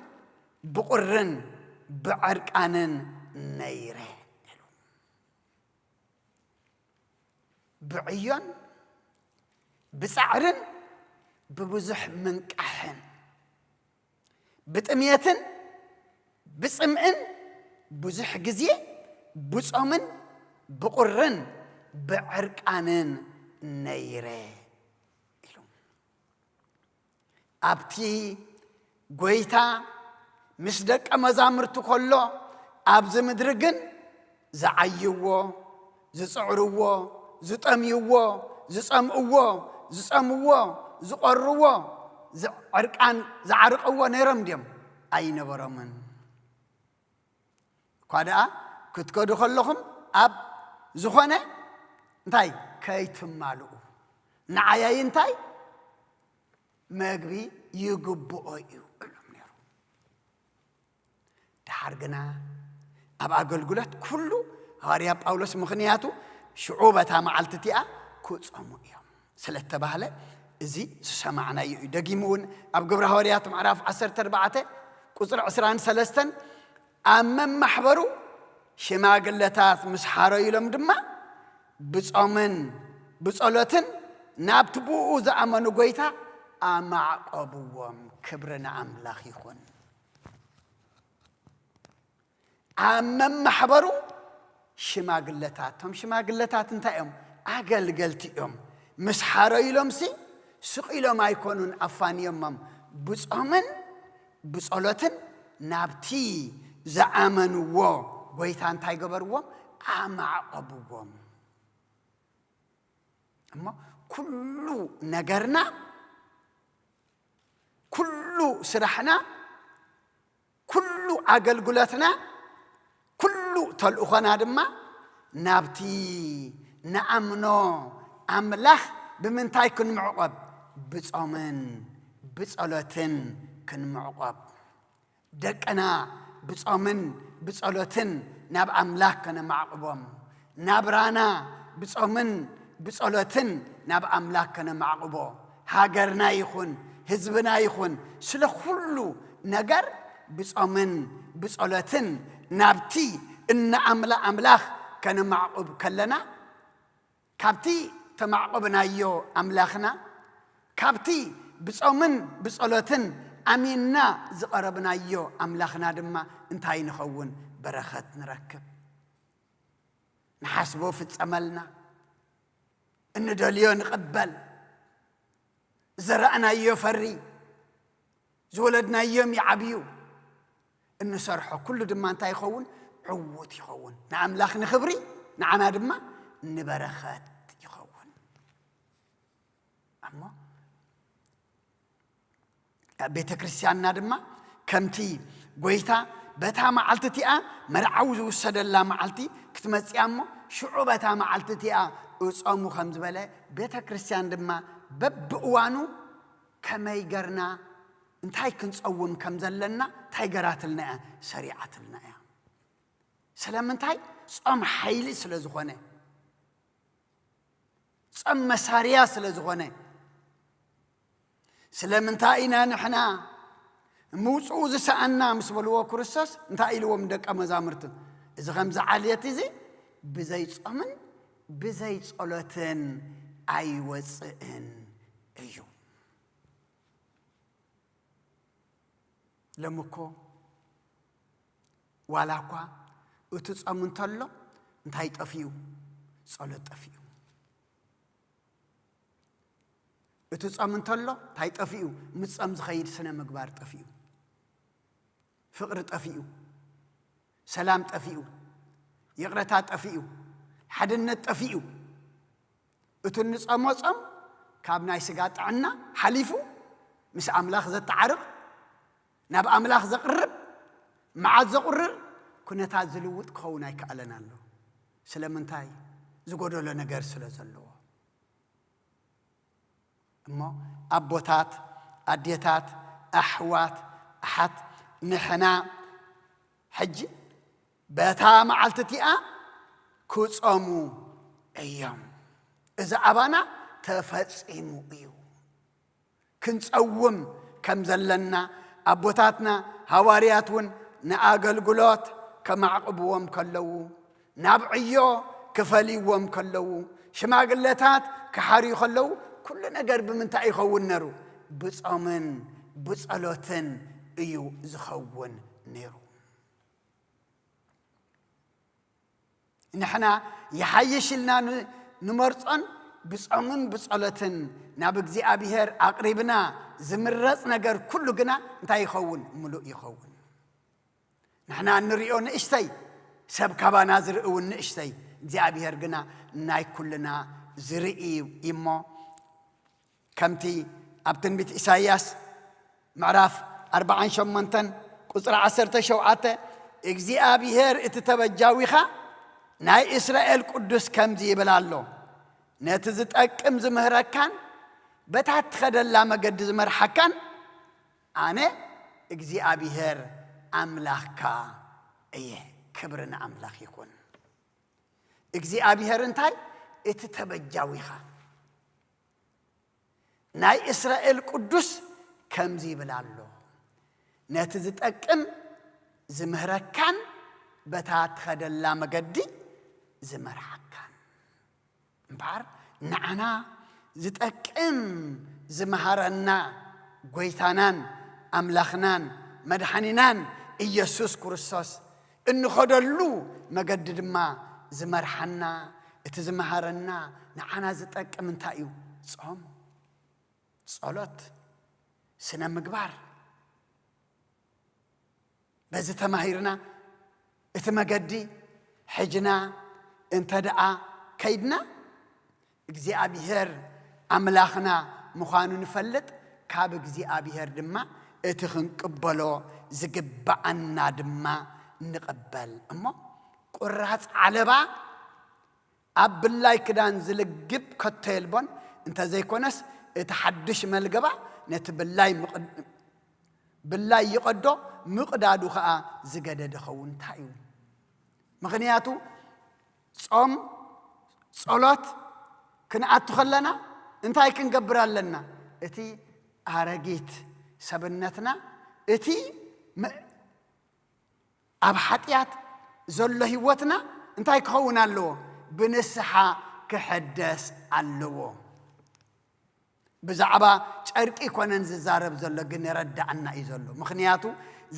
ብቁርን ብዕርቃንን ነይረ ብዕዮን ብጻዕርን ببزح من كحن بتأميتن بسمعن بزح جزية بصامن بقرن بعرقانن نيره أبتي قويتا مسدك أمزامرتو كله أبز مدرجن زعيوه زصعروه زطميوه زصمقوه زصموه زقروه زعرقان زعرقوه نيرم ديم أي نبرمن كذا كتكدو خلهم أب زخانة انتاي كيتم مالو نعيا انتاي مغبي يغبو ايو دحرجنا أبا أقولت كله هاريا باولوس مخنياتو شعوبتها معلتتيا كوصمو يوم سلت بهله زي سمعنا يدقيمون أب قبر هاريات معرف 14 قصر عسران سلستن أمم محبرو شماقلتات مسحارو يلم دما بصامن بصلاتن نابتبو زعمنو قويتا أما عقبوهم كبرنا أملاخ يخون أمم محبرو شماقلتات انتايهم أقل قلتيهم مسحارو يلم سي سقيلو ما يكونون أفاني يمم بصامن بصلاتن نابتي زعمنو قويتان تاي قبروهم أما عقبوهم أما كل نجرنا كل سرحنا كل عقل قلتنا كل تلقنا دما نابتي نأمنو أملاخ بمن تاي كن معقب بصامن بصلاتن كن معقب دكنا بصامن بصلاتن ناب أملاك كنا معقبهم نابرانا بصامن بصلاتن ناب أملاك كنا معقبه هاجرنا يخون حزبنا يخون سل كله نجر بصامن بصلاتن نابتي إن أملاك كنا معقب كلنا كابتي تمعقبنا يو أملاكنا كابتي بصامن بصلاتن أميننا زقربنا يو أملاكنا دما انتهي نخون برخت نركب نحاسبه في عملنا إن دليون نقبل زرعنا يفري زولدنا يوم يعبيو إن صرحه كل دما انت يخون عوت يخون نعم لاخ نخبري نعم دما نبرخت يخون أما بيت كريستيان دما كمتي قويتا بتا معلتتيا مرعوز وسدلا معلتي كتمصي امو شعوبتا معلتتيا اصامو خمز بلا بيت كريستيان دما ببوانو كما يغرنا انتاي كنصوم كمزلنا تايغراتلنا شريعتلنا سلام انتاي صام حيلي سلازخونه صام مساريا سلازخونه سلام انتاينا نحنا موصو زسأنا مسبلوا كرسس انتاي لوم دق مزامرت اذا خمز عاليتي زي بزي صامن بزي صلاتن اي وصئن ايو لمكو ولاكوا اتصامن تلو انتاي طفيو صلات طفيو اتصامن تلو تاي طفيو مصام زخيد سنه مغبار طفيو فقر طفيو سلام طفيو يقرتا طفيو حدنت طفيو اتنصامصم كابناي سغاطعنا حليفو مس املاخ زتعرب ناب املاخ زقرب مع زقرر كنتا زلوت كوناي كالنا له سلامنتاي زغودو نغير سلازلو اما ابوتات اديتات احوات احت نحنا حج بتا معلتتيا كصامو ايام اذا ابانا تفصيمو ايو كنصوم كم زلنا ابوتاتنا حوارياتون ناغلغلوت كمعقبوم كلو نابعيو كفليوم كلو شماغلتات كحاري خلو كل نجر بمنتاي يخون نرو بصامن بصلوتن ايو زخون نيرو نحنا يحيشلنا نمرصن بصامن بصلوتن ناب እግዚአብሔር አቅሪብና ዝምረጽ ነገር ኩሉ ግና እንታይ ይኸውን ሙሉእ ይኸውን نحنا نريو نشتي سب كبانا زرئو نشتي እግዚአብሔር ግና ናይ ኩልና ዝርኢ እሞ ከምቲ ኣብ ትንቢት ኢሳይያስ ምዕራፍ 48 ቁጽር 17 እግዚአብሔር እትተበጃዊኻ ናይ እስራኤል ቅዱስ ከምዚ ይብላሎ ነቲ ዝጠቅም ዝምህረካን በታት ኸደላ መገድ ዝመርሐካን ኣነ እግዚአብሔር أملاكا إيه كبرنا أملاك يكون እግዚአብሔር እንታይ እትተበጃዊኻ ናይ እስራኤል ቅዱስ ከምዚ ይብላሎ ነቲ ዝጠቅም ዝምህረካን በታት ኸደላ መገዲ ዝመርሐካን እምበር ንዓና ዝጠቅም ዝመሃረና ጎይታናን አምላኽናን መድኃኒናን ኢየሱስ ክርስቶስ እንኸደሉ መገዲ ድማ ዝመርሐና እቲ ዝመሃረና ንዓና ዝጠቅም እንታይ እዩ ጾም ጸሎት ስነ ምግባር በዚ ተማሂርና እቲ መገዲ ሕጅና እንተደኣ ከይድና እግዚአብሔር አምላኽና ምዃኑ ንፈልጥ ካብ እግዚአብሔር ድማ እቲ ክንቅበሎ ዝግባአና ድማ ንቕበል እሞ ቁራጽ ዓለባ ኣብ ብላይ ክዳን ዝልግብ ከቶ የልቦን እንተ ዘይኮነስ እቲ ሓድሽ መልገባ ነቲ ብላይ ይቐዶ ምቕዳዱ ከዓ ዝገደደ ኸውን እንታይ እዩ ምኽንያቱ ጾም ጸሎት ክንኣቱ ኸለና እንታይ ክንገብር ኣለና እቲ ኣረጊት ሰብነትና እቲ ኣብ ሓጢያት ዘሎ ህይወትና እንታይ ክኸውን ኣለዎ ብንስሓ ክሕደስ ኣለዎ ብዛዕባ ጨርቂ ኮነን ዝዛረብ ዘሎ ግን ረዳዕና እዩ ዘሎ ምኽንያቱ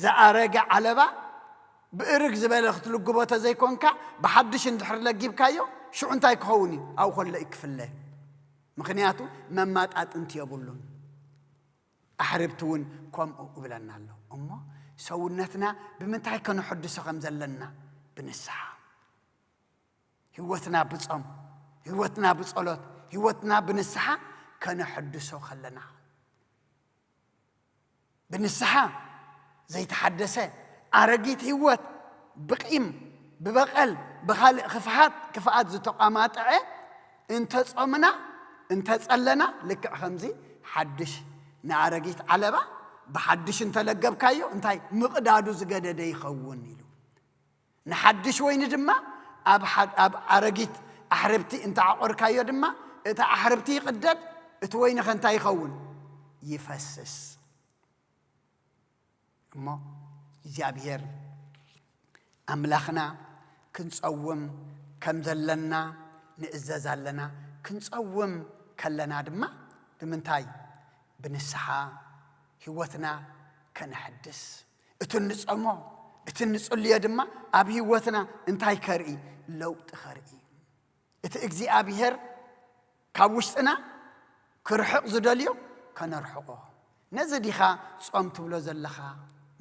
ዝኣረገ ዓለባ ብእርግ ዝበለ ክትልግቦ ተዘይኮንካ ብሓድሽ እንድሕር ለጊብካዮ ሽዑ እንታይ ክኸውን እዩ ኣብ ኮሎ ይክፍለ ምኽንያቱ መማጣጥንቲ የብሉን ኣሕርብቲ እውን ከምኡ እብለና ኣሎ እሞ ሰውነትና ብምንታይ ከንሕድሶ ከም ዘለና ብንስሓ ህይወትና ብጾም ህይወትና ብጸሎት ህይወትና ብንስሓ ከንሕድሶ ኸለና ብንስሓ ዘይተሓደሰ ኣረጊት ህይወት ብቂም ብበቐል ብኻልእ ክፍኣት ዝተቋማጠዐ እንተ ጾምና እንተ ጸለና ልክዕ ከምዚ ሓድሽ ንኣረጊት ዓለባ ብሓድሽ እንተለገብካዮ እንታይ ምቕዳዱ ዝገደደ ይኸውን ኢሉ ንሓድሽ ወይኒ ድማ ኣብ ኣረጊት ኣሕርብቲ እንተ ዓቆርካዮ ድማ እቲ ኣሕርብቲ ይቕደድ እቲ ወይኒ ኸንታይ ይኸውን ይፈስስ እሞ እግዚአብሔር አምላኽና ክንጸውም ከም ዘለና ንእዘዝ ኣለና ክንጸውም ከለና ድማ ብምንታይ ብንስሓ ህይወትና ከነሕድስ እቲ ንጸሞ እቲ ንጽልዮ ድማ ኣብ ህይወትና እንታይ ከርኢ ለውጢ ኸርኢ እቲ እግዚአብሔር ካብ ውሽጥና ክርሕቕ ዝደልዮ ከነርሕቆ ነዚ ዲኻ ጾም ትብሎ ዘለኻ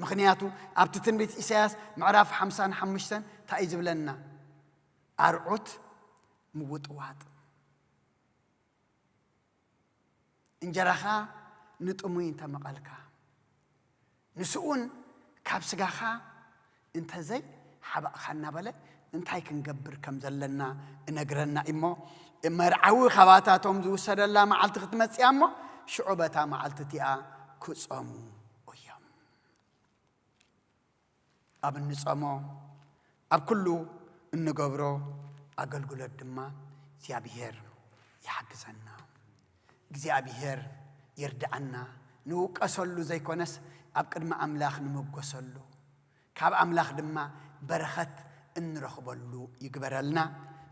ምኽንያቱ ኣብቲ ትንቢት ኢሳያስ ምዕራፍ 55 እንታይ እዩ ዝብለና ኣርዑት ምውጥዋጥ እንጀራኻ ንጥሙይ እንተመቐልካ ንስኡን ካብ ስጋኻ እንተዘይ ሓባእኻ እናበለ እንታይ ክንገብር ከም ዘለና እነግረና እሞ መርዓዊ ኻባታቶም ዝውሰደላ መዓልቲ ክትመጽያ እሞ ሽዑ በታ መዓልቲ እቲኣ ክጾሙ እዮም ኣብ እንጸሞ ኣብ ኩሉ እንገብሮ ኣገልግሎት ድማ እግዚአብሔር ይሓግዘና እግዚአብሔር ይርዳዓና ንውቀሰሉ ዘይኮነስ ኣብ ቅድሚ ኣምላኽ ንምጎሰሉ ካብ ኣምላኽ ድማ በረኸት እንረኽበሉ ይግበረልና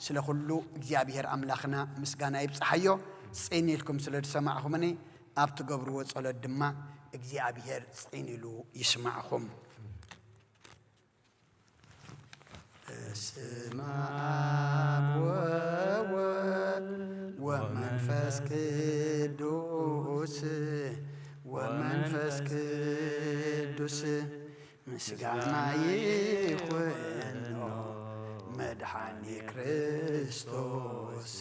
ስለ ኩሉ እግዚአብሔር ኣምላኽና ምስጋና ይብጽሓዮ ጽን ኢልኩም ስለ ዝሰማዕኹምኒ ኣብ ትገብርዎ ጸሎት ድማ እግዚአብሔር ጽን ኢሉ ይስማዕኹም በስመ አብ ወወልድ ወመንፈስ ቅዱስ ምስጋና ይኹኖ መድኃኒ ክርስቶስ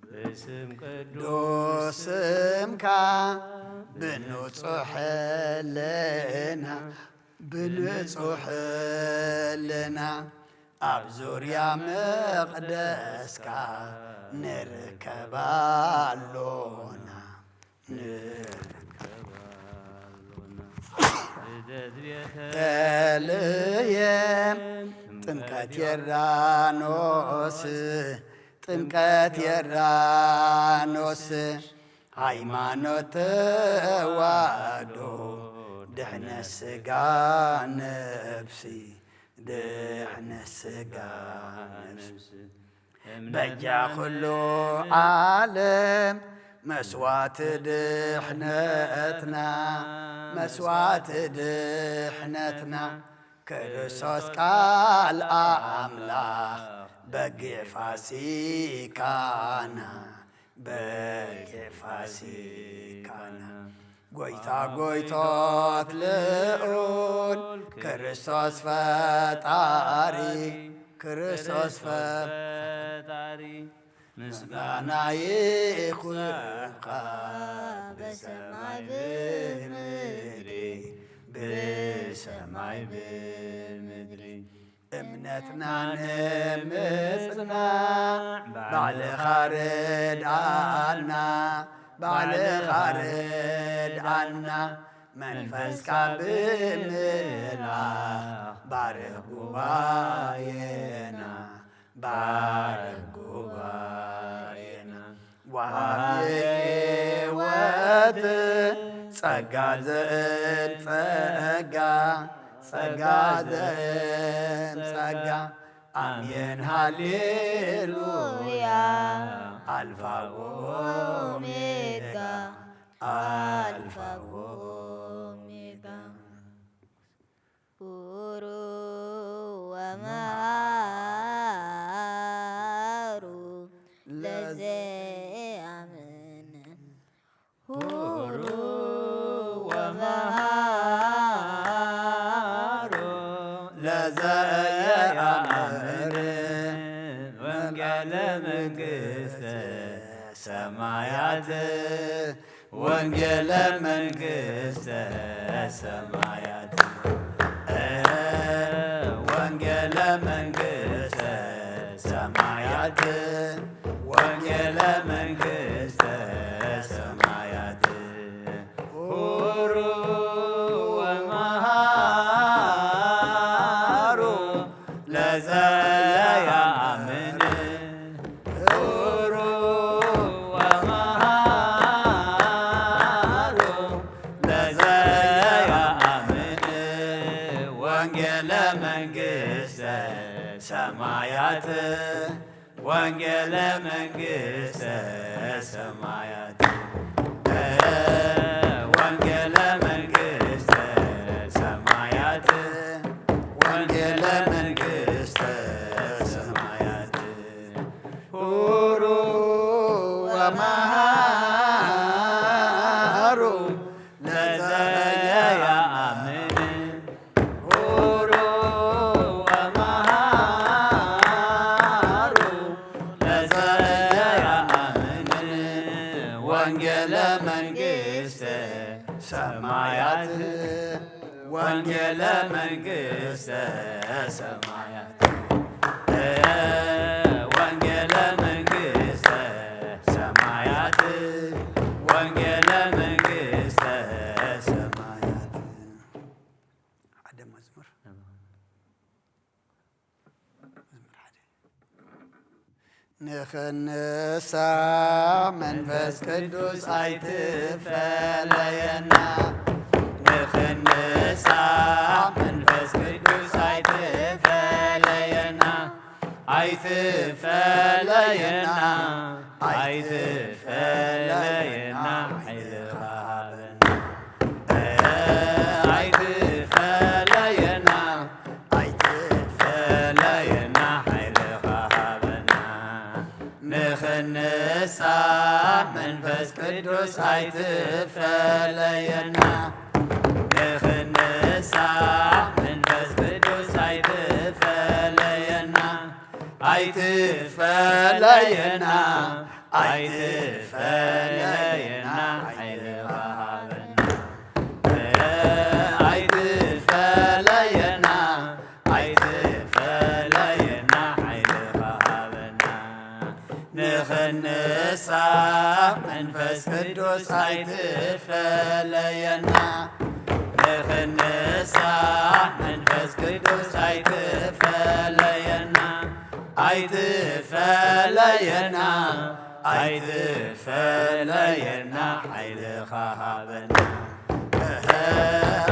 በስም ቅዱስምካ ብንጹሕለና ኣብ ዙርያ መቕደስካ ንርከባሎና ተልየም ጥምቀት የራኖስ ጥምቀት የራኖስ ሃይማኖት ተዋህዶ ድሕነት ሥጋ ነፍሲ ድሕነት ሥጋ ነፍሲ በጃ ኩሉ ዓለም መስዋዕት ድሕነትና መስዋዕት ድሕነትና ክርስቶስ ቃል አምላኽ በጊዕ ፋሲካና በጊዕ ፋሲካና ጎይታ ጎይቶት ልዑል ክርስቶስ ፈጣሪ ክርስቶስ ፈጣሪ ምስጋና ይኹንካ በሰማይ ብምድሪ ብሰማይ ብምድሪ እምነትና ንምጽናዕ ባዕልኻ ርድኣና ባዕልኻ ርድኣና መንፈስካ ብምልኣኽ ባርኽ ጉባኤና ባርኽ ጉባኤና ወሃብ ሕይወት ጸጋ ዘእን ጸጋ ጸጋ ዘእን ጸጋ አሜን ሃሌሉያ አልፋ ኦሜጋ አልፋ ኦሜጋ ሁሩ ወመሃሩ ለዘአመነ ሁሩ ወመሃሩ ለዘአመነ ወንጌለ መንግሥተ ሰማያት ወንጌለ መንግሥተ ሰማያት ወንጌለ መንግሥተ ሰማያት ወንጌለ መንግሥተ ሰማያት ሁሩ ወመሃሩ ለዘያአምን ሁሩ ወመሃሩ ለዘያአምን ወንጌለ መንግሥተ ሰማያት ወንጌለ መንግሥተ ሰማያት ወንጌለ መንግሥተ ሰማያት ወንጌለ መንግሥተ ሰማያት ሁሩ ወመሃሩ ለዘያአምን ሁሩ ወመሃሩ ለዘያአምን ወንጌለ መንግሥተ ሰማያት ወንጌለ መንግሥተ ሰማያት ወንጌለ መንግሥተ ሰማያት ወንጌለ መንግሥተ ሰማያት ሓደ መዝሙር ንኽንሳ መንፈስ ቅዱስ ኣይትፈለየና ንኽንሳ መንፈስ ቅዱስ ኣይትፈለየና ኣይትፈለየና ኣይትፈለየና ኃይልኻ ሃበና ኣይትፈለየና ኣይትፈለየና ኃይልኻ ሃበና ንኽንሳ መንፈስ ቅዱስ ኣይትፈለየና ንኽንሳ መንፈስ ቅዱስ ኣይትፈለየና ኣይትፈለየና ኣይትፈለየና ኃይልኻ ሃበና ኣይትፈለየና ኣይትፈለየና ኃይልኻ ሃበና ንኽንሳ መንፈስ ቅዱስ ኣይትፈለየና ንኽንሳ መንፈስ ቅዱስ አይትፈለየና አይትፈለየና አይትፈለየና ኃይልኻ ሃበና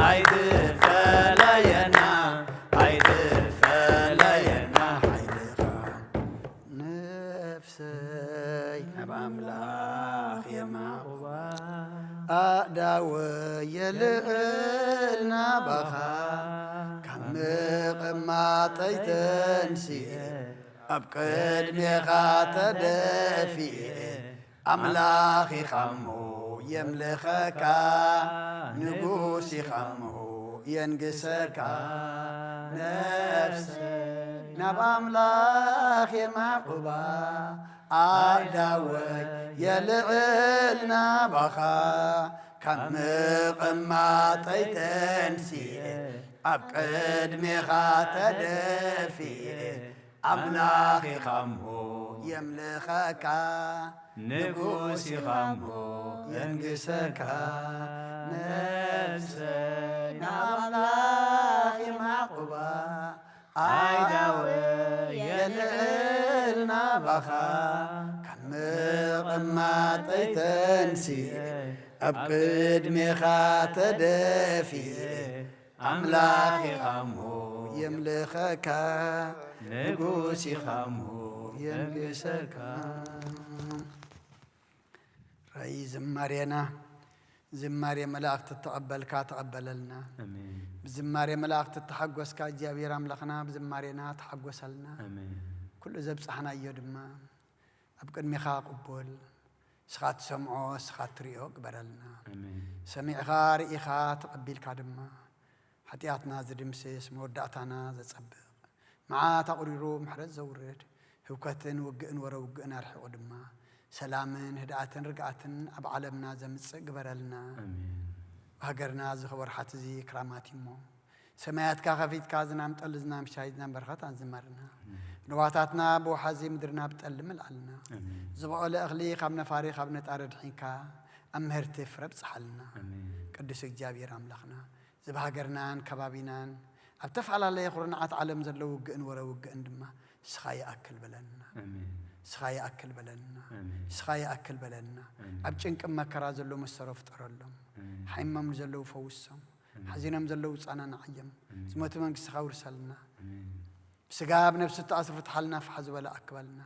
አይትፈለየና አይትፈለየና ኃይልኻ ነፍሰይ ናብ ኣምላኽ የማቑባ ኣእዳወየ ልዕል ናባኻ ካብ ምቕማጠይ ተንሲአ ኣብ ቅድሜኻ ተደፊአ ኣምላኽ ኢኻ እሞ የምልኸካ ንጉስ ኢኻ እሞ የንግሰካ ነፍሰይ ናብ ኣምላኽ የማቑባ ኣእዳወይ የልዕል ናባኻ ካብ ምቕማጠይ ተንሲአ ኣብ ቅድሜኻ ተደፊአ ኣምላኽ ኢኻ እሞ የምልኸካ ንጉስ ኢኻ እሞ የንግሰካ ነፍሰይ ናብ ኣምላኽ የማቑባ ኣእዳወይ የልዕል ናባኻ ካብ ምቕማጠይ ተንሲአ ኣብ ቅድሜኻ ተደፊአ ኣምላኽ ኢኻ እሞ የምልኸካ ንጉስ ኢኻ እሞ የንግሰካ ራእይ ዝማሬና ዝማሬ መላእክት ተቐበልካ ተቐበለልና ብዝማሬ መላእክት ተሓጐስካ እግዚኣብሔር ኣምላኽና ብዝማሬና ተሓጐሰልና ኩሉ ዘብፅሕና እዮ ድማ ኣብ ቅድሚኻ ቅቡል ስኻ ትሰምዖ ስኻ ትሪኦ ግበረልና ሰሚዕኻ ርኢኻ ተቐቢልካ ድማ ሓጢኣትና ዝድምስስ መወዳእታና ዘጸብቕ መዓት ኣቑሪሩ ምሕረት ዘውርድ ህውከትን ውግእን ወረውግእን ኣርሒቑ ድማ ሰላምን ህድኣትን ርግኣትን ኣብ ዓለምና ዘምጽእ ግበረልና ሃገርና ዝኽበርሓት እዚ ክራማት እሞ ሰማያትካ ኸፊትካ ዝናም ጠል ዝናም ሻይ ዝናም በረኸት ኣንዝመርና ንዋታትና ብወሓዚ ምድርና ብጠል ምልኣልና ዝበቐለ እኽሊ ካብ ነፋሪ ካብ ነጣረ ድሒንካ ኣብ ምህርቲ ፍረ ብፅሓልና ቅዱስ እግዚኣብሔር ኣምላኽና ዝብ ሃገርናን ከባቢናን ኣብ ተፈላለየ ኹርናዓት ዓለም ዘለዉ ውግእን ወረውግእን ድማ ስኻ ይኣክል በለና ስኻ ይኣክል በለና ስኻ ይኣክል በለና ኣብ ጭንቅን መከራ ዘለዉ መሰሮ ፍጠረሎም ሓይመም ዘለዉ ፈውሶም ሓዚኖም ዘለዉ ፃናንዓዮም ዝሞቱ መንግሥትኻ ውርሰልና ብስጋ ብነፍሲ ተኣስሩ ፍትሓልና ፍሓ ዝበለ ኣክበልና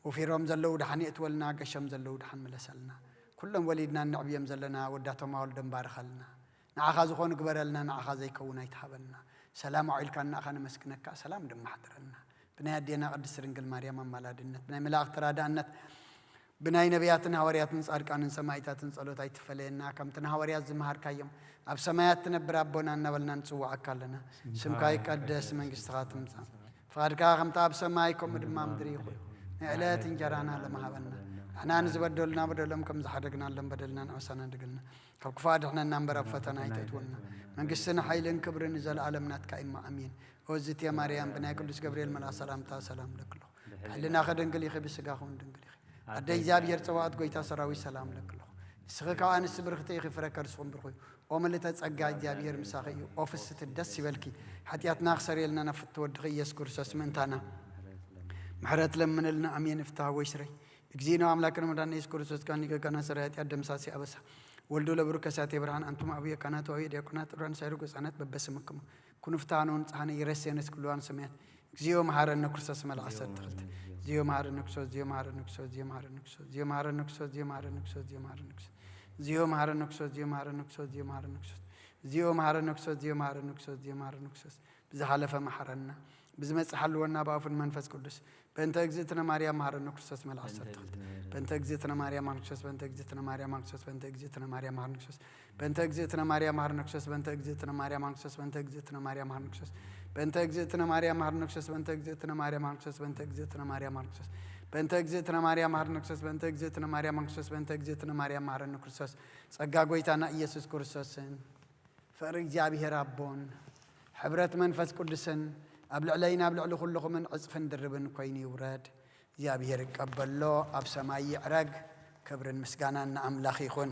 ወፊሮም ዘለዉ ድሓን እትወልና ገሾም ዘለዉ ድሓን መለሰልና ኩሎም ወሊድና ንዕብዮም ዘለና ወዳቶም ኣወልዶም ባርኸልና ንዓኻ ዝኾኑ ግበረልና ንዓኻ ዘይከውን ኣይትሃበልና ሰላም ኣዒልካ ንኣኻ ነመስግነካ ሰላም ድማ ሓድረና ብናይ ኣዴና ቅድስት ድንግል ማርያም ኣማላድነት ብናይ መላእኽቲ ተራዳእነት ብናይ ነቢያትን ሃዋርያትን ጻድቃንን ሰማዕታትን ጸሎት ኣይትፈለየና ከምቲ ንሃዋርያት ዝመሃርካዮም ኣብ ሰማያት ትነብር ኣቦና እናበልና ንጽዋዓካ ኣለና ስምካ ይቀደስ መንግሥትኻ ትምጻእ ፍቓድካ ከምቲ ኣብ ሰማይ ከምኡ ድማ ምድሪ ይኹን ናይ ዕለት እንጀራና ለመሃበና ንሕና ንዝበደሉና በደሎም ከም ዝሓደግናሎም በደልና ንዕወሳና ንድግልና ካብ ክፉእ ድሕነና እምበር ኣብ ፈተና ኣይተእትወና መንግሥትን ሓይልን ክብርን ዘለዓለም ናትካ ኢማ ኣሚን ወዝት የ ማርያም ብናይ ቅዱስ ገብርኤል መልኣክ ሰላምታ ሰላም ለክሎ ሕልና ኸድንግል ኢኺ ብስጋ ኹን ድንግል ኢኺ ኣደ እግዚኣብሔር ፀዋዕት ጎይታ ሰራዊት ሰላም ለክሎ ንስኺ ካብ ኣንስቲ ብርክቲ ኢኺ ፍረ ከርስኹም ብርኹ ኦ ምልዕተ ጸጋ እግዚኣብሔር ምሳኺ እዩ ኦ ፍስቲ ደስ ይበልኪ ሓጢኣትና ክሰረየልና ነፍቲ ወድኺ ኢየሱስ ክርስቶስ ምእንታና ምሕረት ለምንልና ኣሜን እፍታህ ወይ ስረይ እግዚእና ኣምላክና መድኃኒና ኢየሱስ ክርስቶስ ካኒገከና ሰራይ ኃጢአት ደምሳሴ አበሳ ወልዶ ለብሩ ከሳቴ ብርሃን አንቱም አብየ ካናቱ አብየ ዲያቆናት ራን ሳይሩቅ ሕፃናት በበስምክሙ ኩንፍታኖን ጻህነ ይረሴነስ ኩሉዋን ሰማያት እግዚኦ መሐረነ ክርስቶስ መልዓሰት ትኽልት እግዚኦ መሐረነ ክርስቶስ እግዚኦ መሐረነ ክርስቶስ እግዚኦ መሐረነ ክርስቶስ እግዚኦ መሐረነ ክርስቶስ እግዚኦ መሐረነ ክርስቶስ እግዚኦ መሐረነ ክርስቶስ እግዚኦ መሐረነ ክርስቶስ እግዚኦ መሐረነ ክርስቶስ እግዚኦ መሐረነ ክርስቶስ እግዚኦ መሐረነ ክርስቶስ እግዚኦ መሐረነ ክርስቶስ እግዚኦ መሐረነ ክርስቶስ ብዝሓለፈ መሐረና ብዝመጽሓልወና በአፉን መንፈስ ቅዱስ በእንተ እግዝእትነ ማርያም መሐረነ ክርስቶስ መልዓሰት ትኽልት በእንተ እግዝእትነ ማርያም መሐረነ ክርስቶስ በእንተ እግዝእትነ ማርያም መሐረነ ክርስቶስ በእንተ እግዝእትነ ማርያም መሐረነ ክርስቶስ በእንተ እግዝእትነ ማርያም መሐረነ ክርስቶስ በእንተ እግዝእትነ ማርያም መሐረነ ክርስቶስ በእንተ እግዝእትነ ማርያም መሐረነ ክርስቶስ በእንተ እግዝእትነ ማርያም መሐረነ ክርስቶስ በእንተ እግዝእትነ ማርያም መሐረነ ክርስቶስ በእንተ እግዝእትነ ማርያም መሐረነ ክርስቶስ በእንተ እግዝእትነ ማርያም መሐረነ ክርስቶስ በእንተ እግዝእትነ ማርያም መሐረነ ክርስቶስ በእንተ እግዝእትነ ማርያም መሐረነ ክርስቶስ ጸጋ ጎይታና ኢየሱስ ክርስቶስን ፍቅሪ እግዚአብሔር አቦን ሕብረት መንፈስ ቅዱስን ኣብ ልዕለይና ኣብ ልዕሊ ኩልኹምን ዕፅፍን ድርብን ኮይኑ ይውረድ እግዚአብሔር ይቀበሎ ኣብ ሰማይ ይዕረግ ክብርን ምስጋናን ንኣምላኽ ይኹን